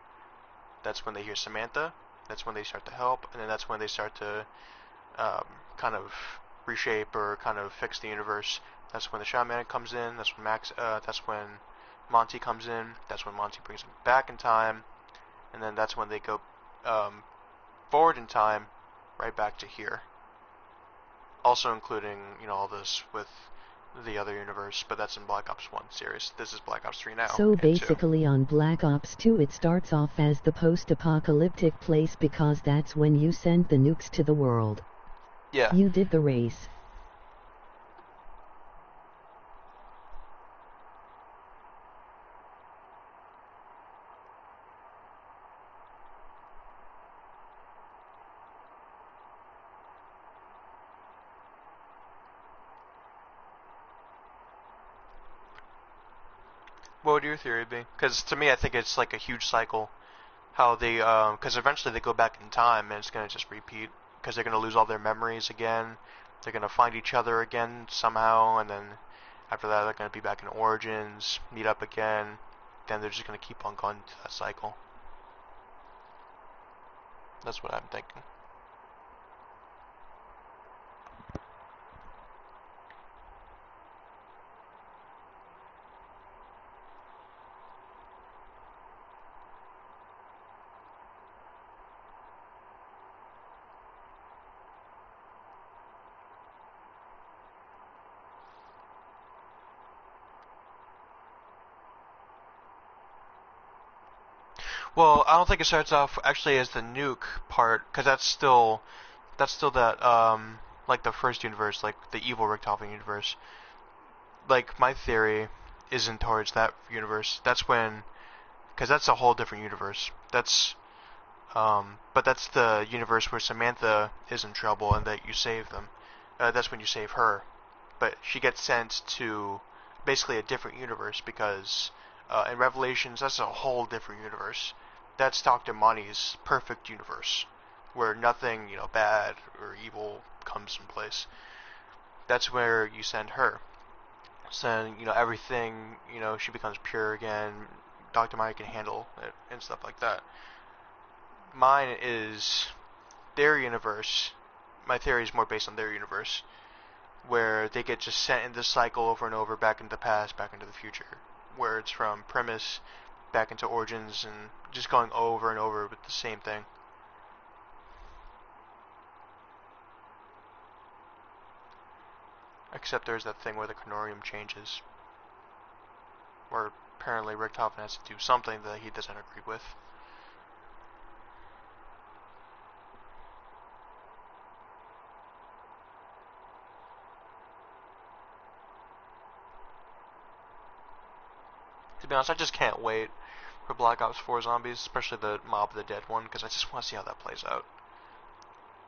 that's when they hear Samantha. That's when they start to help, and then that's when they start to kind of reshape or kind of fix the universe. That's when the shaman comes in. That's when that's when Monty comes in. That's when Monty brings him back in time, and then that's when they go forward in time, right back to here. Also including all this with the other universe, but that's in Black Ops 1 series. This is Black Ops 3 now. So basically on Black Ops 2 it starts off as the post-apocalyptic place because that's when you sent the nukes to the world. Yeah. You did the race. What would your theory be? Because to me, I think it's like a huge cycle. How they, because eventually they go back in time and it's going to just repeat. Because they're going to lose all their memories again. They're going to find each other again somehow. And then after that, they're going to be back in Origins, meet up again. Then they're just going to keep on going to that cycle. That's what I'm thinking. Well, I don't think it starts off actually as the nuke part, because that's still that like the first universe, like the evil Richtofen universe. Like my theory isn't towards that universe. That's when, because that's a whole different universe. But that's the universe where Samantha is in trouble and that you save them. That's when you save her, but she gets sent to basically a different universe because in Revelations that's a whole different universe. That's Dr. Monty's perfect universe, where nothing, bad or evil comes in place. That's where you send her. So, everything, she becomes pure again. Dr. Monty can handle it and stuff like that. Mine is their universe. My theory is more based on their universe, where they get just sent in this cycle over and over, back into the past, back into the future, where it's from premise back into Origins and just going over and over with the same thing. Except there's that thing where the Chronorium changes, where apparently Richtofen has to do something that he doesn't agree with. To be honest, I just can't wait for Black Ops 4 Zombies, especially the Mob of the Dead one, because I just want to see how that plays out.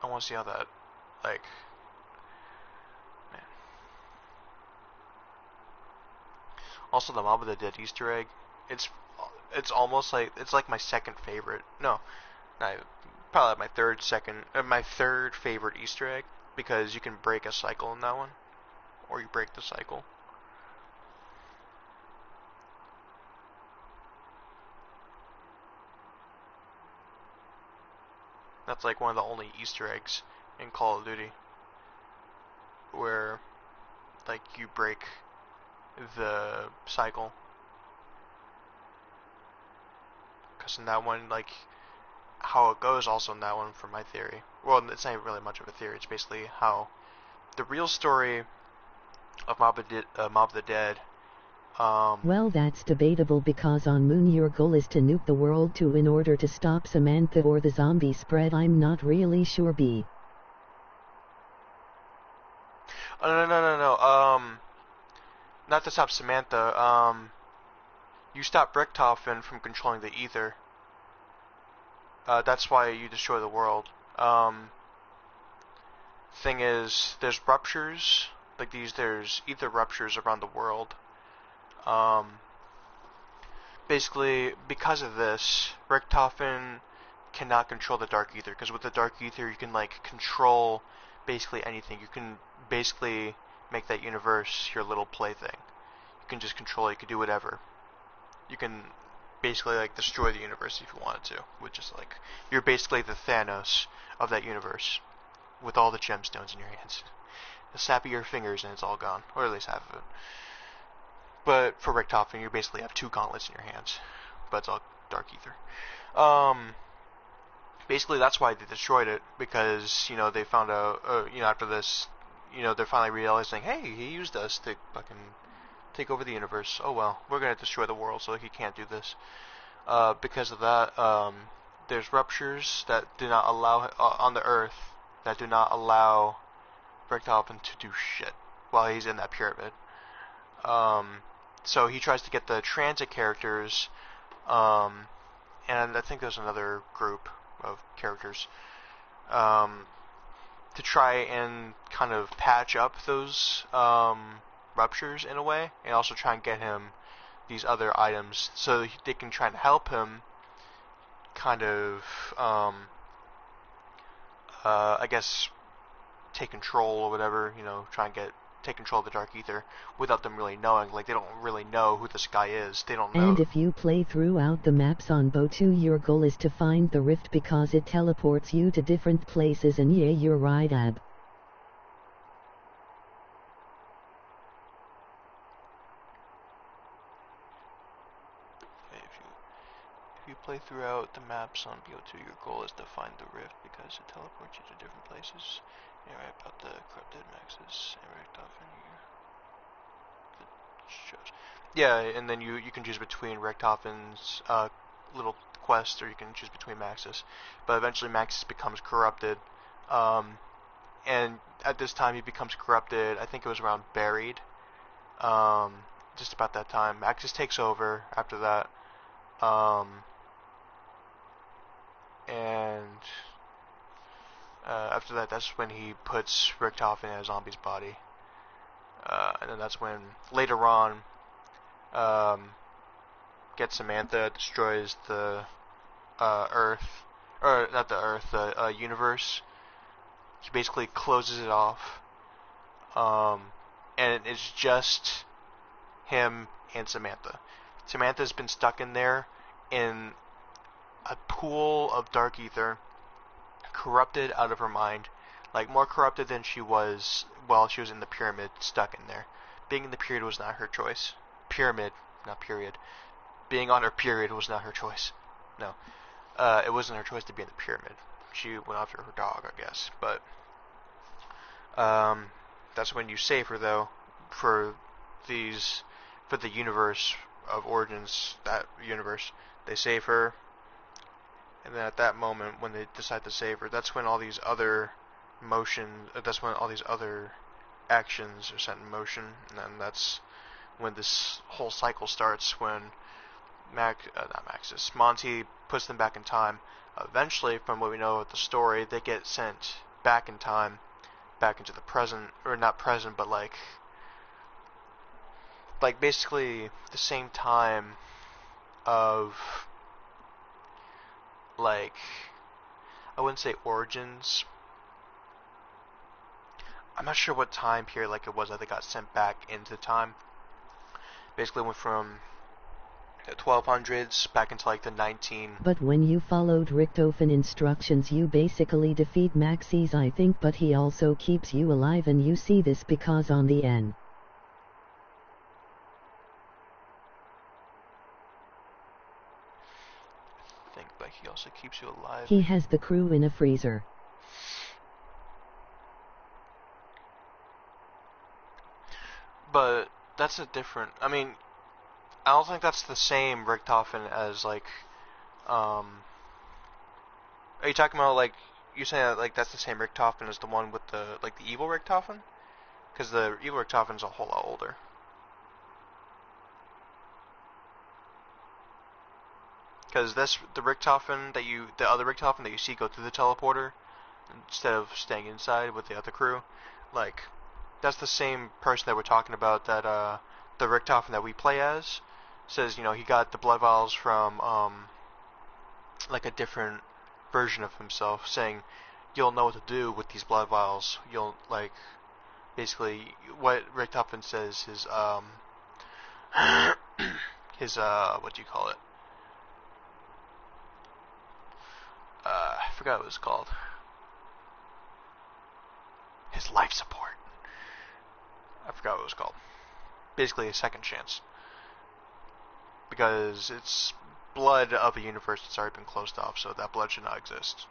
I want to see how that, like, man. Also, the Mob of the Dead Easter egg, it's almost like, it's like my second favorite. No, probably my third favorite Easter egg, because you can break a cycle in that one, or you break the cycle. That's like one of the only Easter eggs in Call of Duty where like you break the cycle. Because in that one, like, how it goes also in that one, for my theory. Well, it's not really much of a theory. It's basically how the real story of Mob of the Dead. Well, that's debatable because on Moon your goal is to nuke the world too in order to stop Samantha or the zombie spread. I'm not really sure, B. Oh, no. Not to stop Samantha. You stop Richtofen from controlling the ether. That's why you destroy the world. Thing is, there's ruptures, like there's ether ruptures around the world. Basically, because of this, Richtofen cannot control the dark ether, because with the dark ether you can like control basically anything. You can basically make that universe your little plaything. You can just control it, you can do whatever. You can basically like destroy the universe if you wanted to, which is like, you're basically the Thanos of that universe, with all the gemstones in your hands. The snap of your fingers and it's all gone, or at least half of it. But for Richtofen, you basically have two gauntlets in your hands, but it's all dark ether. Basically that's why they destroyed it, because, you know, they found out, you know, after this, you know, they're finally realizing, hey, he used us to fucking take over the universe. Oh well, we're gonna destroy the world, so he can't do this. Because of that, there's ruptures that do not allow, on the Earth, that do not allow Richtofen to do shit while he's in that pyramid. So he tries to get the transit characters, and I think there's another group of characters, to try and kind of patch up those ruptures in a way, and also try and get him these other items so they can try and help him kind of, I guess, take control or whatever, you know, try and take control of the dark ether without them really knowing. Like, they don't really know who this guy is. They don't know. And if you play throughout the maps on BO2, your goal is to find the rift because it teleports you to different places, and yeah, you're right, Ab. If you play throughout the maps on BO2, your goal is to find the rift because it teleports you to different places. You're right about the corrupted maxes and Richtofen shows. Yeah, and then you can choose between Richtofen's little quest, or you can choose between Maxis. But eventually Maxis becomes corrupted, and at this time he becomes corrupted. I think it was around Buried, just about that time. Maxis takes over after that, and after that, that's when he puts Richtofen in a zombie's body. And then that's when, later on, gets Samantha, destroys the Earth, or not the Earth, the universe. He basically closes it off, and it's just him and Samantha. Samantha's been stuck in there in a pool of dark ether, corrupted out of her mind, like more corrupted than she was while she was in the pyramid, stuck in there. Being in the period was not her choice. Pyramid, not period. Being on her period was not her choice. No. It wasn't her choice to be in the pyramid. She went after her dog, I guess. But that's when you save her, though, for the universe of Origins, that universe. They save her, and then at that moment, when they decide to save her, that's when all these other that's when all these other actions are set in motion, and then that's when this whole cycle starts, when Monty puts them back in time. Eventually, from what we know of the story, they get sent back in time, back into the present, or not present, but like basically the same time of, like, I wouldn't say Origins. I'm not sure what time period like it was that they got sent back into time. Basically went from the 1200s back into like the 19. But when you followed Richtofen instructions you basically defeat Maxis I think, but he also keeps you alive, and you see this because on the N. I think, but he also keeps you alive. He has the crew in a freezer. But that's a different, I mean, I don't think that's the same Richtofen as like, are you talking about like, you're saying that like that's the same Richtofen as the one with the, like the evil Richtofen? Because the evil Richtofen's a whole lot older. Because this, the other Richtofen that you see go through the teleporter, instead of staying inside with the other crew, like, that's the same person that we're talking about, that, the Richtofen that we play as, says, you know, he got the blood vials from, like a different version of himself, saying, you'll know what to do with these blood vials. You'll, like, basically, what Richtofen says is, what do you call it? I forgot what it was called. His life support. I forgot what it was called. Basically a second chance. Because it's blood of a universe that's already been closed off, so that blood should not exist.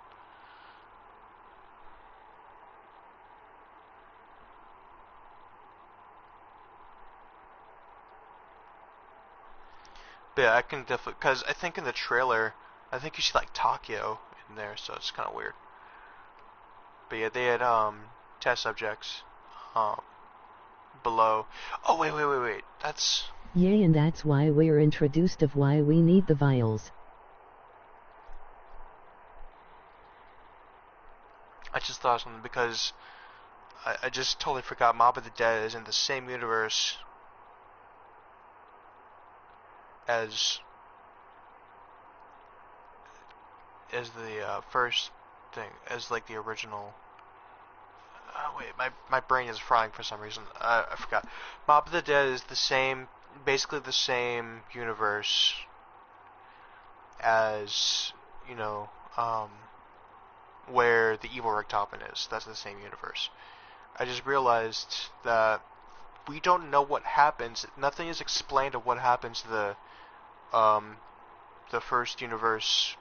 But yeah, I can definitely, because I think in the trailer, I think you see like Takeo in there, so it's kind of weird. But yeah, they had test subjects below. Oh wait, that's... Yay, and that's why we're introduced of why we need the vials. I just thought of something because I just totally forgot Mob of the Dead is in the same universe as the first thing, as like the original. Wait, my brain is frying for some reason. I forgot. Mob of the Dead is the same, basically the same universe as, you know, where the evil Richtofen is. That's the same universe. I just realized that we don't know what happens. Nothing is explained of what happens to the first universe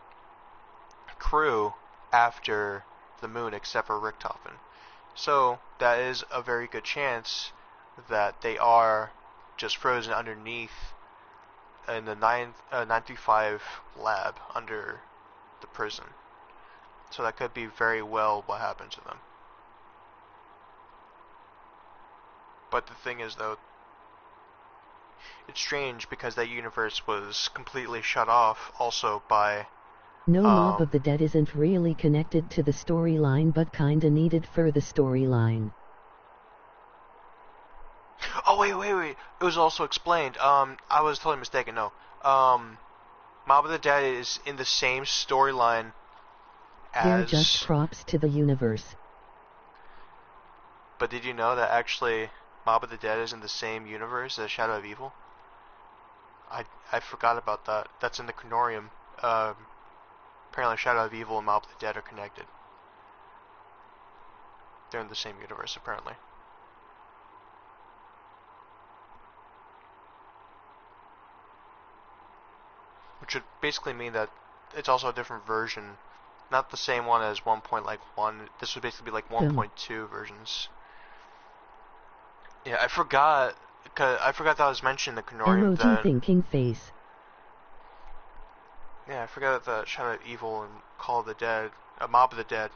crew after the moon, except for Richtofen. So that is a very good chance that they are just frozen underneath in the 935 lab under the prison. So that could be very well what happened to them. But the thing is, though, it's strange because that universe was completely shut off also by... No, Mob of the Dead isn't really connected to the storyline, but kinda needed for the storyline. Oh, wait. It was also explained. I was totally mistaken. No. Mob of the Dead is in the same storyline as... They're just props to the universe. But did you know that actually Mob of the Dead is in the same universe as Shadow of Evil? I forgot about that. That's in the Canorium. Apparently Shadow of Evil and Mob of the Dead are connected. They're in the same universe, apparently. Which would basically mean that it's also a different version. Not the same one as 1.1. This would basically be like 1.2 versions. Yeah, I forgot that was mentioned in the Canorium. Emoji thinking face. Yeah, I forgot that Shadow of Evil and Call of the Dead, Mob of the Dead,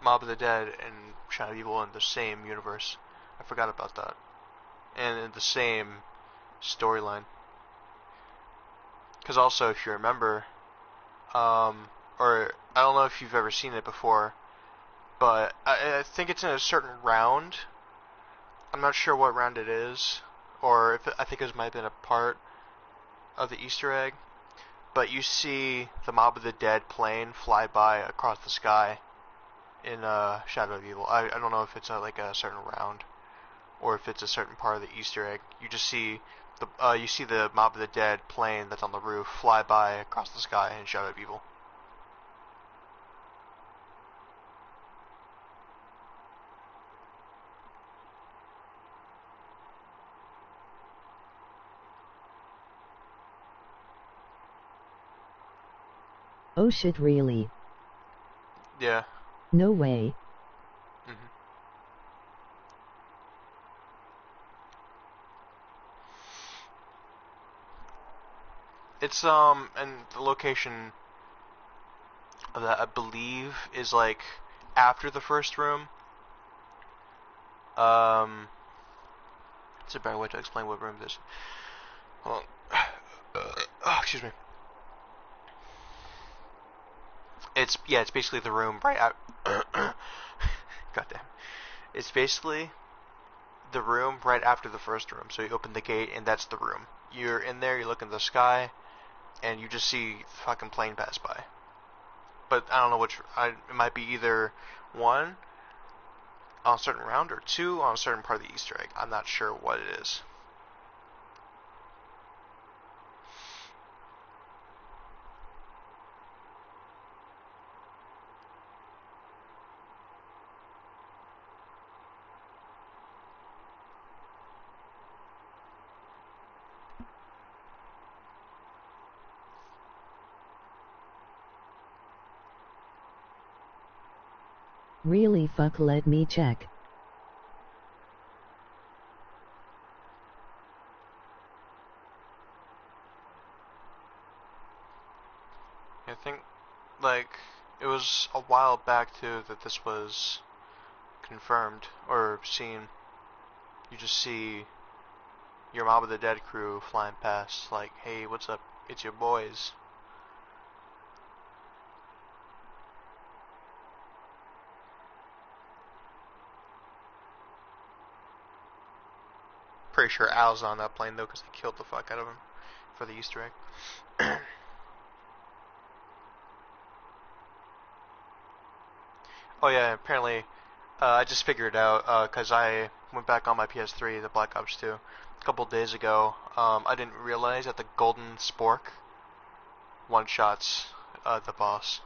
Mob of the Dead and Shadow of Evil in the same universe. I forgot about that. And in the same storyline. Because also, if you remember, or I don't know if you've ever seen it before, but I think it's in a certain round. I'm not sure what round it is, or if I think it might have been a part of the Easter egg. But you see the Mob of the Dead plane fly by across the sky in Shadow of Evil. I don't know if it's like a certain round or if it's a certain part of the Easter egg. You just see you see the Mob of the Dead plane that's on the roof fly by across the sky and shout at people. Oh shit, really? Yeah. No way. Mm-hmm. It's and the location that I believe is like after the first room. It's a better way to explain what room this is. Hold on. Oh, excuse me. It's basically the room right out. Goddamn. It's basically the room right after the first room. So you open the gate and that's the room. You're in there, you look in the sky, and you just see the fucking plane pass by. But I don't know which. It might be either one on a certain round or two on a certain part of the Easter egg. I'm not sure what it is. Really, fuck, let me check. I think, like, it was a while back too that this was confirmed or seen. You just see your Mob of the Dead crew flying past, like, hey, what's up? It's your boys. Pretty sure Al's on that plane though, because they killed the fuck out of him for the Easter egg. Oh yeah, apparently, I just figured it out, because I went back on my PS3, the Black Ops 2, a couple days ago. I didn't realize that the Golden Spork one-shots the boss.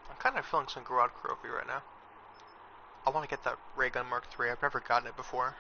I'm kind of feeling some Garage Trophy right now. I want to get that Ray Gun Mark III. I've never gotten it before.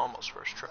Almost first try.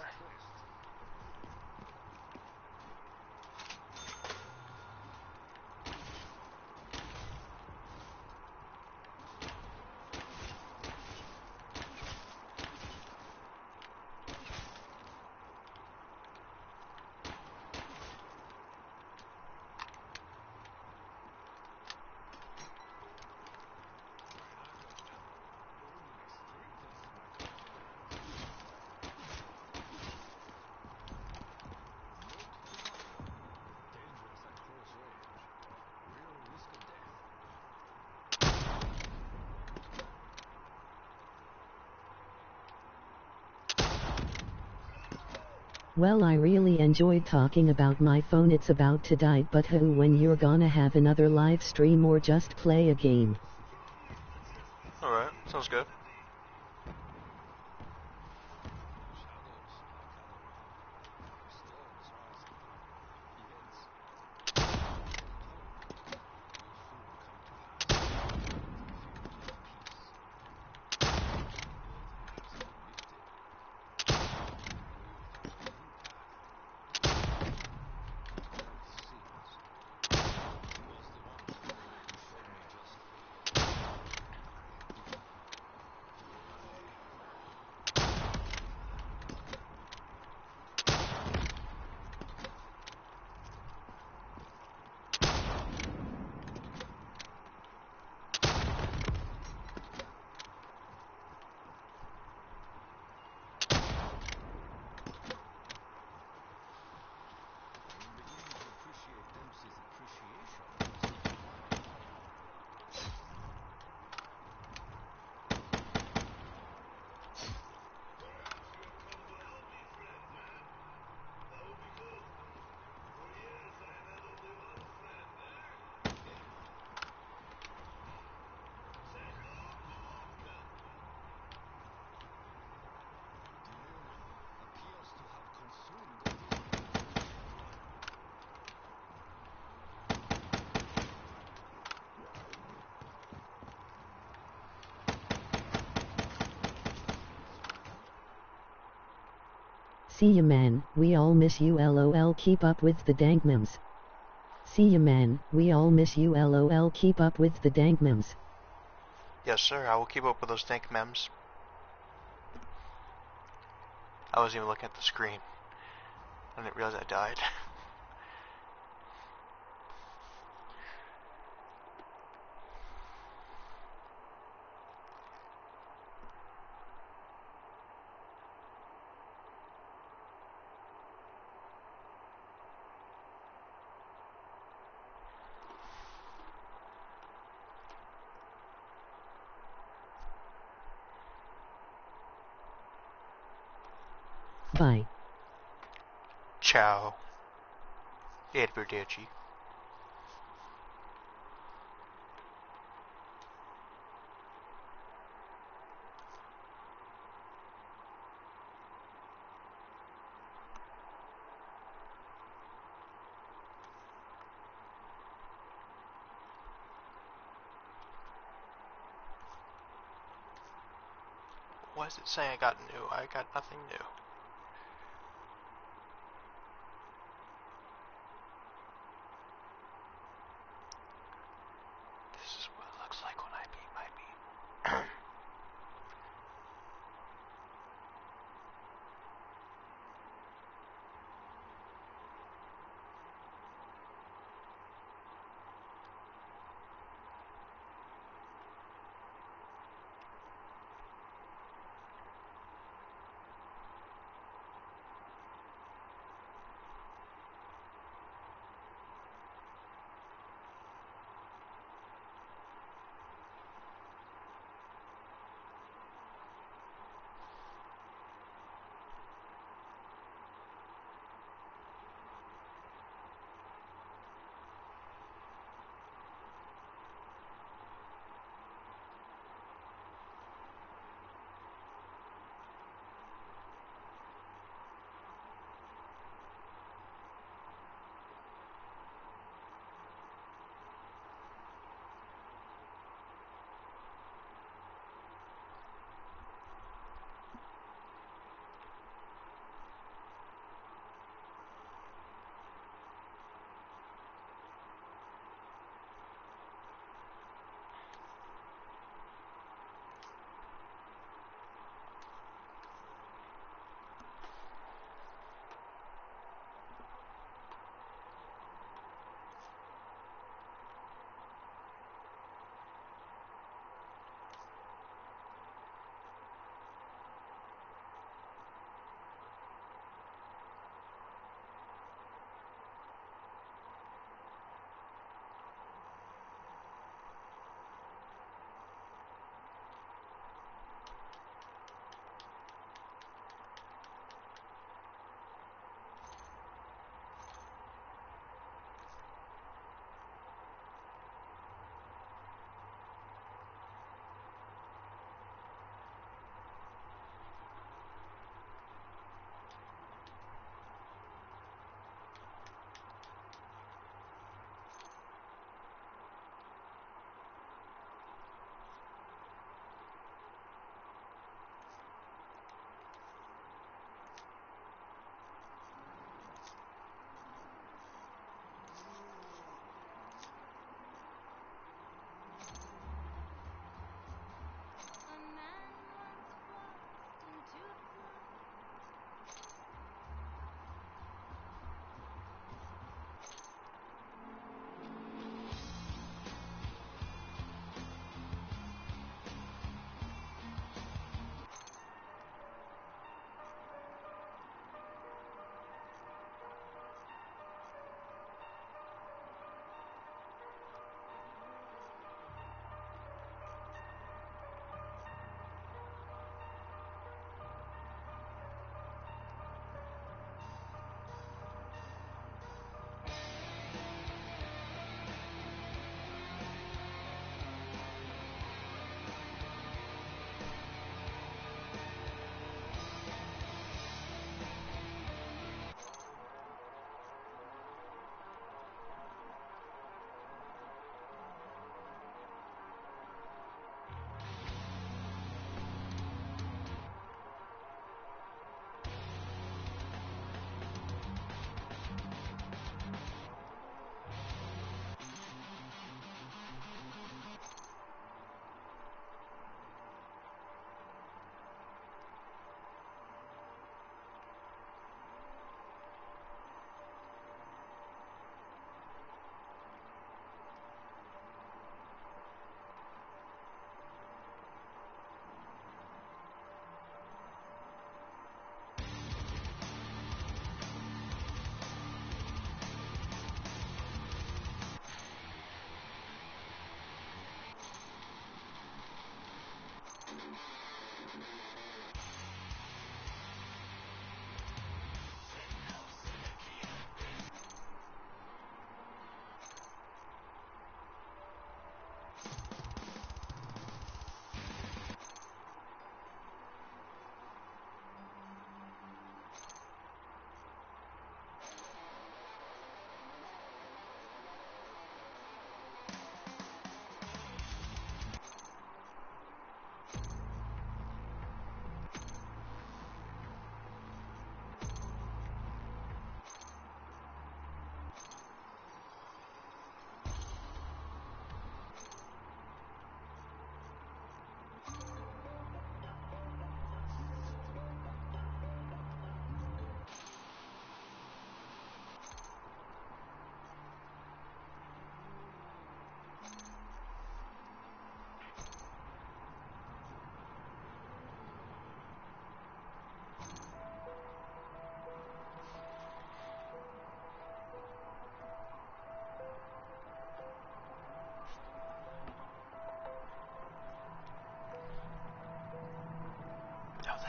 Well, I really enjoyed talking about my phone. It's about to die, but who, when you're gonna have another live stream or just play a game? Alright, sounds good. See ya, man, we all miss you, lol, keep up with the dank memes. See ya, man, we all miss you, lol, keep up with the dank memes. Yes, sir, I will keep up with those dank memes. I wasn't even looking at the screen. I didn't realize I died. Bye. Ciao. Arrivederci. Why is it saying I got new? I got nothing new. This is what it looks like when I beat my beat.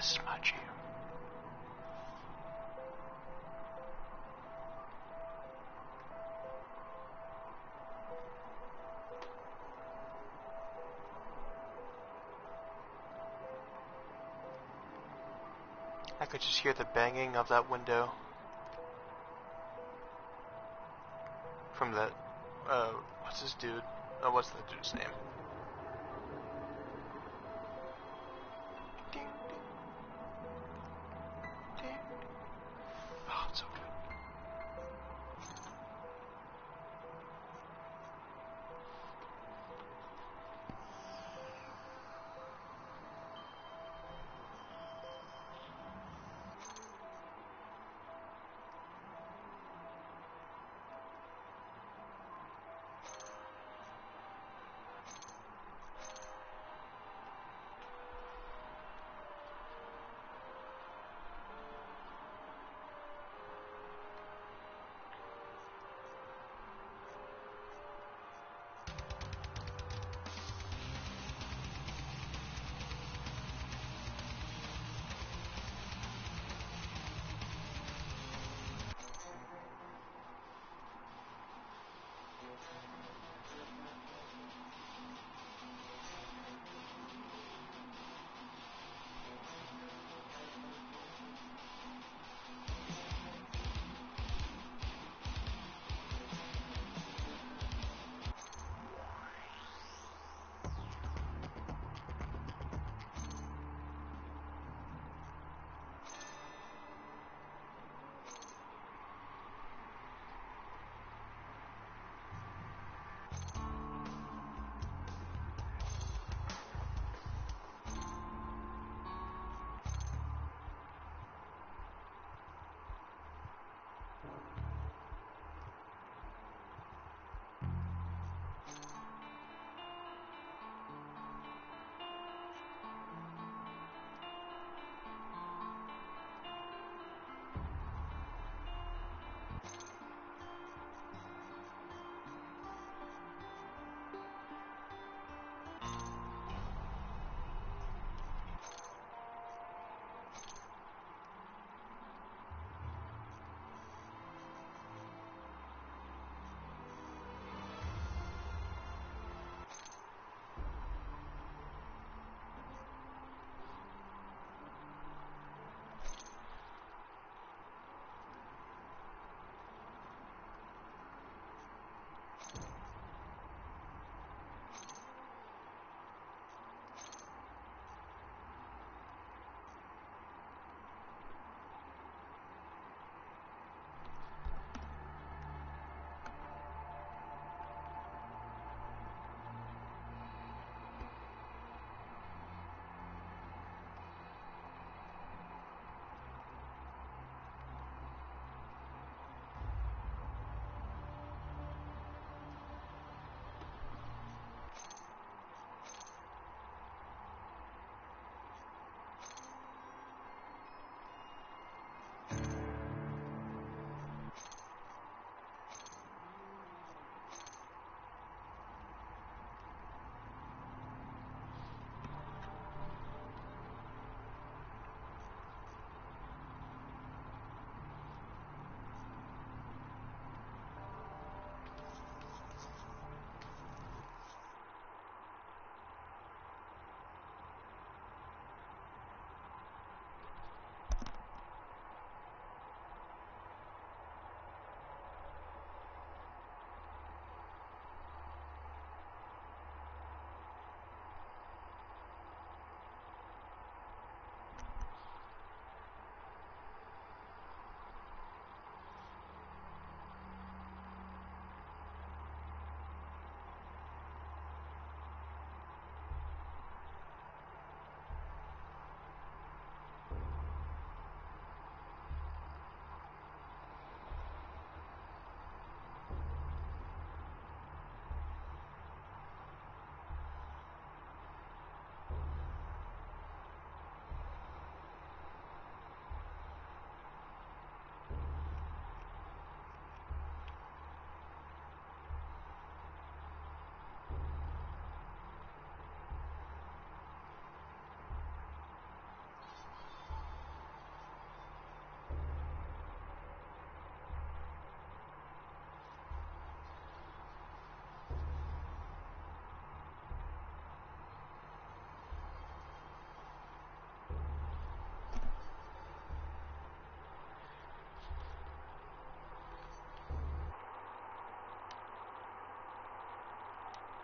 This is my Jew. I could just hear the banging of that window from that, what's this dude? Oh, what's that dude's name?